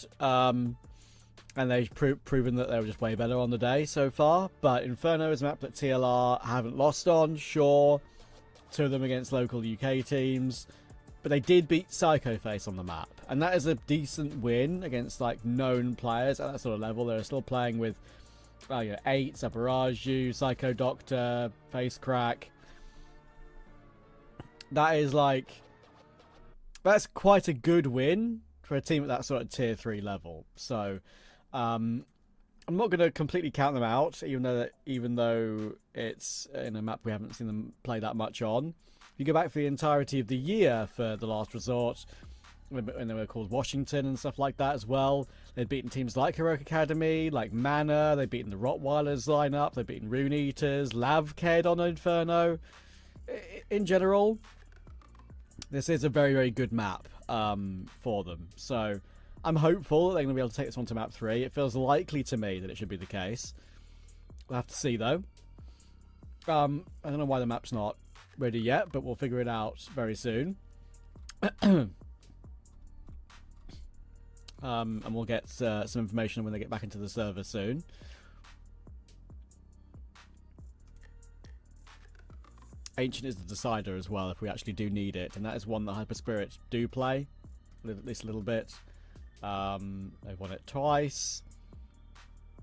And they've proven that they were just way better on the day so far. But Inferno is a map that TLR haven't lost on. Sure, 2 of them against local UK teams. But they did beat Psycho Face on the map. And that is a decent win against like known players at that sort of level. They're still playing with 8, Sabaraju, Psycho Doctor, Face Crack. That is like... That's quite a good win for a team at that sort of tier 3 level. So... I'm not going to completely count them out, even though it's in a map we haven't seen them play that much on. If you go back for the entirety of the year for the Last Resort, when they were called Washington and stuff like that as well, they'd beaten teams like Heroic Academy, like Mana, they'd beaten the Rottweilers lineup, they'd beaten Rune Eaters, Lavked on Inferno. In general, this is a very, very good map for them. So... I'm hopeful that they're going to be able to take this one to map 3. It feels likely to me that it should be the case. We'll have to see, though. I don't know why the map's not ready yet, but we'll figure it out very soon. And we'll get some information when they get back into the server soon. Ancient is the decider as well, if we actually do need it. And that is one that Hyper Spirit do play, at least a little bit. They've won it twice.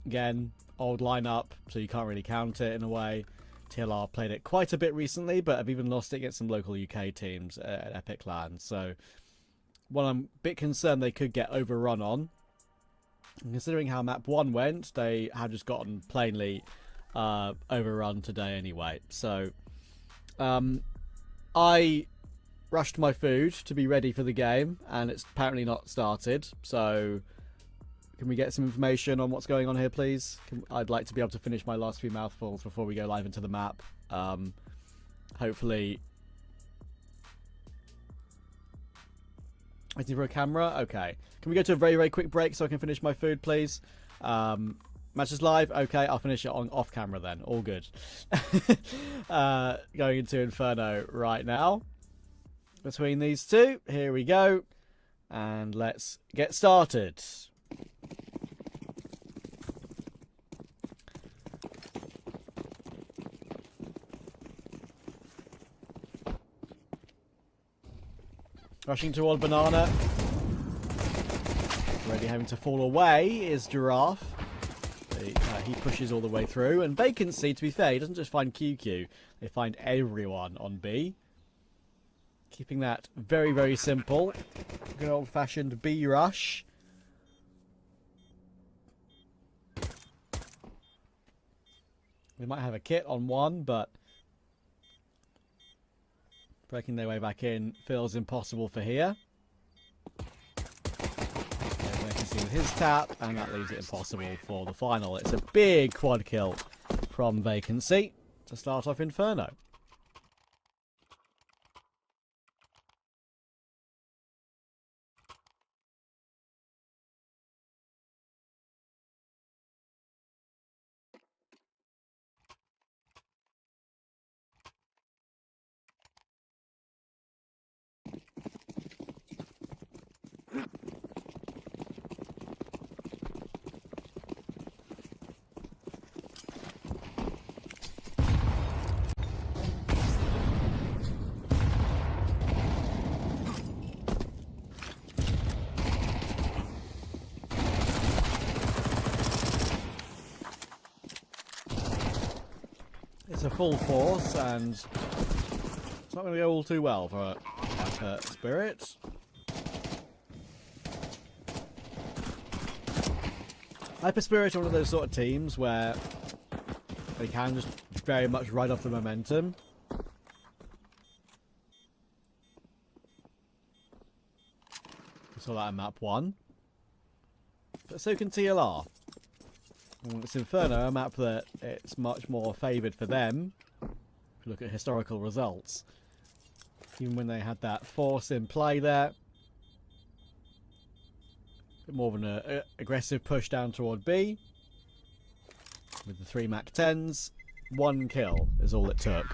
Again, old lineup, so you can't really count it in a way. TLR played it quite a bit recently, but have even lost it against some local UK teams at Epic Land. So, one I'm a bit concerned they could get overrun on. And considering how map 1 went, they have just gotten plainly overrun today anyway. So, I rushed my food to be ready for the game, and it's apparently not started. So can we get some information on what's going on here, please? I'd like to be able to finish my last few mouthfuls before we go live into the map. Hopefully... Waiting for a camera? Okay. Can we go to a very, very quick break so I can finish my food, please? Match is live? Okay, I'll finish it off camera then. All good. Going into Inferno right now. Between these two, here we go, and let's get started. Rushing toward Banana. Already having to fall away is Giraffe. He pushes all the way through, and Vacancy, to be fair, he doesn't just find QQ, they find everyone on B. Keeping that very, very simple. Good old-fashioned B rush. They might have a kit on one, but breaking their way back in feels impossible for here. Vacancy with his tap, and that leaves it impossible for the final. It's a big quad kill from Vacancy to start off Inferno. It's a full force, and it's not going to go all too well for Hyper Spirit. Hyper Spirit are one of those sort of teams where they can just very much ride off the momentum. We saw that in map 1. But so can TLR. It's Inferno, a map that it's much more favoured for them. If you look at historical results. Even when they had that force in play there. A bit more of an aggressive push down toward B. With the 3 Mac 10s. 1 kill is all it took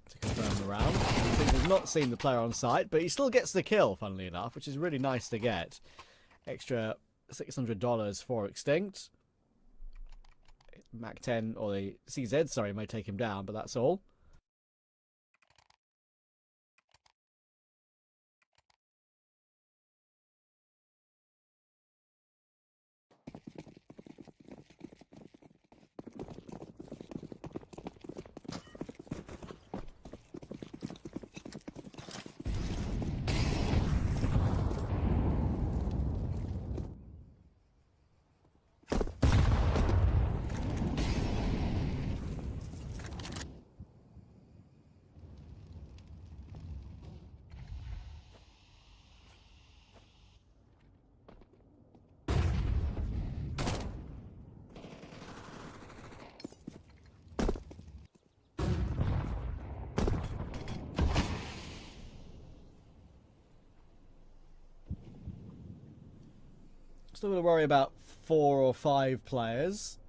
to confirm the round. He has not seen the player on site, but he still gets the kill, funnily enough, which is really nice to get. Extra $600 for Extinct. Mac 10, or the CZ, sorry, may take him down, but that's all. Still going to worry about 4 or 5 players,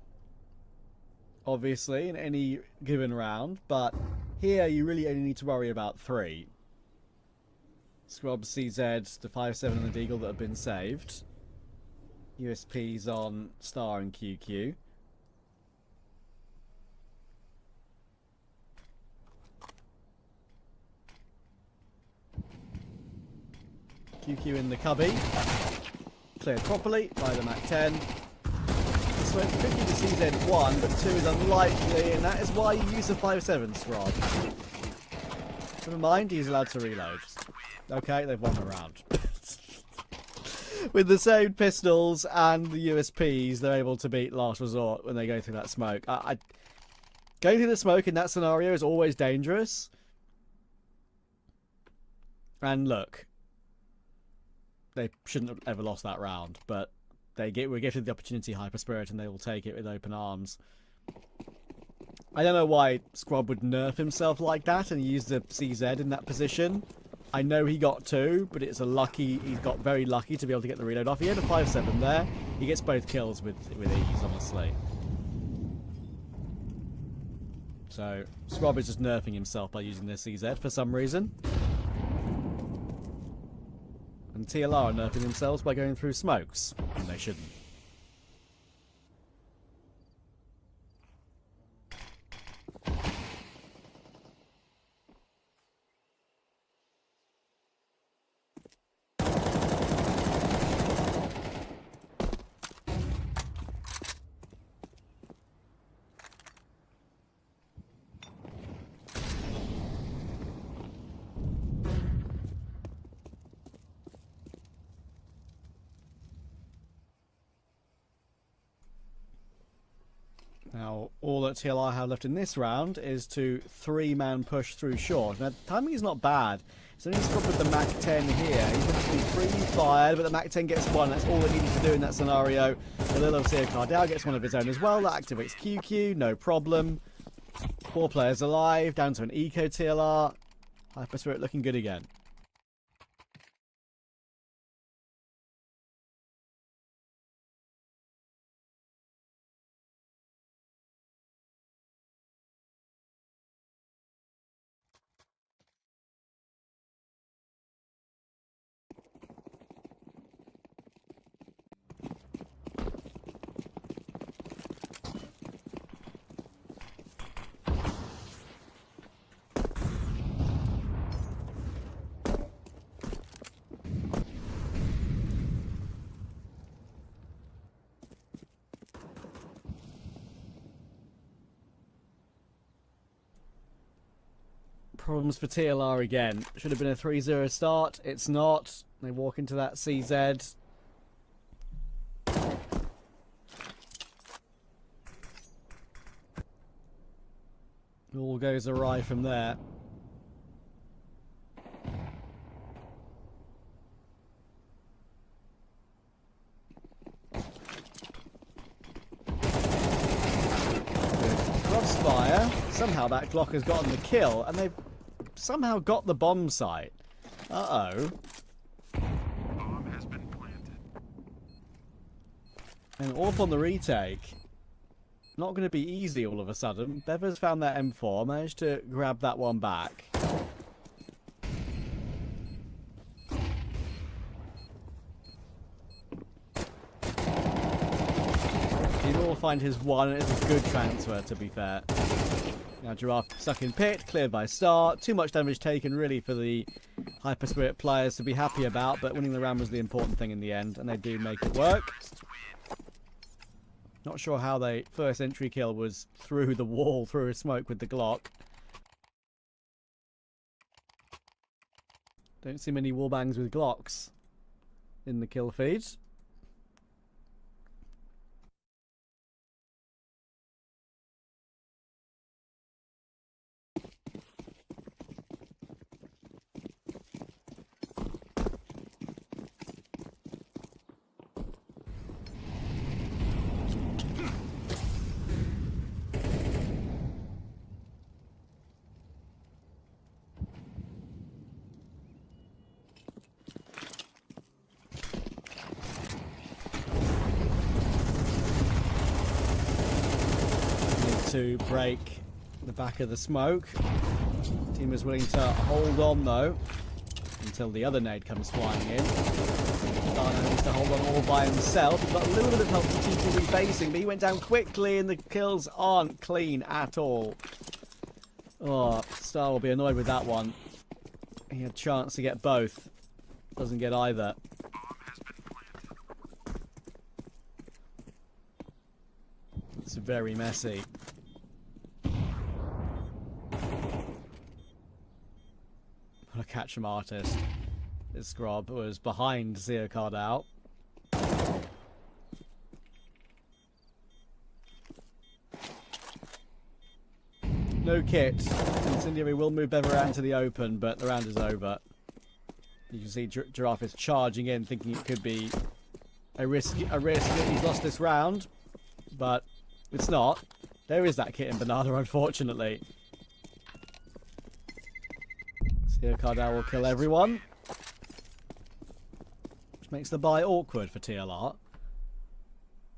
obviously, in any given round, but here you really only need to worry about 3. Scrub, CZ, the 5-7 and the Deagle that have been saved. USPs on Star and QQ. QQ in the cubby. Cleared properly by the Mac 10. This went 50 to CZ1, but 2 is unlikely, and that is why you use a 5-7 Scrub. Never mind, he's allowed to reload. Okay, they've won the round. With the same pistols and the USPs, they're able to beat Last Resort when they go through that smoke. Going through the smoke in that scenario is always dangerous. And look, they shouldn't have ever lost that round, but were gifted the opportunity, Hyper Spirit, and they will take it with open arms. I don't know why Scrub would nerf himself like that and use the CZ in that position. I know he got 2, but it's he's got very lucky to be able to get the reload off. He had a 5-7 there. He gets both kills with ease, honestly. So Scrub is just nerfing himself by using the CZ for some reason. And TLR are nerfing themselves by going through smokes, and they shouldn't. Now, all that TLR have left in this round is to 3-man push through short. Now, timing is not bad. It's only Scrub with the Mac 10 here. He's going to be pre-fired, but the Mac 10 gets 1. That's all they needed to do in that scenario. The little Sia Cardell gets 1 of his own as well. That activates QQ, no problem. 4 players alive, down to an Eco TLR. Hyper Spirit looking good again. Problems for TLR again. Should have been a 3-0 start. It's not. They walk into that CZ. All goes awry from there. Crossfire. Somehow that Glock has gotten the kill, and they've somehow got the bomb site. Uh-oh. Bomb has been planted. And all up on the retake. Not going to be easy all of a sudden. Beva's found that M4, managed to grab that one back. He will find his one, and it's a good transfer, to be fair. Now Giraffe stuck in pit, cleared by Star. Too much damage taken, really, for the Hyper Spirit players to be happy about, but winning the round was the important thing in the end, and they do make it work. Not sure how they first entry kill was through the wall, through a smoke with the Glock. Don't see many wallbangs with Glocks in the kill feeds. To break the back of the smoke. Team is willing to hold on though until the other nade comes flying in. Dino needs to hold on all by himself. He's got a little bit of help from TTV rebasing, but he went down quickly and the kills aren't clean at all. Oh, Star will be annoyed with that one. He had a chance to get both. Doesn't get either. It's very messy. What a catch from Artist. His Scrub was behind Zero Card out. No kit. Incendiary will move Bev around to the open, but the round is over. You can see Giraffe is charging in, thinking it could be a risk that he's lost this round, but it's not. There is that kit in Banana, unfortunately. Zero Card out will kill everyone, which makes the buy awkward for TLR.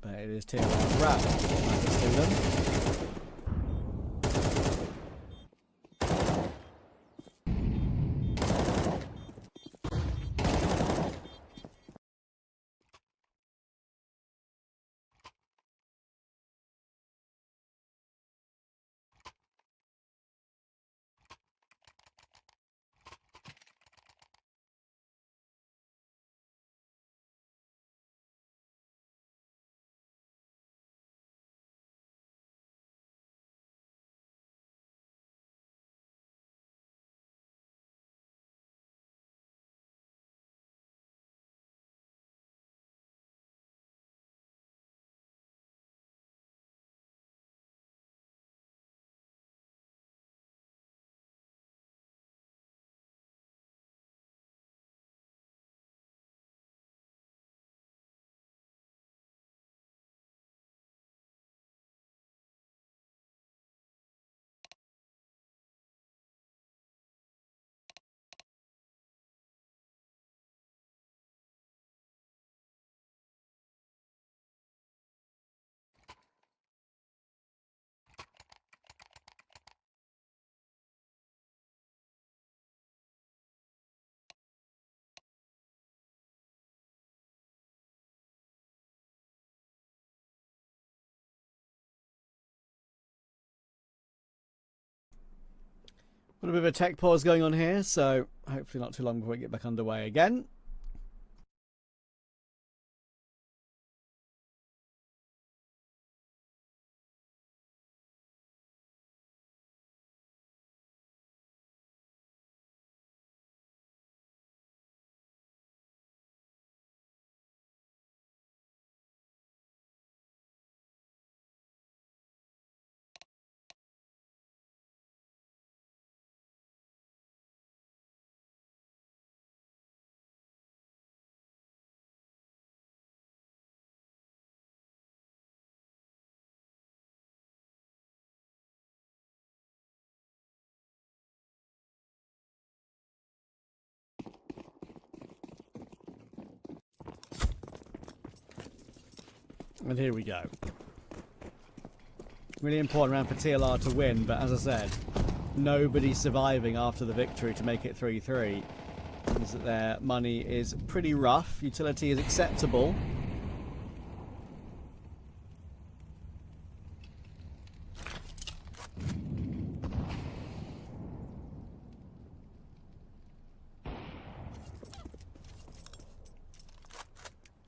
But it is TLR's round. Nice to them. Got a bit of a tech pause going on here, so hopefully not too long before we get back underway again. And here we go. Really important round for TLR to win, but as I said, nobody surviving after the victory to make it 3-3. Means that their money is pretty rough. Utility is acceptable.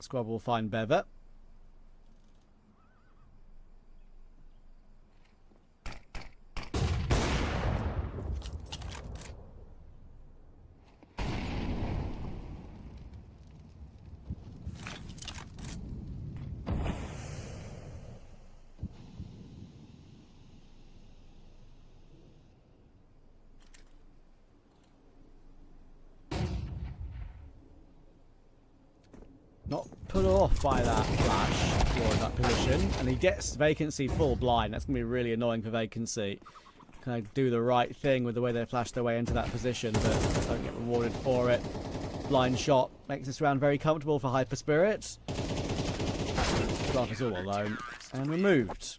Squad will find Bebop. Not put off by that flash towards that position, and he gets Vacancy full blind. That's going to be really annoying for Vacancy. Can I do the right thing with the way they flashed their way into that position, but don't get rewarded for it. Blind shot makes this round very comfortable for Hyper Spirit. Graph is all alone and removed.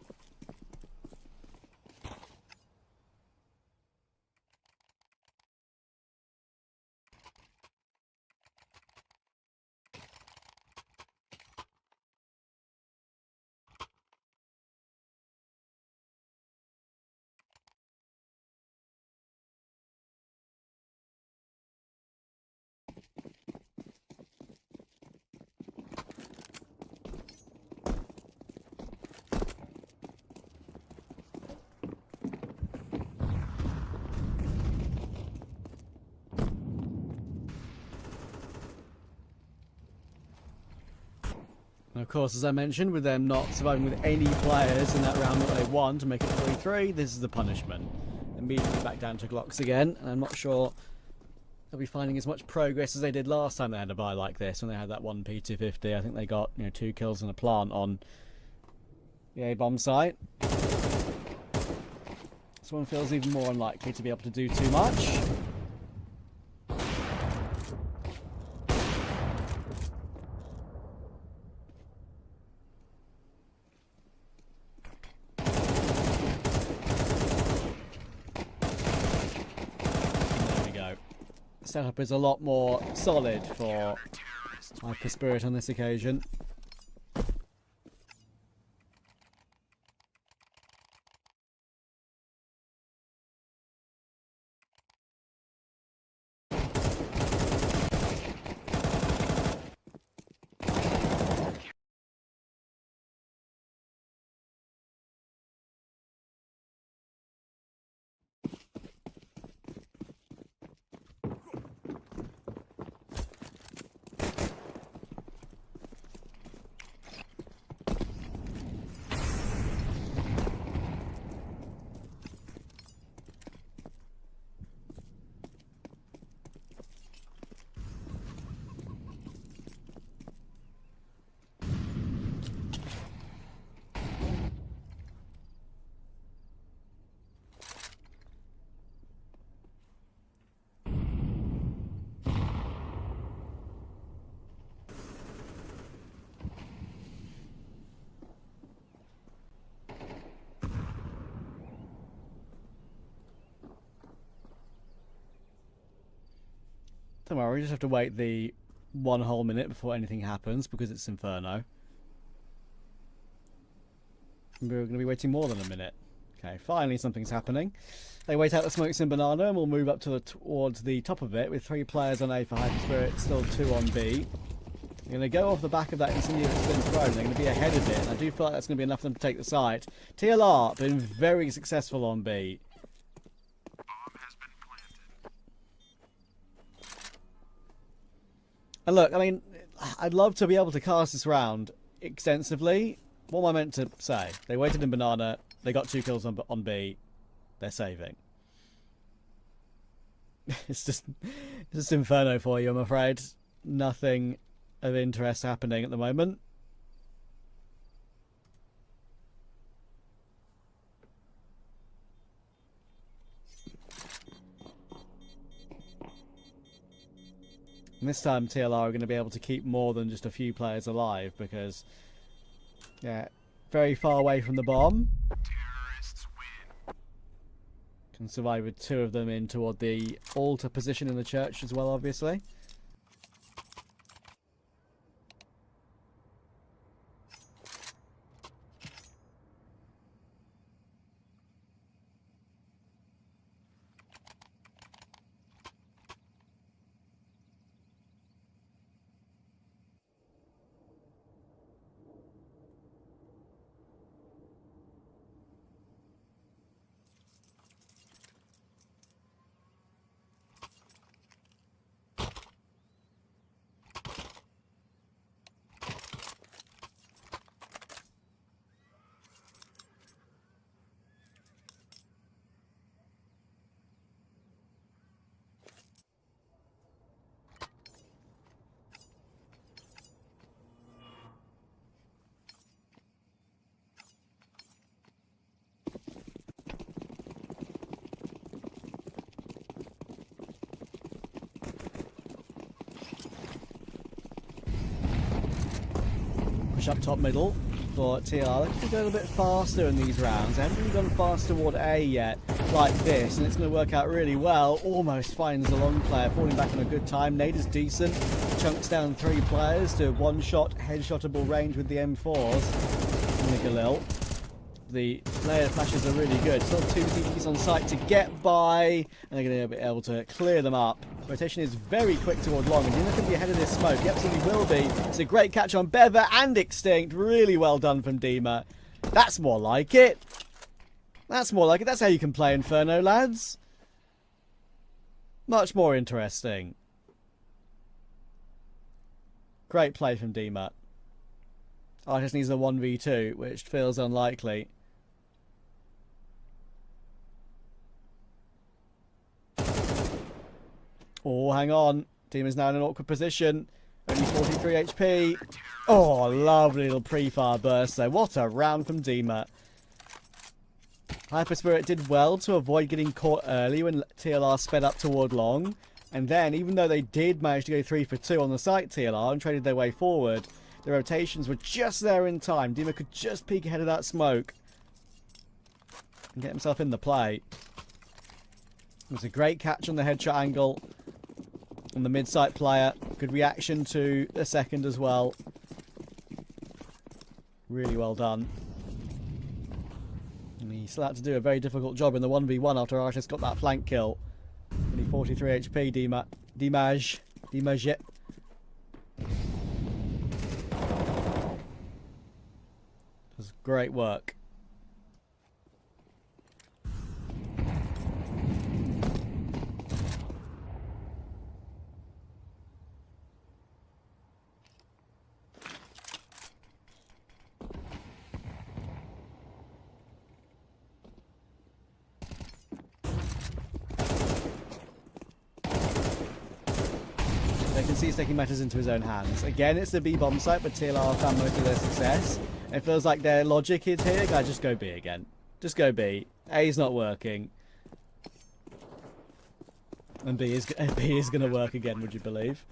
And of course, as I mentioned, with them not surviving with any players in that round that they won to make it 3-3, this is the punishment. Immediately back down to Glocks again, and I'm not sure they'll be finding as much progress as they did last time they had a buy like this, when they had that 1 P250. I think they got 2 kills and a plant on the A-bomb site. This one feels even more unlikely to be able to do too much. Setup is a lot more solid for Hyper Spirit on this occasion. Don't worry, we just have to wait the 1 whole minute before anything happens because it's Inferno. We're going to be waiting more than a minute. Okay, finally something's happening. They wait out the smokes in Banana and we'll move up to towards the top of it with 3 players on A for Hyper Spirit, still 2 on B. They're going to go off the back of that incendiary that's been thrown. They're going to be ahead of it, and I do feel like that's going to be enough for them to take the site. TLR been very successful on B. And look, I mean, I'd love to be able to cast this round extensively. What am I meant to say? They waited in Banana. They got 2 kills on B. They're saving. It's just Inferno for you, I'm afraid. Nothing of interest happening at the moment. And this time TLR are going to be able to keep more than just a few players alive because Yeah, very far away from the bomb. Terrorists win. Can survive with 2 of them in toward the altar position in the church as well, obviously. Push up top middle for TR. They could go a little bit faster in these rounds. They haven't really gone fast toward A yet, like this, and it's going to work out really well. Almost finds the long player, falling back on a good time. Nade is decent. Chunks down 3 players to one-shot, headshotable range with the M4s. Galil. The layer flashes are really good. Still 2 CTs on site to get by, and they're going to be able to clear them up. Rotation is very quick toward long, and Dima can be ahead of this smoke. He absolutely will be. It's a great catch on Bever and Extinct. Really well done from Dima. That's more like it. That's more like it. That's how you can play Inferno, lads. Much more interesting. Great play from Dima. Artist needs a 1v2, which feels unlikely. Oh, hang on. Team is now in an awkward position. Only 43 HP. Oh, lovely little pre-fire burst there. What a round from Dima. Hyper Spirit did well to avoid getting caught early when TLR sped up toward long. And then, even though they did manage to go 3 for 2 on the site TLR and traded their way forward, the rotations were just there in time. Dima could just peek ahead of that smoke and get himself in the play. It was a great catch on the headshot angle on the mid-site player. Good reaction to the second as well. Really well done. And he still had to do a very difficult job in the 1v1 after Artist got that flank kill. Only 43 HP, Dimaj. It was great work. They can see he's taking matters into his own hands. Again, it's the B bomb site, but TLR found most of their success. It feels like their logic is here. Guys, just go B again. Just go B. A's not working. And B is going to work again, would you believe?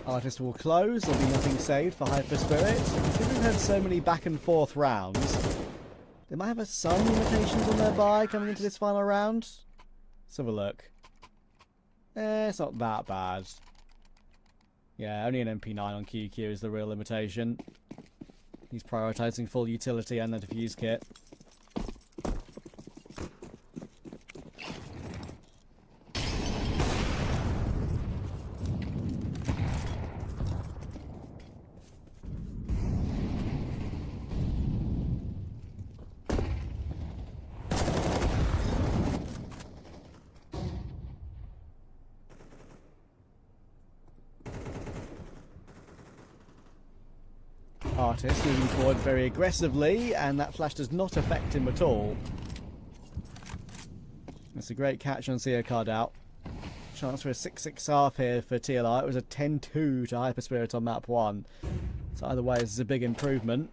Artist will close. There'll be nothing saved for Hyper Spirit. Because we've had so many back and forth rounds, they might have some limitations on their buy coming into this final round. Let's have a look. It's not that bad. Yeah, only an MP9 on QQ is the real limitation. He's prioritising full utility and the defuse kit. Artist moving forward very aggressively, and that flash does not affect him at all. It's a great catch on Sia card out. Chance for a 6-6 half here for TLR. It was a 10-2 to Hyper Spirit on map 1. So either way, this is a big improvement.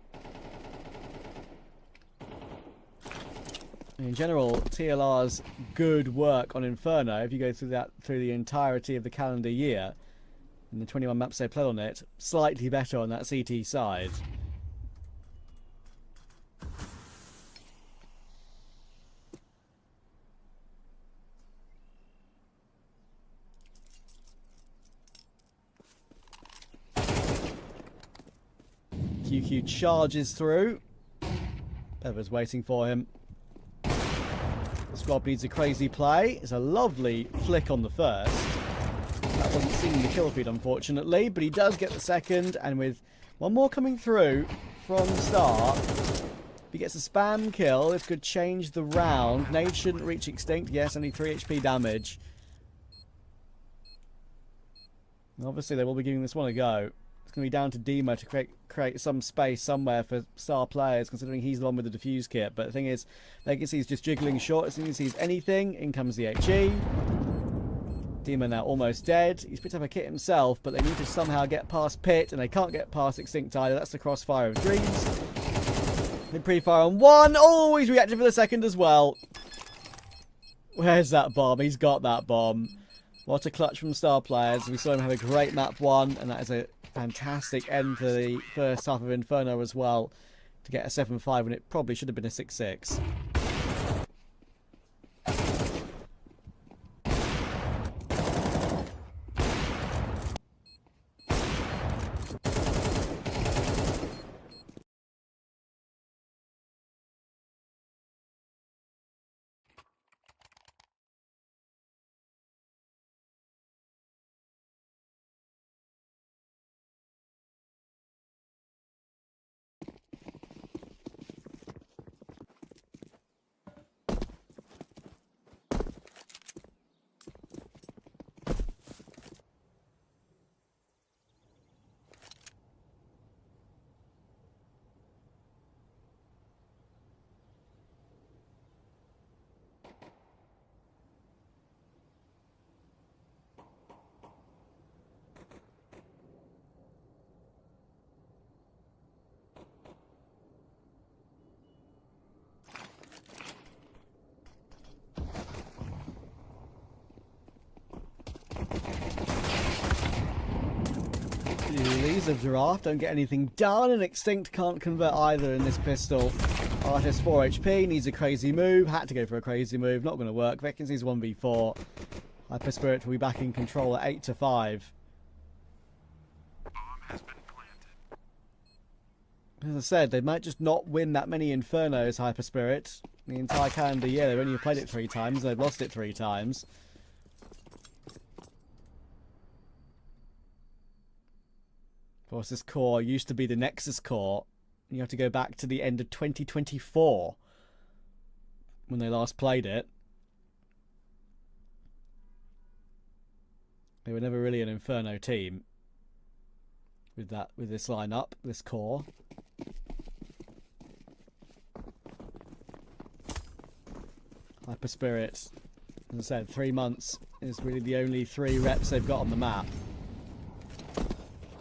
In general, TLR's good work on Inferno, if you go through the entirety of the calendar year, and the 21 maps they played on it, slightly better on that CT side. QQ charges through. Bever's waiting for him. Squad needs a crazy play. It's a lovely flick on the first. That wasn't seeing the kill feed, unfortunately, but he does get the second, and with one more coming through from the start, if he gets a spam kill, this could change the round. Nade shouldn't reach extinct. Yes, only 3 HP damage. And obviously, they will be giving this one a go. It's going to be down to Demo to create some space somewhere for star players, considering he's the one with the defuse kit. But the thing is, Legacy's just jiggling short. As soon as he sees anything, in comes the HE. Demo now almost dead. He's picked up a kit himself, but they need to somehow get past Pit, and they can't get past Extinct either. That's the crossfire of dreams. They pre-fire on one. Oh, he's reacted for the second as well. Where's that bomb? He's got that bomb. What a clutch from star players. We saw him have a great map 1, and that is a fantastic end to the first half of Inferno as well, to get a 7-5 when it probably should have been a 6-6. Leads of Giraffe don't get anything done, and Extinct can't convert either in this pistol. Artist 4 HP, needs a crazy move, had to go for a crazy move, not going to work. Vacancy's 1v4. Hyper Spirit will be back in control at 8-5. Bomb has been planted. As I said, they might just not win that many Infernos, Hyper Spirit. The entire calendar year, they've only played it 3 times, they've lost it 3 times. Of course, this core used to be the Nexus core. You have to go back to the end of 2024 when they last played it. They were never really an Inferno team with this lineup, this core. Hyper Spirit, as I said, 3 months is really the only 3 reps they've got on the map.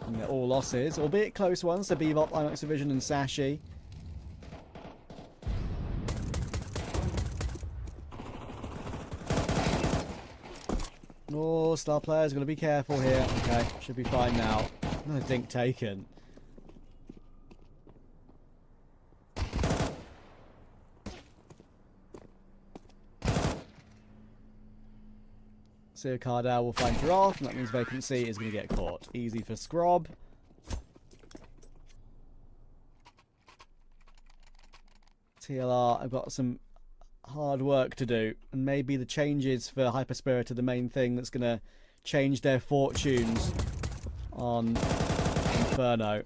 And they're all losses, albeit close ones to Bebop, Inox Division and Sashi. Oh, star player's got to be careful here. Okay, should be fine now. No dink taken. So Cardell will find Giraffe, and that means Vacancy is going to get caught. Easy for Scrob. TLR, I've got some hard work to do, and maybe the changes for Hyper Spirit are the main thing that's going to change their fortunes on Inferno.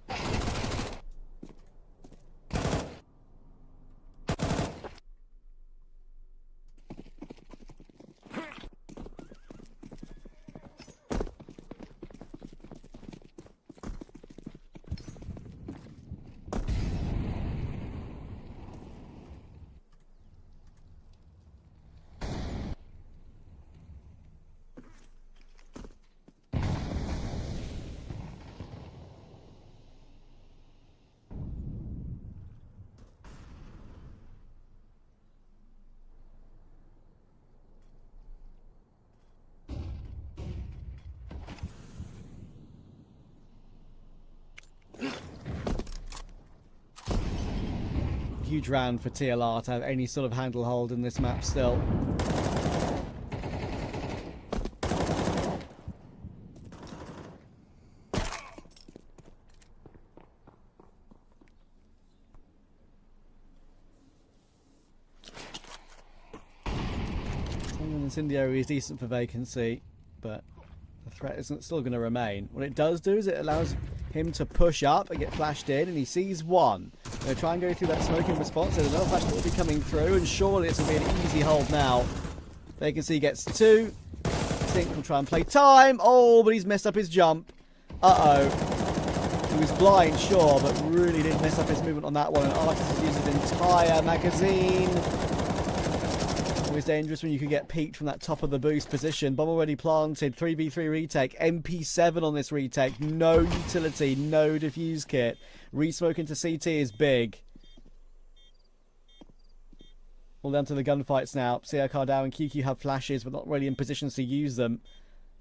huge round for TLR to have any sort of handle-hold in this map still. Incendiary is decent for vacancy, but the threat isn't still going to remain. What it does do is it allows him to push up and get flashed in, and he sees one. They'll try and go through that smoking response. There's another flash that will be coming through, and surely this will be an easy hold now. Vacancy gets two. Sink will try and play time. Oh, but he's messed up his jump. Uh-oh. He was blind, sure, but really did mess up his movement on that one. And Artist has used his entire magazine. Always dangerous when you can get peaked from that top of the boost position. Bomb already planted. 3v3 retake. MP7 on this retake. No utility. No defuse kit. Resmoke into CT is big. All down to the gunfights now. CR Dow and QQ have flashes, but not really in positions to use them.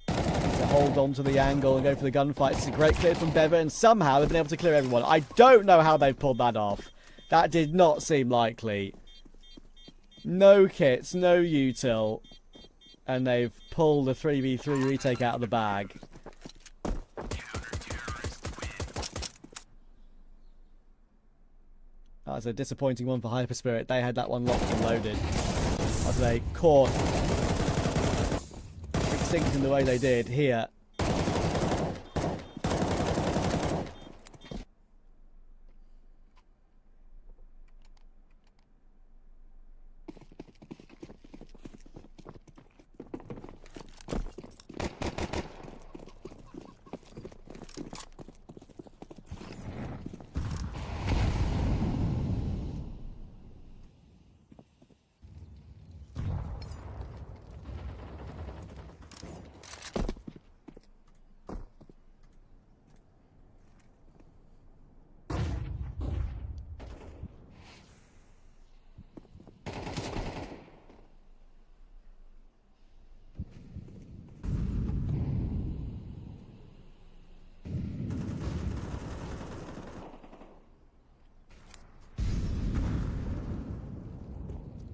To hold on to the angle and go for the gunfight. It's a great clear from Bever, and somehow they've been able to clear everyone. I don't know how they've pulled that off. That did not seem likely. No kits, no util, and they've pulled a 3v3 retake out of the bag. That's a disappointing one for Hyper Spirit. They had that one locked and loaded. As they caught Extinct in the way they did here.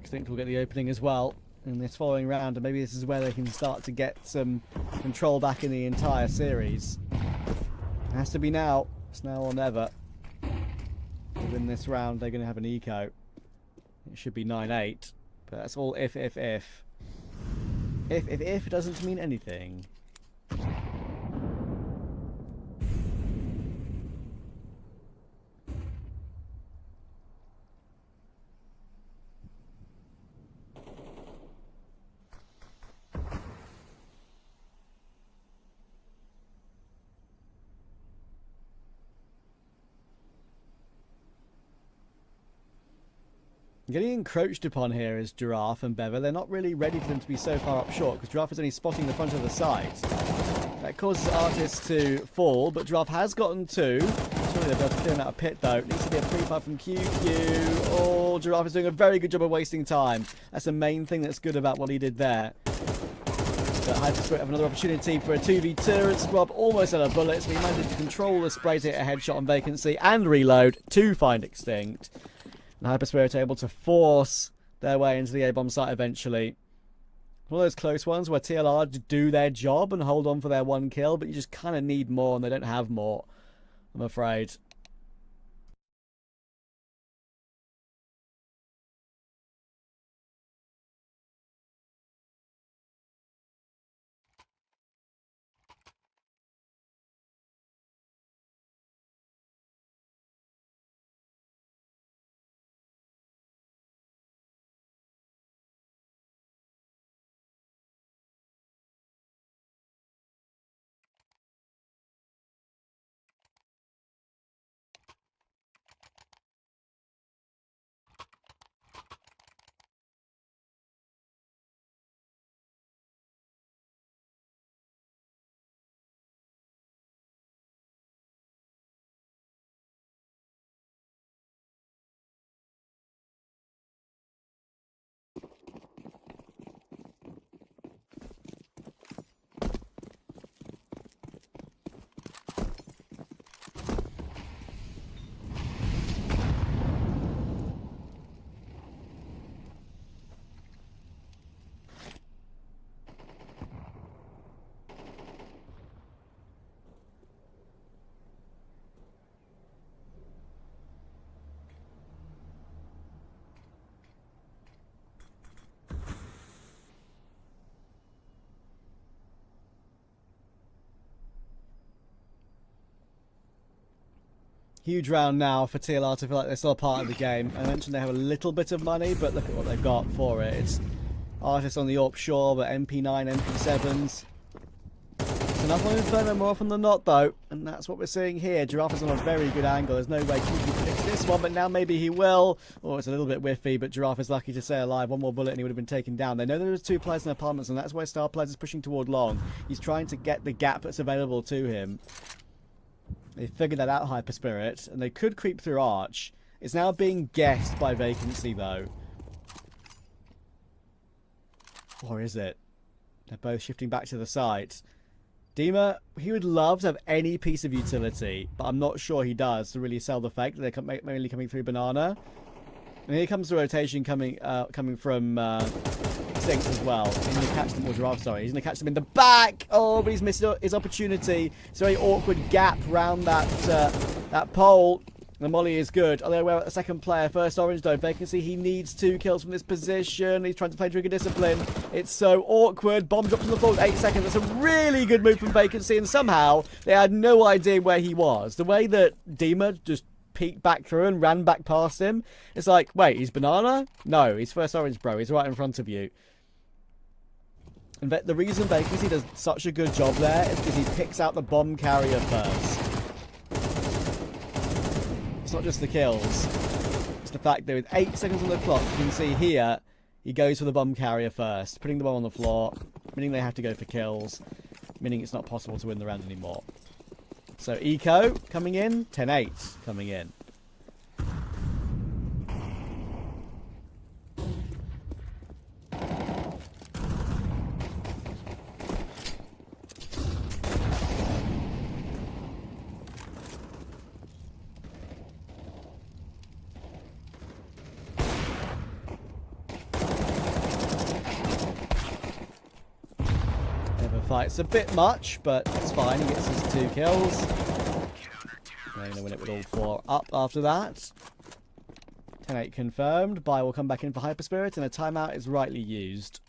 Extinct will get the opening as well in this following round, and maybe this is where they can start to get some control back in the entire series. It has to be now. It's now or never. Within this round, they're going to have an eco. It should be 9-8, but that's all if. If doesn't mean anything. Getting encroached upon here is Giraffe and Bever. They're not really ready for them to be so far up short, because Giraffe is only spotting the front of the site. That causes Artist to fall, but Giraffe has gotten two. Surely they'll be able to clear him out of pit, though. Needs to be a pre-fire from QQ. Oh, Giraffe is doing a very good job of wasting time. That's the main thing that's good about what he did there. But Hyperspirit have another opportunity for a 2v2, and Squab almost out of bullets, but he managed to control the spray to hit a headshot on Vacancy and reload to find Extinct. And Hyperspirit are able to force their way into the A-bomb site eventually. One of those close ones where TLR do their job and hold on for their one kill, but you just kind of need more, and they don't have more, I'm afraid. Huge round now for TLR to feel like they're still a part of the game. I mentioned they have a little bit of money, but look at what they've got for it. It's Artists on the Orp Shore, but MP9, MP7s. It's enough on Inferno more often than not, though. And that's what we're seeing here. Giraffe is on a very good angle. There's no way Kiki predicts this one, but now maybe he will. Oh, it's a little bit whiffy, but Giraffe is lucky to stay alive. One more bullet and he would have been taken down. They know there's 2 players in apartments, and that's why Star Players is pushing toward long. He's trying to get the gap that's available to him. They figured that out, Hyper Spirit, and they could creep through Arch. It's now being guessed by Vacancy, though. Or is it? They're both shifting back to the site. Dima, he would love to have any piece of utility, but I'm not sure he does to really sell the fact that they're mainly coming through Banana. And here comes the rotation coming from Extinct as well. He's going to catch them, or Giraffe, sorry. He's going to catch them in the back. Oh, but he's missed his opportunity. It's a very awkward gap round that pole. The molly is good. Although we're at the second player. First orange though. Vacancy, he needs 2 kills from this position. He's trying to play Trigger Discipline. It's so awkward. Bomb drops on the floor with 8 seconds. That's a really good move from Vacancy, and somehow they had no idea where he was. The way that Dima just peeked back through and ran back past him. It's like, wait, he's Banana? No, he's first orange, bro. He's right in front of you. And the reason Vacancy does such a good job there is because he picks out the bomb carrier first. It's not just the kills. It's the fact that with 8 seconds on the clock, you can see here, he goes for the bomb carrier first, putting the bomb on the floor, meaning they have to go for kills, meaning it's not possible to win the round anymore. So Eco coming in, 10-8 coming in. Fights a bit much, but it's fine. He gets his 2 kills. They're going to win it with all 4 up after that. 10-8 confirmed. Buy will come back in for Hyper Spirit, and a timeout is rightly used.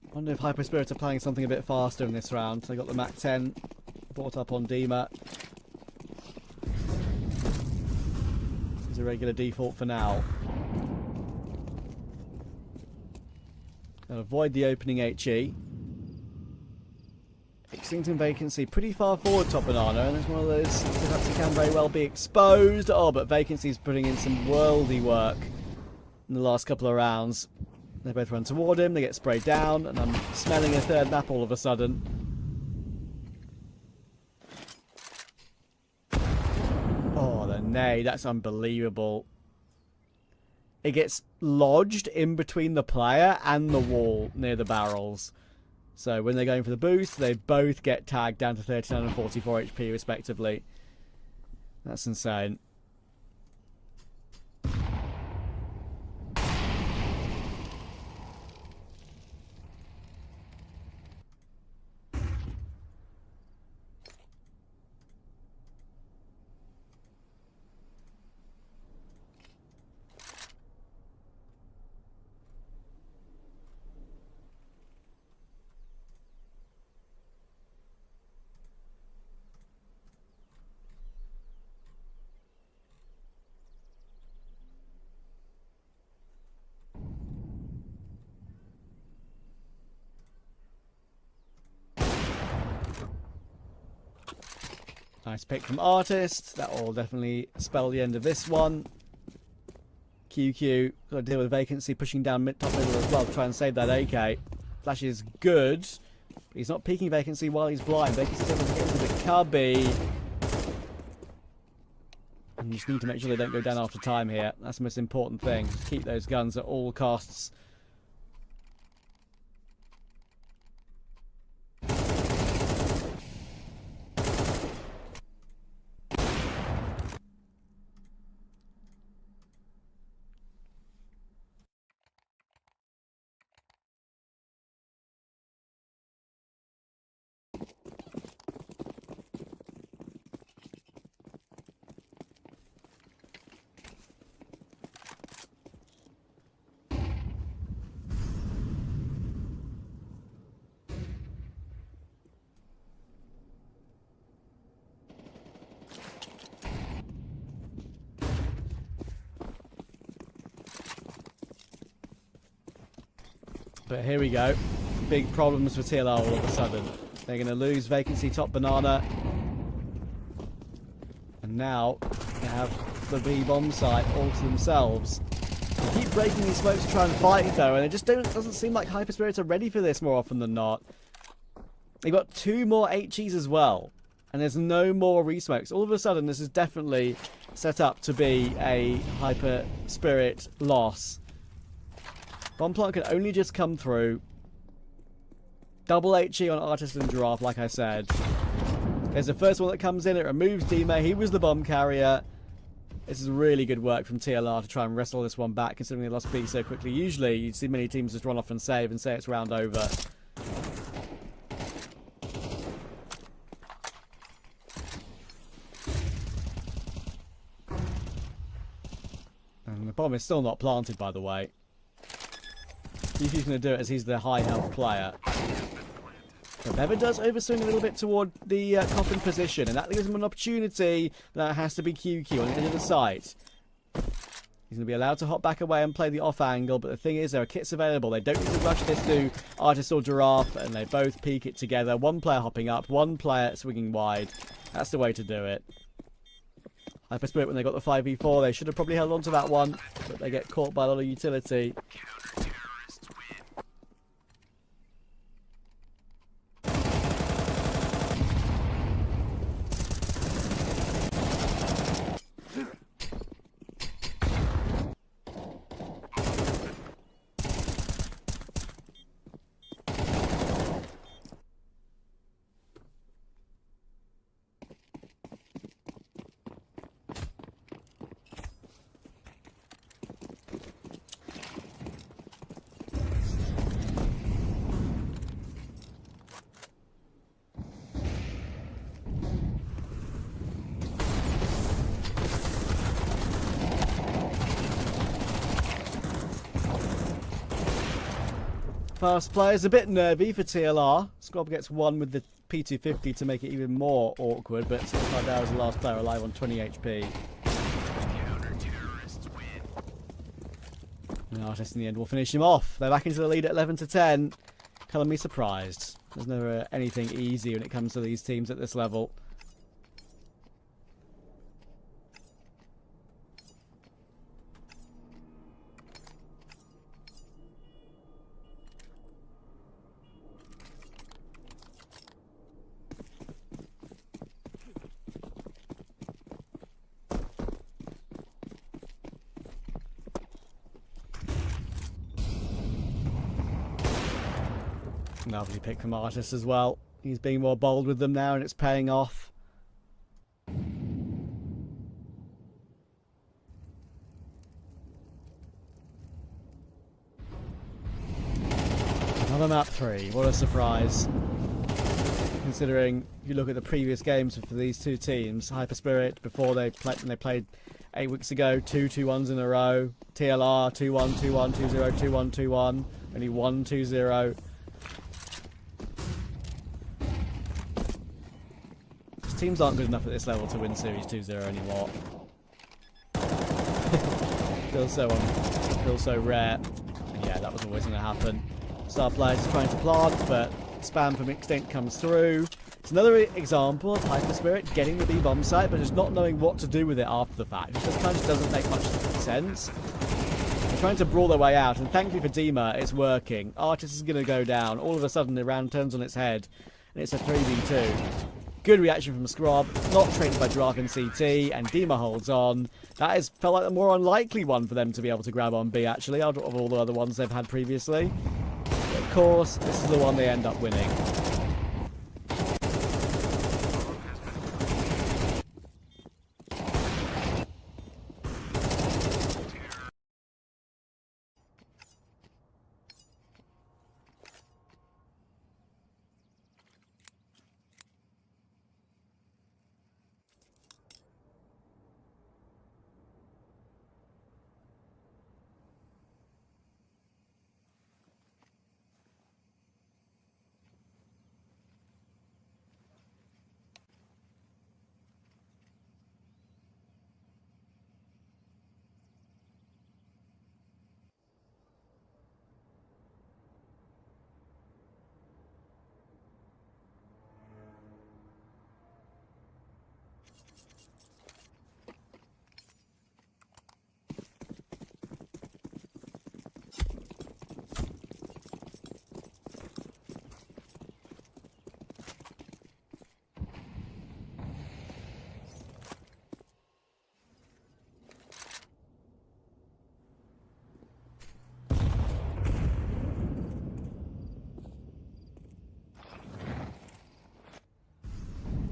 I wonder if Hyper Spirits are playing something a bit faster in this round. They got the Mac 10 brought up on Dima. This is a regular default for now. Gotta avoid the opening HE. Extinct and Vacancy pretty far forward top Banana, and it's one of those setups that can very well be exposed. Oh, but Vacancy's putting in some worldy work in the last couple of rounds. They both run toward him, they get sprayed down, and I'm smelling a 3rd map all of a sudden. Oh, the nade, that's unbelievable. It gets lodged in between the player and the wall near the barrels. So when they're going for the boost, they both get tagged down to 39 and 44 HP respectively. That's insane. Nice pick from Artist. That will definitely spell the end of this one. QQ, got to deal with Vacancy, pushing down top middle as well to try and save that AK. Flash is good, but he's not peeking Vacancy while he's blind. Vacancy's able to get into the Cubby. And you just need to make sure they don't go down after time here. That's the most important thing. Keep those guns at all costs. But here we go. Big problems for TLR all of a sudden. They're going to lose vacancy top banana. And now they have the B bomb site all to themselves. They keep breaking these smokes to try and fight though, and it just doesn't seem like Hyper Spirits are ready for this more often than not. They've got 2 more HEs as well. And there's no more resmokes. All of a sudden this is definitely set up to be a Hyper Spirit loss. Bomb plant can only just come through. Double HE on Artist and Giraffe, like I said. There's the first one that comes in. It removes Dima. He was the bomb carrier. This is really good work from TLR to try and wrestle this one back, considering they lost B so quickly. Usually, you'd see many teams just run off and save and say it's round over. And the bomb is still not planted, by the way. He's going to do it as he's the high health player. But Bebop does overswing a little bit toward the coffin position, and that gives him an opportunity. That has to be QQ on the edge of the site. He's going to be allowed to hop back away and play the off angle, but the thing is, there are kits available. They don't need to rush this to Artist or Giraffe, and they both peek it together. One player hopping up, one player swinging wide. That's the way to do it. Hyper Spirit, when they got the 5v4, they should have probably held on to that one, but they get caught by a lot of utility. Fast players, a bit nervy for TLR. Squab gets one with the P250 to make it even more awkward, but Sardar is the last player alive on 20 HP. And Artist in the end will finish him off. They're back into the lead at 11-10. Colour me surprised. There's never anything easy when it comes to these teams at this level. Lovely pick from Artist as well. He's being more bold with them now and it's paying off. Another map 3. What a surprise. Considering, if you look at the previous games for these two teams, Hyper Spirit, before they played 8 weeks ago, 2-2-1s in a row. TLR, 2-1, 2-1, 2-0, 2-1, 2-1. Only 1-2-0. Teams aren't good enough at this level to win Series 2-0 anymore. feels so rare. And yeah, that was always going to happen. Star players trying to plant, but spam from Extinct comes through. It's another example of Hyper Spirit getting the B-bomb site, but just not knowing what to do with it after the fact. It just kind of doesn't make much sense. They're trying to brawl their way out, and thankfully for Dima, it's working. Artist is going to go down. All of a sudden, the round turns on its head, and it's a 3v2. Good reaction from Scrub, not trained by Giraffe in CT, and Dima holds on. That has felt like the more unlikely one for them to be able to grab on B, actually, out of all the other ones they've had previously. But of course, this is the one they end up winning.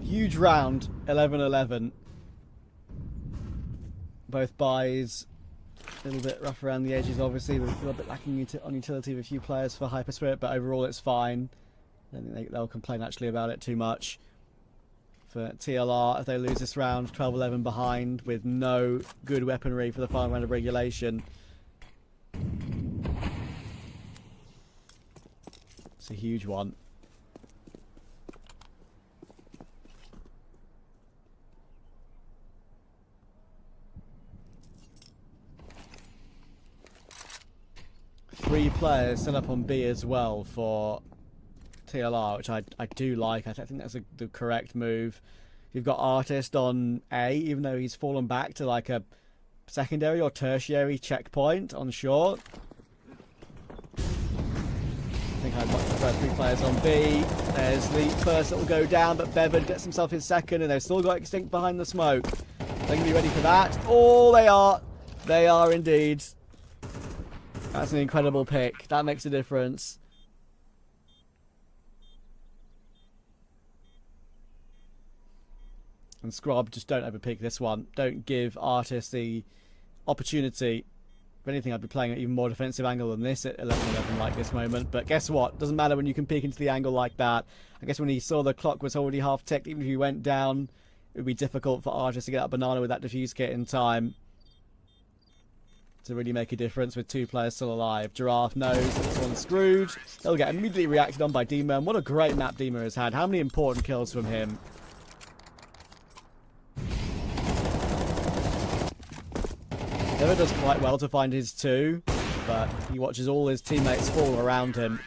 Huge round, 11-11. Both buys, a little bit rough around the edges, obviously. A little bit lacking on utility of a few players for Hyper Spirit, but overall it's fine. I don't think they'll complain actually about it too much. For TLR, if they lose this round, 12-11 behind with no good weaponry for the final round of regulation. It's a huge one. Three players set up on B as well for TLR, which I do like. I think that's the correct move. You've got Artist on A, even though he's fallen back to like a secondary or tertiary checkpoint on short. I think I'd much prefer three players on B. There's the first that will go down, but Bevan gets himself his second, and they've still got Extinct behind the smoke. They're going to be ready for that. Oh, they are. They are indeed. That's an incredible pick. That makes a difference. And Scrub, just don't overpick this one. Don't give Artist the opportunity. If anything, I'd be playing an even more defensive angle than this at 11-11 like this moment. But guess what? Doesn't matter when you can peek into the angle like that. I guess when he saw the clock was already half ticked, even if he went down, it would be difficult for Artist to get that banana with that defuse kit in time to really make a difference with two players still alive. Giraffe knows that this one's screwed. He'll get immediately reacted on by Dima, and what a great map Dima has had. How many important kills from him. Never does quite well to find his two, but he watches all his teammates fall around him.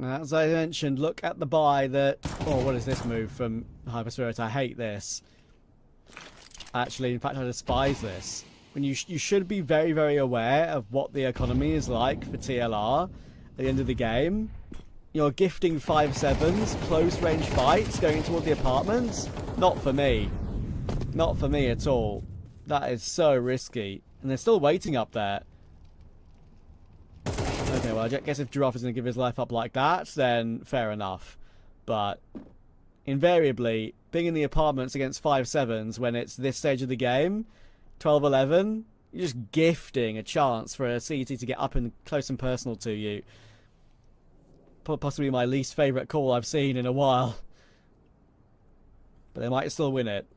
As I mentioned, look at the buy that... Oh, what is this move from Hyper Spirit? I hate this. Actually, in fact, I despise this. When you should be very, very aware of what the economy is like for TLR at the end of the game. You're gifting 5-7s, close range fights, going toward the apartments? Not for me. Not for me at all. That is so risky. And they're still waiting up there. Okay, well, I guess if Giraffe is going to give his life up like that, then fair enough. But invariably, being in the apartments against 5-7s when it's this stage of the game, 12-11, you're just gifting a chance for a CT to get up and close and personal to you. Possibly my least favourite call I've seen in a while. But they might still win it.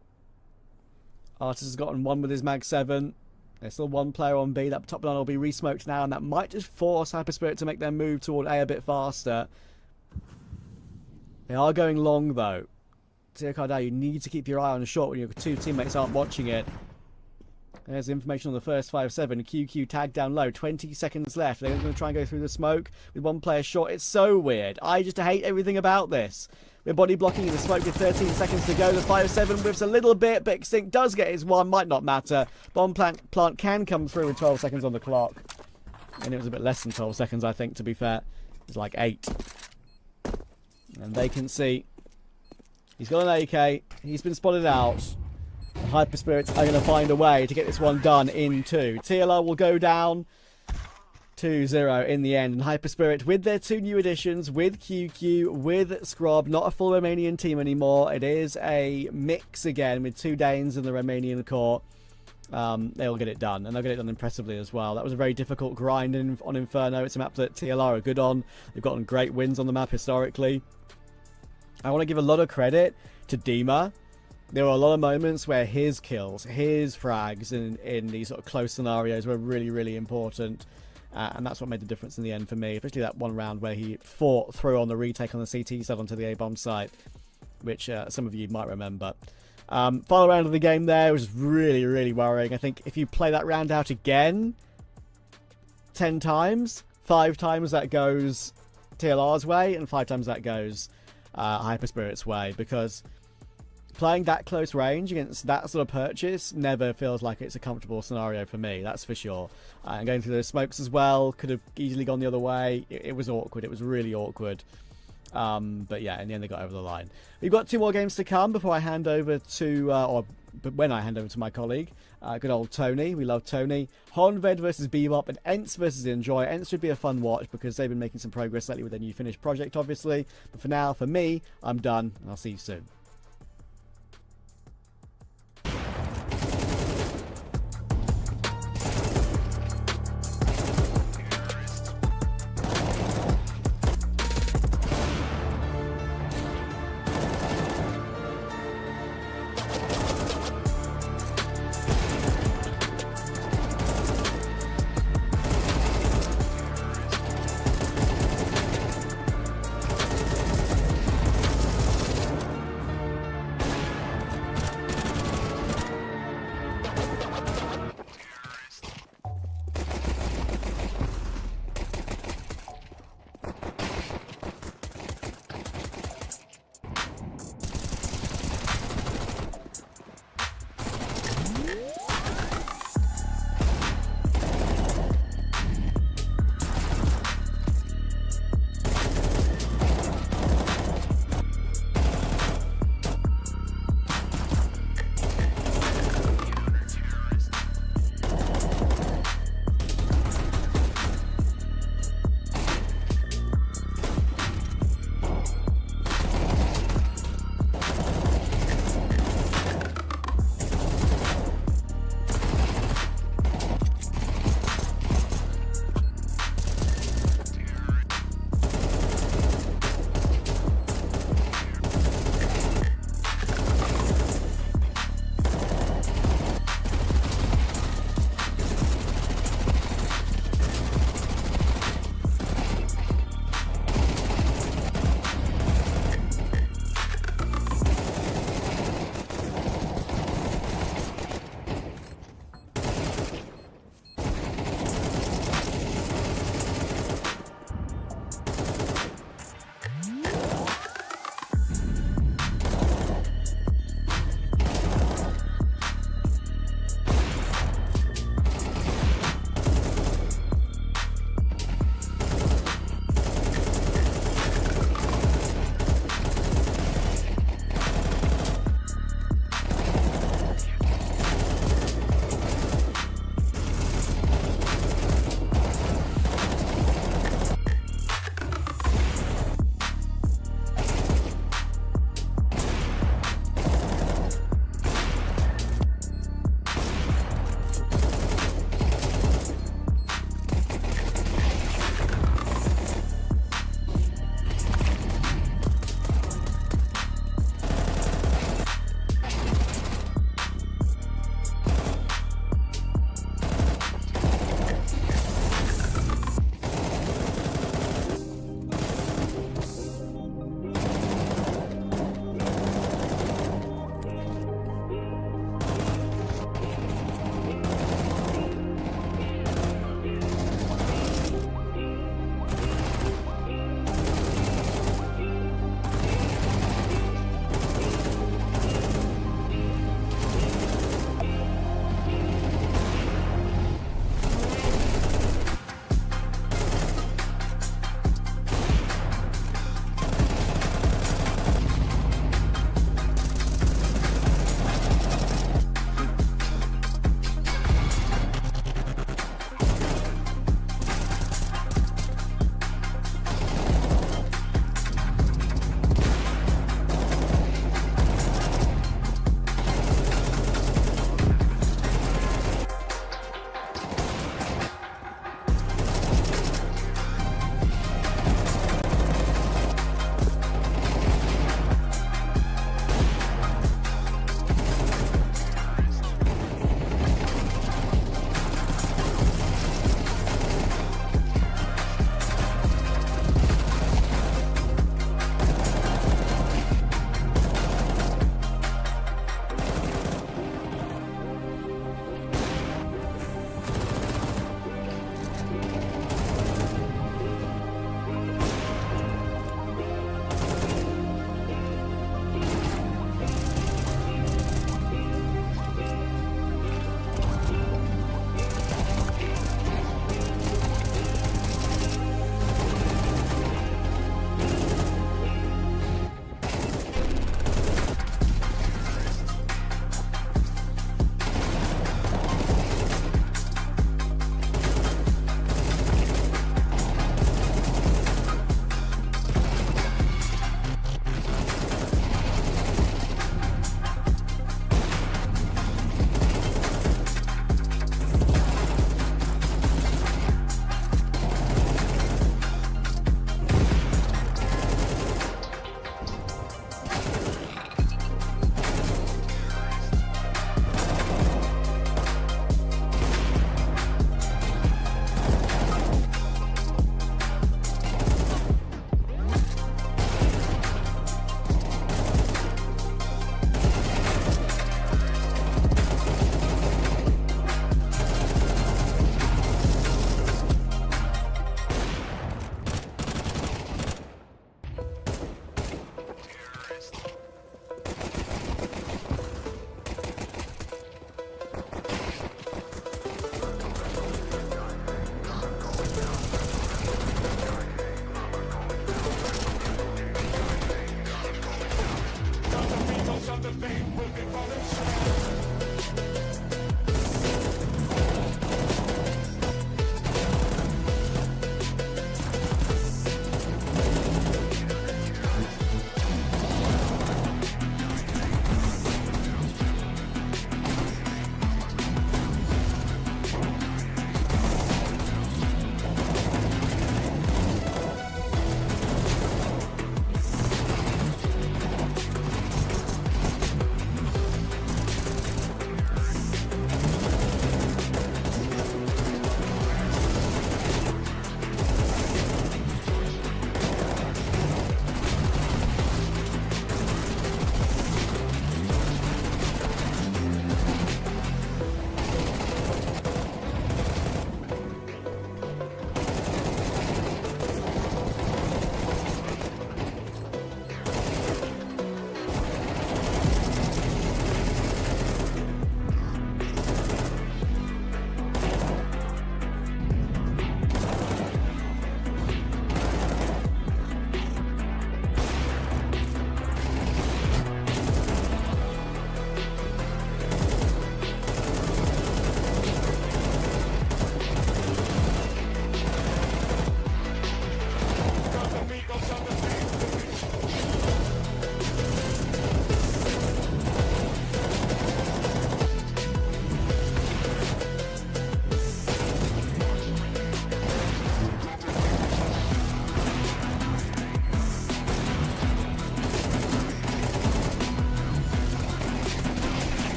Artis has gotten one with his Mag 7. There's still one player on B. That top line will be re-smoked now, and that might just force Hyperspirit to make their move toward A a bit faster. They are going long, though. Tia Cardao, you need to keep your eye on the shot when your two teammates aren't watching it. There's information on the first 5-7. QQ tagged down low. 20 seconds left. They're going to try and go through the smoke with one player short. It's so weird. I just hate everything about this. We're body blocking in the smoke with 13 seconds to go. The 5-7 whiffs a little bit, but Extinct does get his one. Might not matter. Bomb plant can come through with 12 seconds on the clock. And it was a bit less than 12 seconds, I think, to be fair. It was like 8. And they can see. He's got an AK. He's been spotted out. The Hyperspirits are going to find a way to get this one done in 2. TLR will go down 2-0 in the end. And Hyperspirit, with their 2 new additions, with QQ, with Scrob, not a full Romanian team anymore. It is a mix again with 2 Danes in the Romanian core. They'll get it done, and they'll get it done impressively as well. That was a very difficult grind on Inferno. It's a map that TLR are good on. They've gotten great wins on the map historically. I want to give a lot of credit to Dima. There were a lot of moments where his kills, his frags in these sort of close scenarios were really, really important. And that's what made the difference in the end for me. Especially that one round where he fought through on the retake on the CT side onto the A-bomb site. Which some of you might remember. Final round of the game there was really, really worrying. I think if you play that round out again 10 times, 5 times that goes TLR's way, and 5 times that goes Hyperspirit's way. Because playing that close range against that sort of purchase never feels like it's a comfortable scenario for me, that's for sure. And going through those smokes as well, could have easily gone the other way. It was awkward, it was really awkward. But yeah, in the end they got over the line. We've got 2 more games to come before I hand over to, when I hand over to my colleague, good old Tony. We love Tony. Honvéd versus Bebop and Ents versus Enjoy. Ents should be a fun watch because they've been making some progress lately with their new finished project, obviously. But for now, for me, I'm done, and I'll see you soon.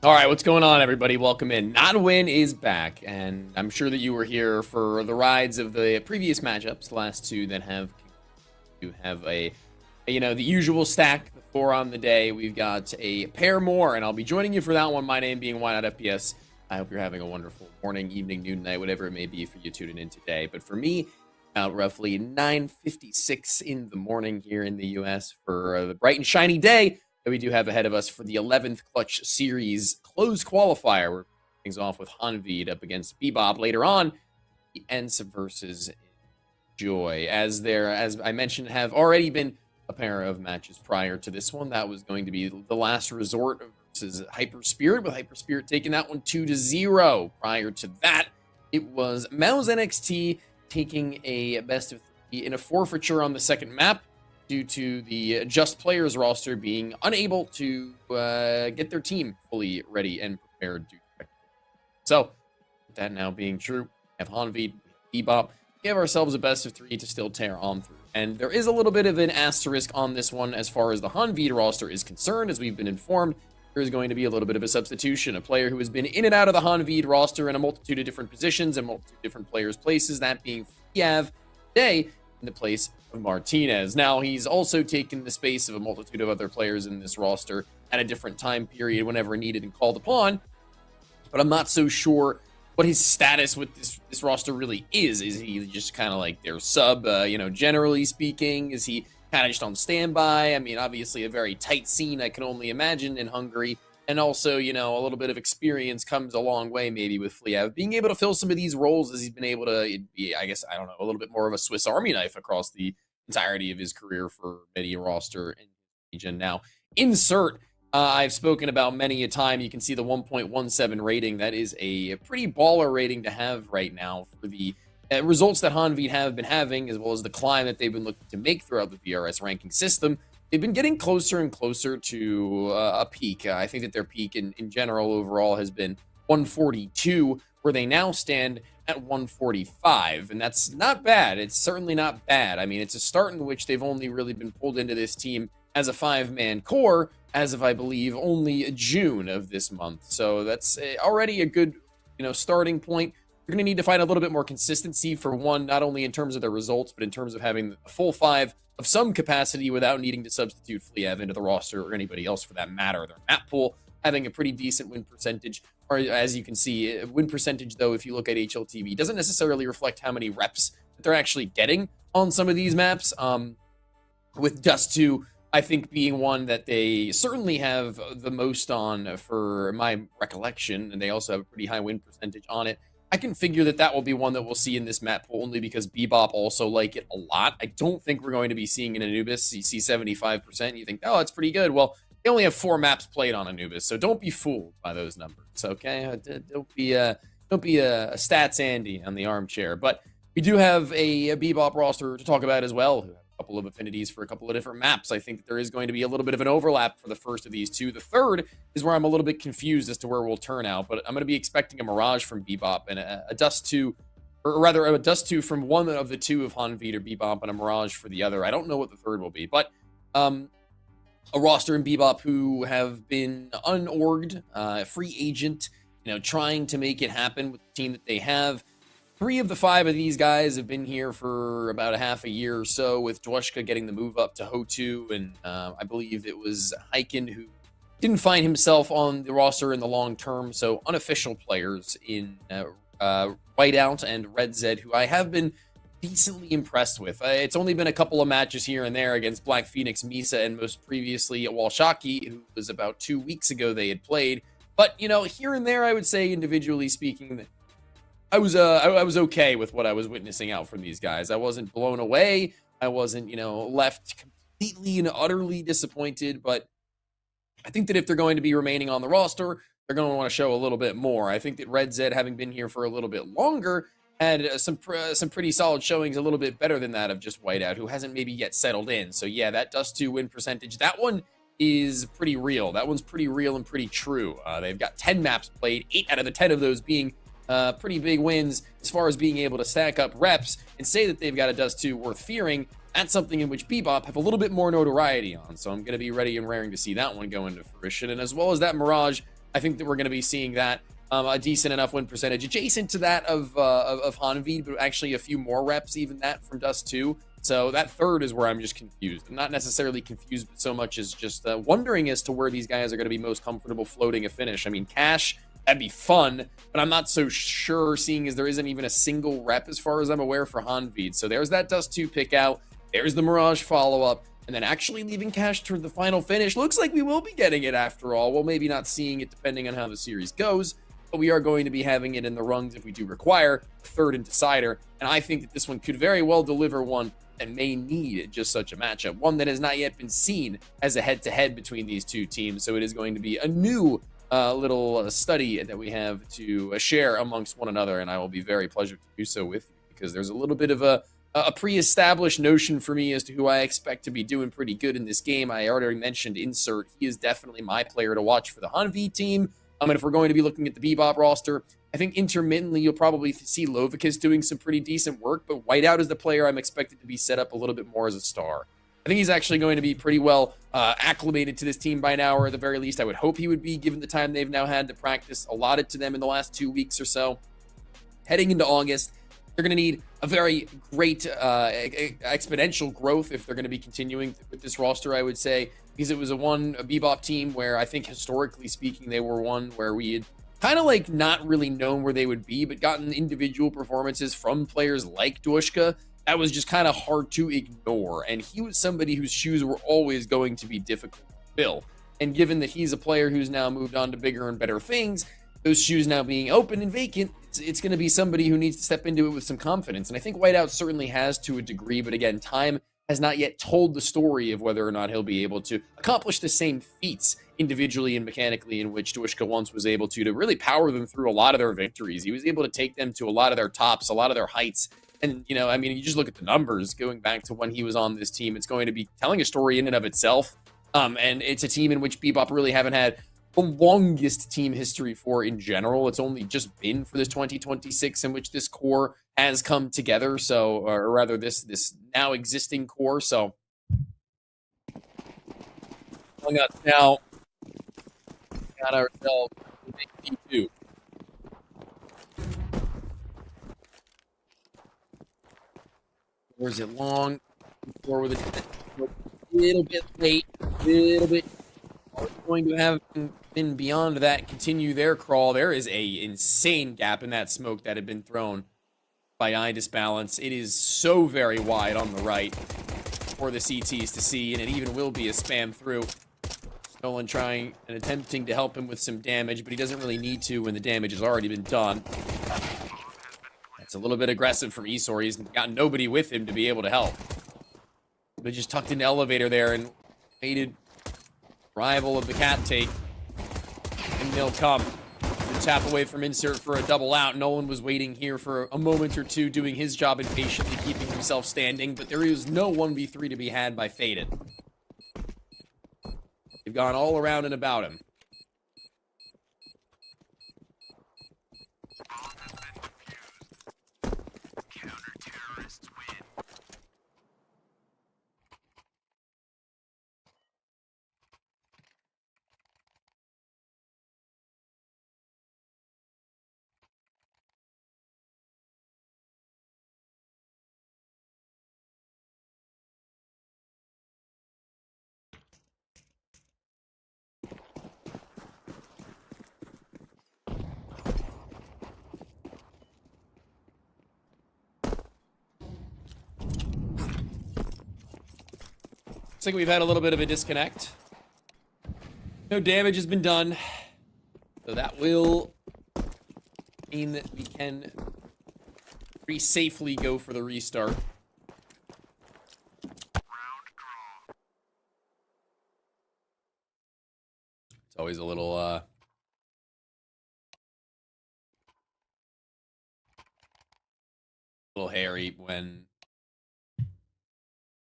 All right, what's going on, everybody? Welcome in. NODWIN is back, and I'm sure that you were here for the rides of the previous matchups, the last two that have the usual stack, the 4 on the day. We've got a pair more, and I'll be joining you for that one. My name being Why Not FPS. I hope you're having a wonderful morning, evening, noon, night, whatever it may be for you tuning in today. But for me, roughly 9:56 in the morning here in the U.S. for the bright and shiny day that we do have ahead of us for the 11th Clutch Series closed qualifier. We're things off with Honvéd up against Bebop later on. The Ents versus Joy. As I mentioned, have already been a pair of matches prior to this one. That was going to be the last resort versus Hyper Spirit, with Hyper Spirit taking that one 2-0. Prior to that, it was Mouse NXT taking a best of 3 in a forfeiture on the second map, due to the Just Players roster being unable to get their team fully ready and prepared to. So, with that now being true, we have Honvéd, Bebop, give ourselves a best of 3 to still tear on through. And there is a little bit of an asterisk on this one as far as the Honvéd roster is concerned. As we've been informed, there is going to be a little bit of a substitution. A player who has been in and out of the Honvéd roster in a multitude of different positions and multitude of different players' places, that being Fiev today in the place of Martinez. Now, he's also taken the space of a multitude of other players in this roster at a different time period whenever needed and called upon, but I'm not so sure what his status with this roster really is. Is he just kind of like their sub, generally speaking? Is he kind of just on standby? I mean, obviously a very tight scene, I can only imagine, in Hungary. And also, a little bit of experience comes a long way, maybe, with Fliev being able to fill some of these roles, as he's been able to be, I guess, I don't know, a little bit more of a Swiss Army knife across the entirety of his career for many roster in the region. Now, insert, I've spoken about many a time. You can see the 1.17 rating. That is a pretty baller rating to have right now for the results that Honvéd have been having, as well as the climb that they've been looking to make throughout the VRS ranking system. They've been getting closer and closer to a peak. I think that their peak in general overall has been 142, where they now stand at 145. And that's not bad. It's certainly not bad. I mean, it's a start in which they've only really been pulled into this team as a 5-man core as of, I believe, only June of this month. So that's already a good, starting point. You're going to need to find a little bit more consistency for one, not only in terms of their results, but in terms of having a full 5 of some capacity without needing to substitute Fliev into the roster, or anybody else for that matter. Their map pool having a pretty decent win percentage, or as you can see, win percentage, though, if you look at HLTV, doesn't necessarily reflect how many reps that they're actually getting on some of these maps. With Dust 2, I think, being one that they certainly have the most on for my recollection, and they also have a pretty high win percentage on it. I can figure that will be one that we'll see in this map pool, only because Bebop also like it a lot. I don't think we're going to be seeing an Anubis. You see 75%, and you think, oh, that's pretty good. Well, they only have 4 maps played on Anubis, so don't be fooled by those numbers, okay? Don't be a stats Andy on the armchair. But we do have a Bebop roster to talk about as well, who have a couple of affinities for a couple of different maps. I think that there is going to be a little bit of an overlap for the first of these two. The third is where I'm a little bit confused as to where we'll turn out, but I'm going to be expecting a Mirage from Bebop and a Dust 2, or rather a Dust 2 from one of the two of Honvéd or Bebop, and a Mirage for the other. I don't know what the third will be, but a roster in Bebop who have been unorged, free agent, trying to make it happen with the team that they have. 3 of the 5 of these guys have been here for about a half a year or so, with Dwushka getting the move up to Ho2, and I believe it was Hyken who didn't find himself on the roster in the long term. So unofficial players in Whiteout and Red Zed, who I have been decently impressed with. It's only been a couple of matches here and there against Black Phoenix, Misa, and most previously Walshaki, who was about 2 weeks ago they had played. But, here and there, I would say, individually speaking, that I was okay with what I was witnessing out from these guys. I wasn't blown away. I wasn't, left completely and utterly disappointed. But I think that if they're going to be remaining on the roster, they're going to want to show a little bit more. I think that Red Zed, having been here for a little bit longer, had some pretty solid showings, a little bit better than that of just Whiteout, who hasn't maybe yet settled in. So yeah, that Dust 2 win percentage, that one is pretty real. That one's pretty real and pretty true. They've got 10 maps played, 8 out of the 10 of those being pretty big wins as far as being able to stack up reps and say that they've got a Dust 2 worth fearing. That's something in which Bebop have a little bit more notoriety on. So I'm going to be ready and raring to see that one go into fruition. And as well as that Mirage, I think that we're going to be seeing that a decent enough win percentage, adjacent to that of Honvéd, but actually a few more reps, even that from Dust 2. So that third is where I'm just confused. I'm not necessarily confused so much as just wondering as to where these guys are going to be most comfortable floating a finish. I mean, Cash, that'd be fun, but I'm not so sure, seeing as there isn't even a single rep as far as I'm aware for Honvéd. So there's that Dust 2 pick out. There's the Mirage follow-up. And then actually leaving Cash toward the final finish. Looks like we will be getting it after all. Well, maybe not seeing it depending on how the series goes, but we are going to be having it in the rungs if we do require a third and decider. And I think that this one could very well deliver one that may need just such a matchup, one that has not yet been seen as a head-to-head between these two teams. So it is going to be a new little study that we have to share amongst one another, and I will be very pleased to do so with you, because there's a little bit of a pre-established notion for me as to who I expect to be doing pretty good in this game. I already mentioned Insert. He is definitely my player to watch for the Honvéd team. And if we're going to be looking at the Bebop roster, I think intermittently you'll probably see Lovicus doing some pretty decent work, but Whiteout is the player I'm expected to be set up a little bit more as a star. I think he's actually going to be pretty well acclimated to this team by now, or at the very least I would hope he would be, given the time they've now had to practice allotted to them in the last 2 weeks or so. Heading into August, they're going to need a very great exponential growth if they're going to be continuing with this roster, I would say, because it was a Bebop team where I think historically speaking, they were one where we had kind of like not really known where they would be, but gotten individual performances from players like Dushka that was just kind of hard to ignore. And he was somebody whose shoes were always going to be difficult to fill. And given that he's a player who's now moved on to bigger and better things, those shoes now being open and vacant, it's going to be somebody who needs to step into it with some confidence. And I think Whiteout certainly has to a degree, but again, time has not yet told the story of whether or not he'll be able to accomplish the same feats individually and mechanically in which Dushka once was able to really power them through a lot of their victories. He was able to take them to a lot of their tops, a lot of their heights. And, you know, I mean, you just look at the numbers going back to when he was on this team, it's going to be telling a story in and of itself. And it's a team in which Bebop really haven't had the longest team history for in general. It's only just been for this 2026 in which this core has come together. So, or rather this now existing core. So now got ourselves a big P2. Or is it long? Or with a little bit late, a little bit. Are going to have been beyond that, continue their crawl. There is a insane gap in that smoke that had been thrown by Idis Balance. It is so very wide on the right for the CTs to see, and it even will be a spam through. Nolan trying and attempting to help him with some damage, but he doesn't really need to when the damage has already been done. That's a little bit aggressive from Esor. He's got nobody with him to be able to help. But just tucked into elevator there and waited. Rival of the cat take, and they'll come. The tap away from Insert for a double out. Nolan was waiting here for a moment or two, doing his job and patiently keeping himself standing, but there is no 1v3 to be had by Faded. They've gone all around and about him. Counter-terrorists win. Looks like we've had a little bit of a disconnect. No damage has been done. So that will mean that we can pretty safely go for the restart. It's always a little hairy when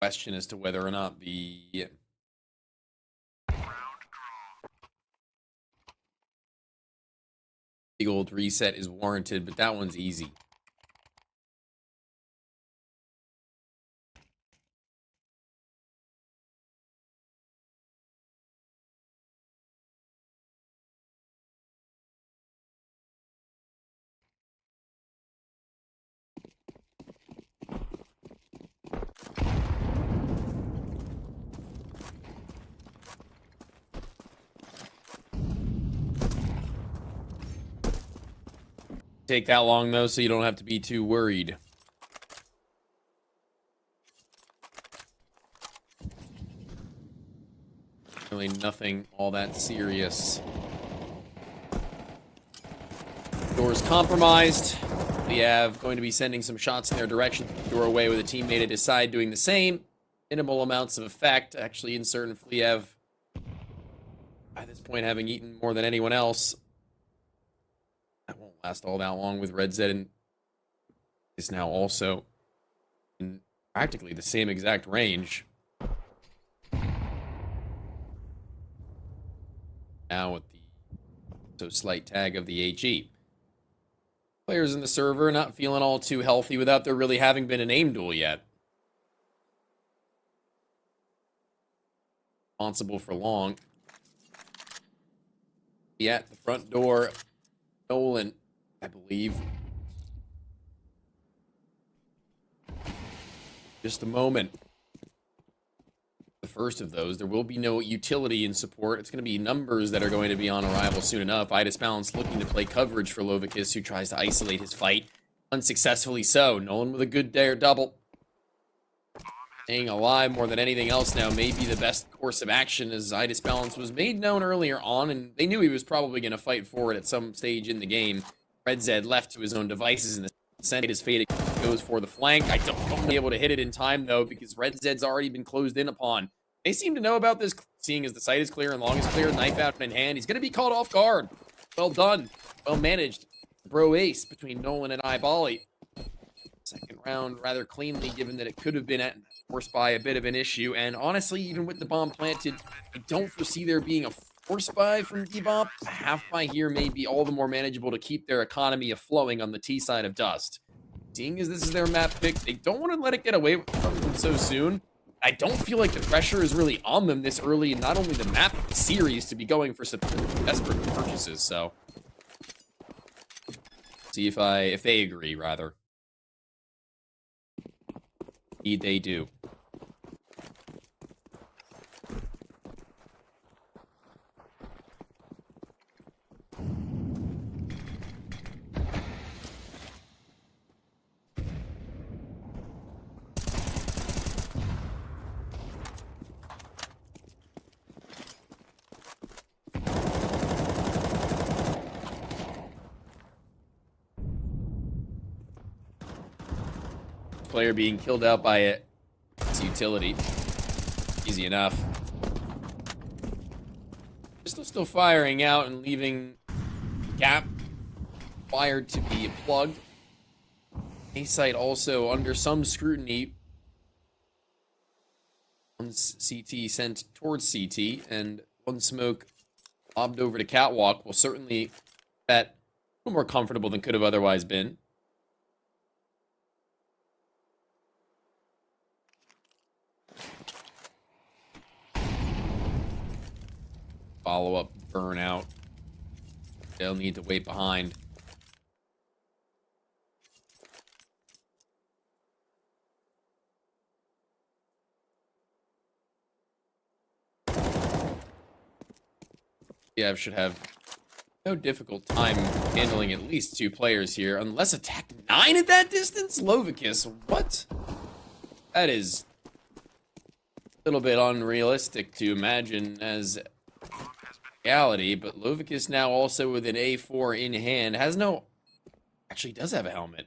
question as to whether or not the big old reset is warranted, but that one's easy. Take that long, though, so you don't have to be too worried. Really nothing all that serious. Door's compromised. Liev going to be sending some shots in their direction. Doorway with a teammate at his side doing the same. Minimal amounts of effect. Actually, insert Liev, by this point, having eaten more than anyone else. That won't last all that long with Red Zed, and is now also in practically the same exact range. Now with the so slight tag of the HE. Players in the server not feeling all too healthy without there really having been an aim duel yet. Responsible for long. At the front door, NODWIN, I believe. Just a moment. The first of those, there will be no utility in support. It's going to be numbers that are going to be on arrival soon enough. Balance looking to play coverage for Lovicus, who tries to isolate his fight. Unsuccessfully so. Nolan with a good dare double. Staying alive more than anything else now may be the best course of action, as Balance was made known earlier on, and they knew he was probably going to fight for it at some stage in the game. Red Zed left to his own devices in the center. His fate goes for the flank. I don't be able to hit it in time, though, because Red Zed's already been closed in upon. They seem to know about this, seeing as the site is clear and long is clear, knife out in hand. He's going to be caught off guard. Well done. Well managed. Bro ace between Nolan and Ibali. Second round rather cleanly, given that it could have been force buy a bit of an issue. And honestly, even with the bomb planted, I don't foresee there being a force buy from Bebop. A half buy here may be all the more manageable to keep their economy aflowing on the T side of Dust. Seeing as this is their map pick, they don't want to let it get away from them so soon. I don't feel like the pressure is really on them this early, and not only the map, but the series to be going for some desperate purchases. So, see if they agree, rather. Indeed, they do. Player being killed out by its utility. Easy enough. Still firing out and leaving gap wired to be plugged. A site also under some scrutiny. One CT sent towards CT, and one smoke lobbed over to Catwalk will certainly bet a little more comfortable than could have otherwise been. Follow-up burnout. They'll need to wait behind. Yeah, should have no difficult time handling at least 2 players here, unless attack 9 at that distance? Lovicus, what? That is a little bit unrealistic to imagine as reality, but Lovicus now also with an A4 in hand has no... Actually does have a helmet.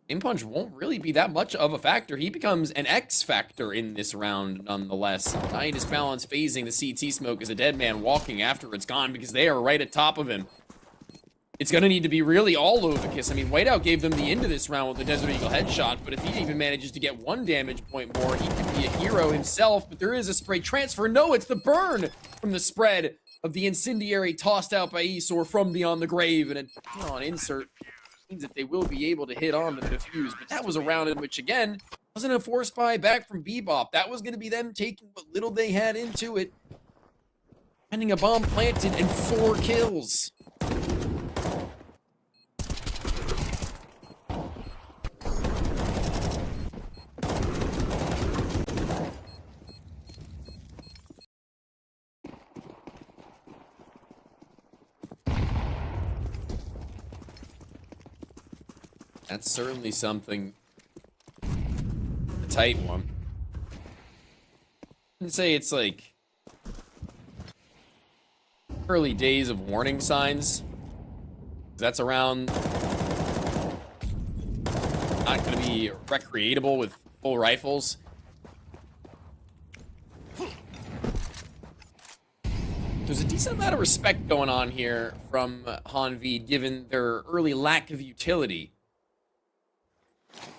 Aim punch won't really be that much of a factor. He becomes an X factor in this round nonetheless. Balance phasing the CT smoke as a dead man walking after it's gone because they are right at top of him. It's going to need to be really all Lovicus. I mean, Whiteout gave them the end of this round with the Desert Eagle headshot, but if he even manages to get 1 damage point more, he could be a hero himself. But there is a spray transfer. No, it's the burn from the spread of the incendiary tossed out by Esor from beyond the grave, and an insert means that they will be able to hit on the defuse. But that was a round in which, again, wasn't a force buy back from Bebop. That was going to be them taking what little they had into it, finding a bomb planted, and 4 kills. That's certainly something. A tight one. I'd say it's like early days of warning signs. That's around not going to be recreatable with full rifles. There's a decent amount of respect going on here from Honvéd, given their early lack of utility.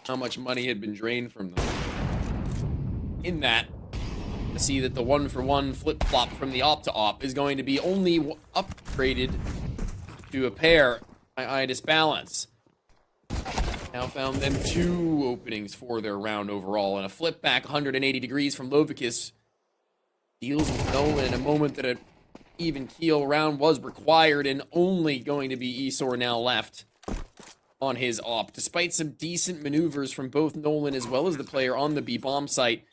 How much money had been drained from them. In that, to see that the 1-for-1 flip-flop from the op to op is going to be only upgraded to a pair by Idis Balance. Now found them 2 openings for their round overall, and a flip back 180 degrees from Lovicus deals with Nolan in a moment that an even keel round was required, and only going to be Esor now left on his op. Despite some decent maneuvers from both Nolan as well as the player on the B bomb site,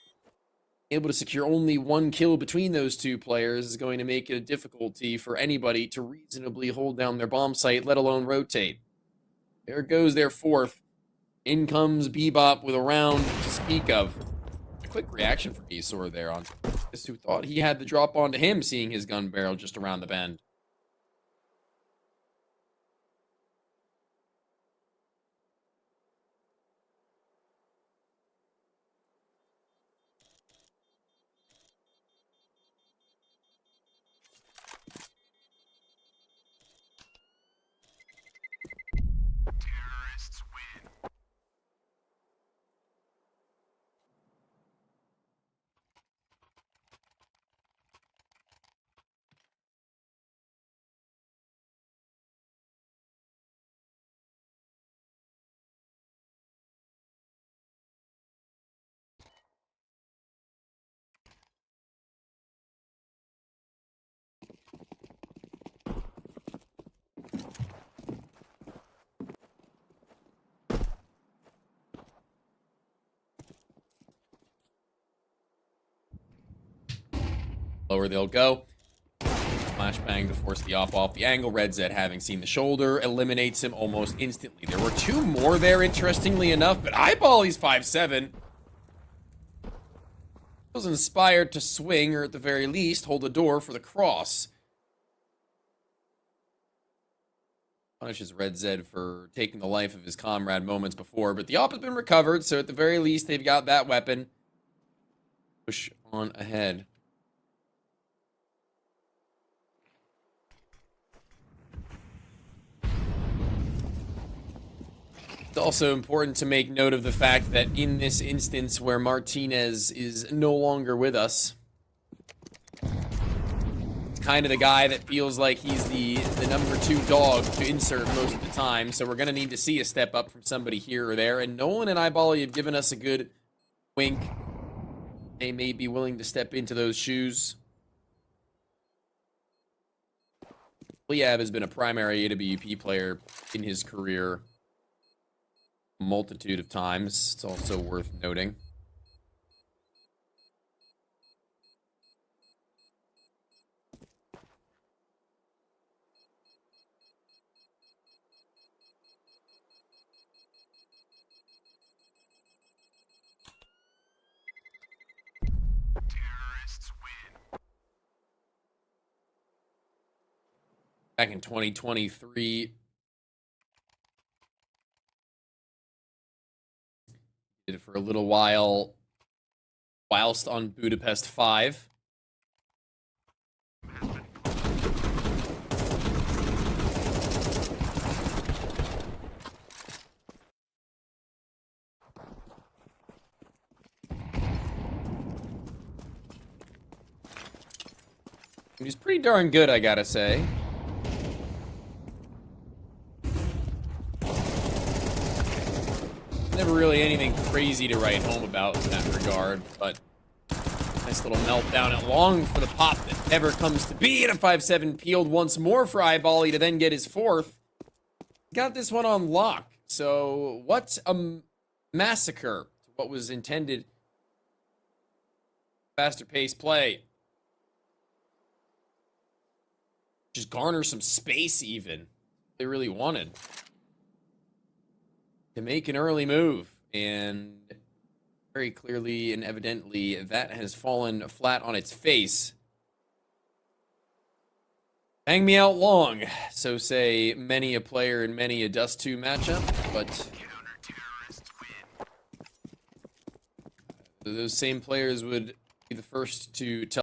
able to secure only 1 kill between those 2 players is going to make it a difficulty for anybody to reasonably hold down their bomb site, let alone rotate. There goes their 4th. In comes Bebop with a round to speak of. A quick reaction from Esor there on this, who thought he had the drop onto him, seeing his gun barrel just around the bend. Terrorists win. Lower they'll go. Flashbang to force the op off the angle. Red Zed, having seen the shoulder, eliminates him almost instantly. There were 2 more there, interestingly enough, but eyeball, he's 5'7". Was inspired to swing, or at the very least, hold the door for the cross. Punishes Red Zed for taking the life of his comrade moments before, but the op has been recovered, so at the very least, they've got that weapon. Push on ahead. It's also important to make note of the fact that in this instance where Martinez is no longer with us, it's kind of the guy that feels like he's the number 2 dog to insert most of the time, so we're going to need to see a step up from somebody here or there, and Nolan and Eyeball have given us a good wink. They may be willing to step into those shoes. Liab has been a primary AWP player in his career a multitude of times. It's also worth noting. Terrorists win. Back in 2023, did it for a little while whilst on Budapest 5. He's pretty darn good, I gotta say. Never really anything crazy to write home about in that regard, but nice little meltdown at long for the pop that never comes to be, and a 5-7 peeled once more for Eyebally to then get his 4th. Got this one on lock, so what a massacre to what was intended. Faster paced play. Just garner some space even. They really wanted. to make an early move, and very clearly and evidently that has fallen flat on its face. Hang me out long, so say many a player in many a Dust 2 matchup, but Counter-terrorists win. those same players would be the first to tell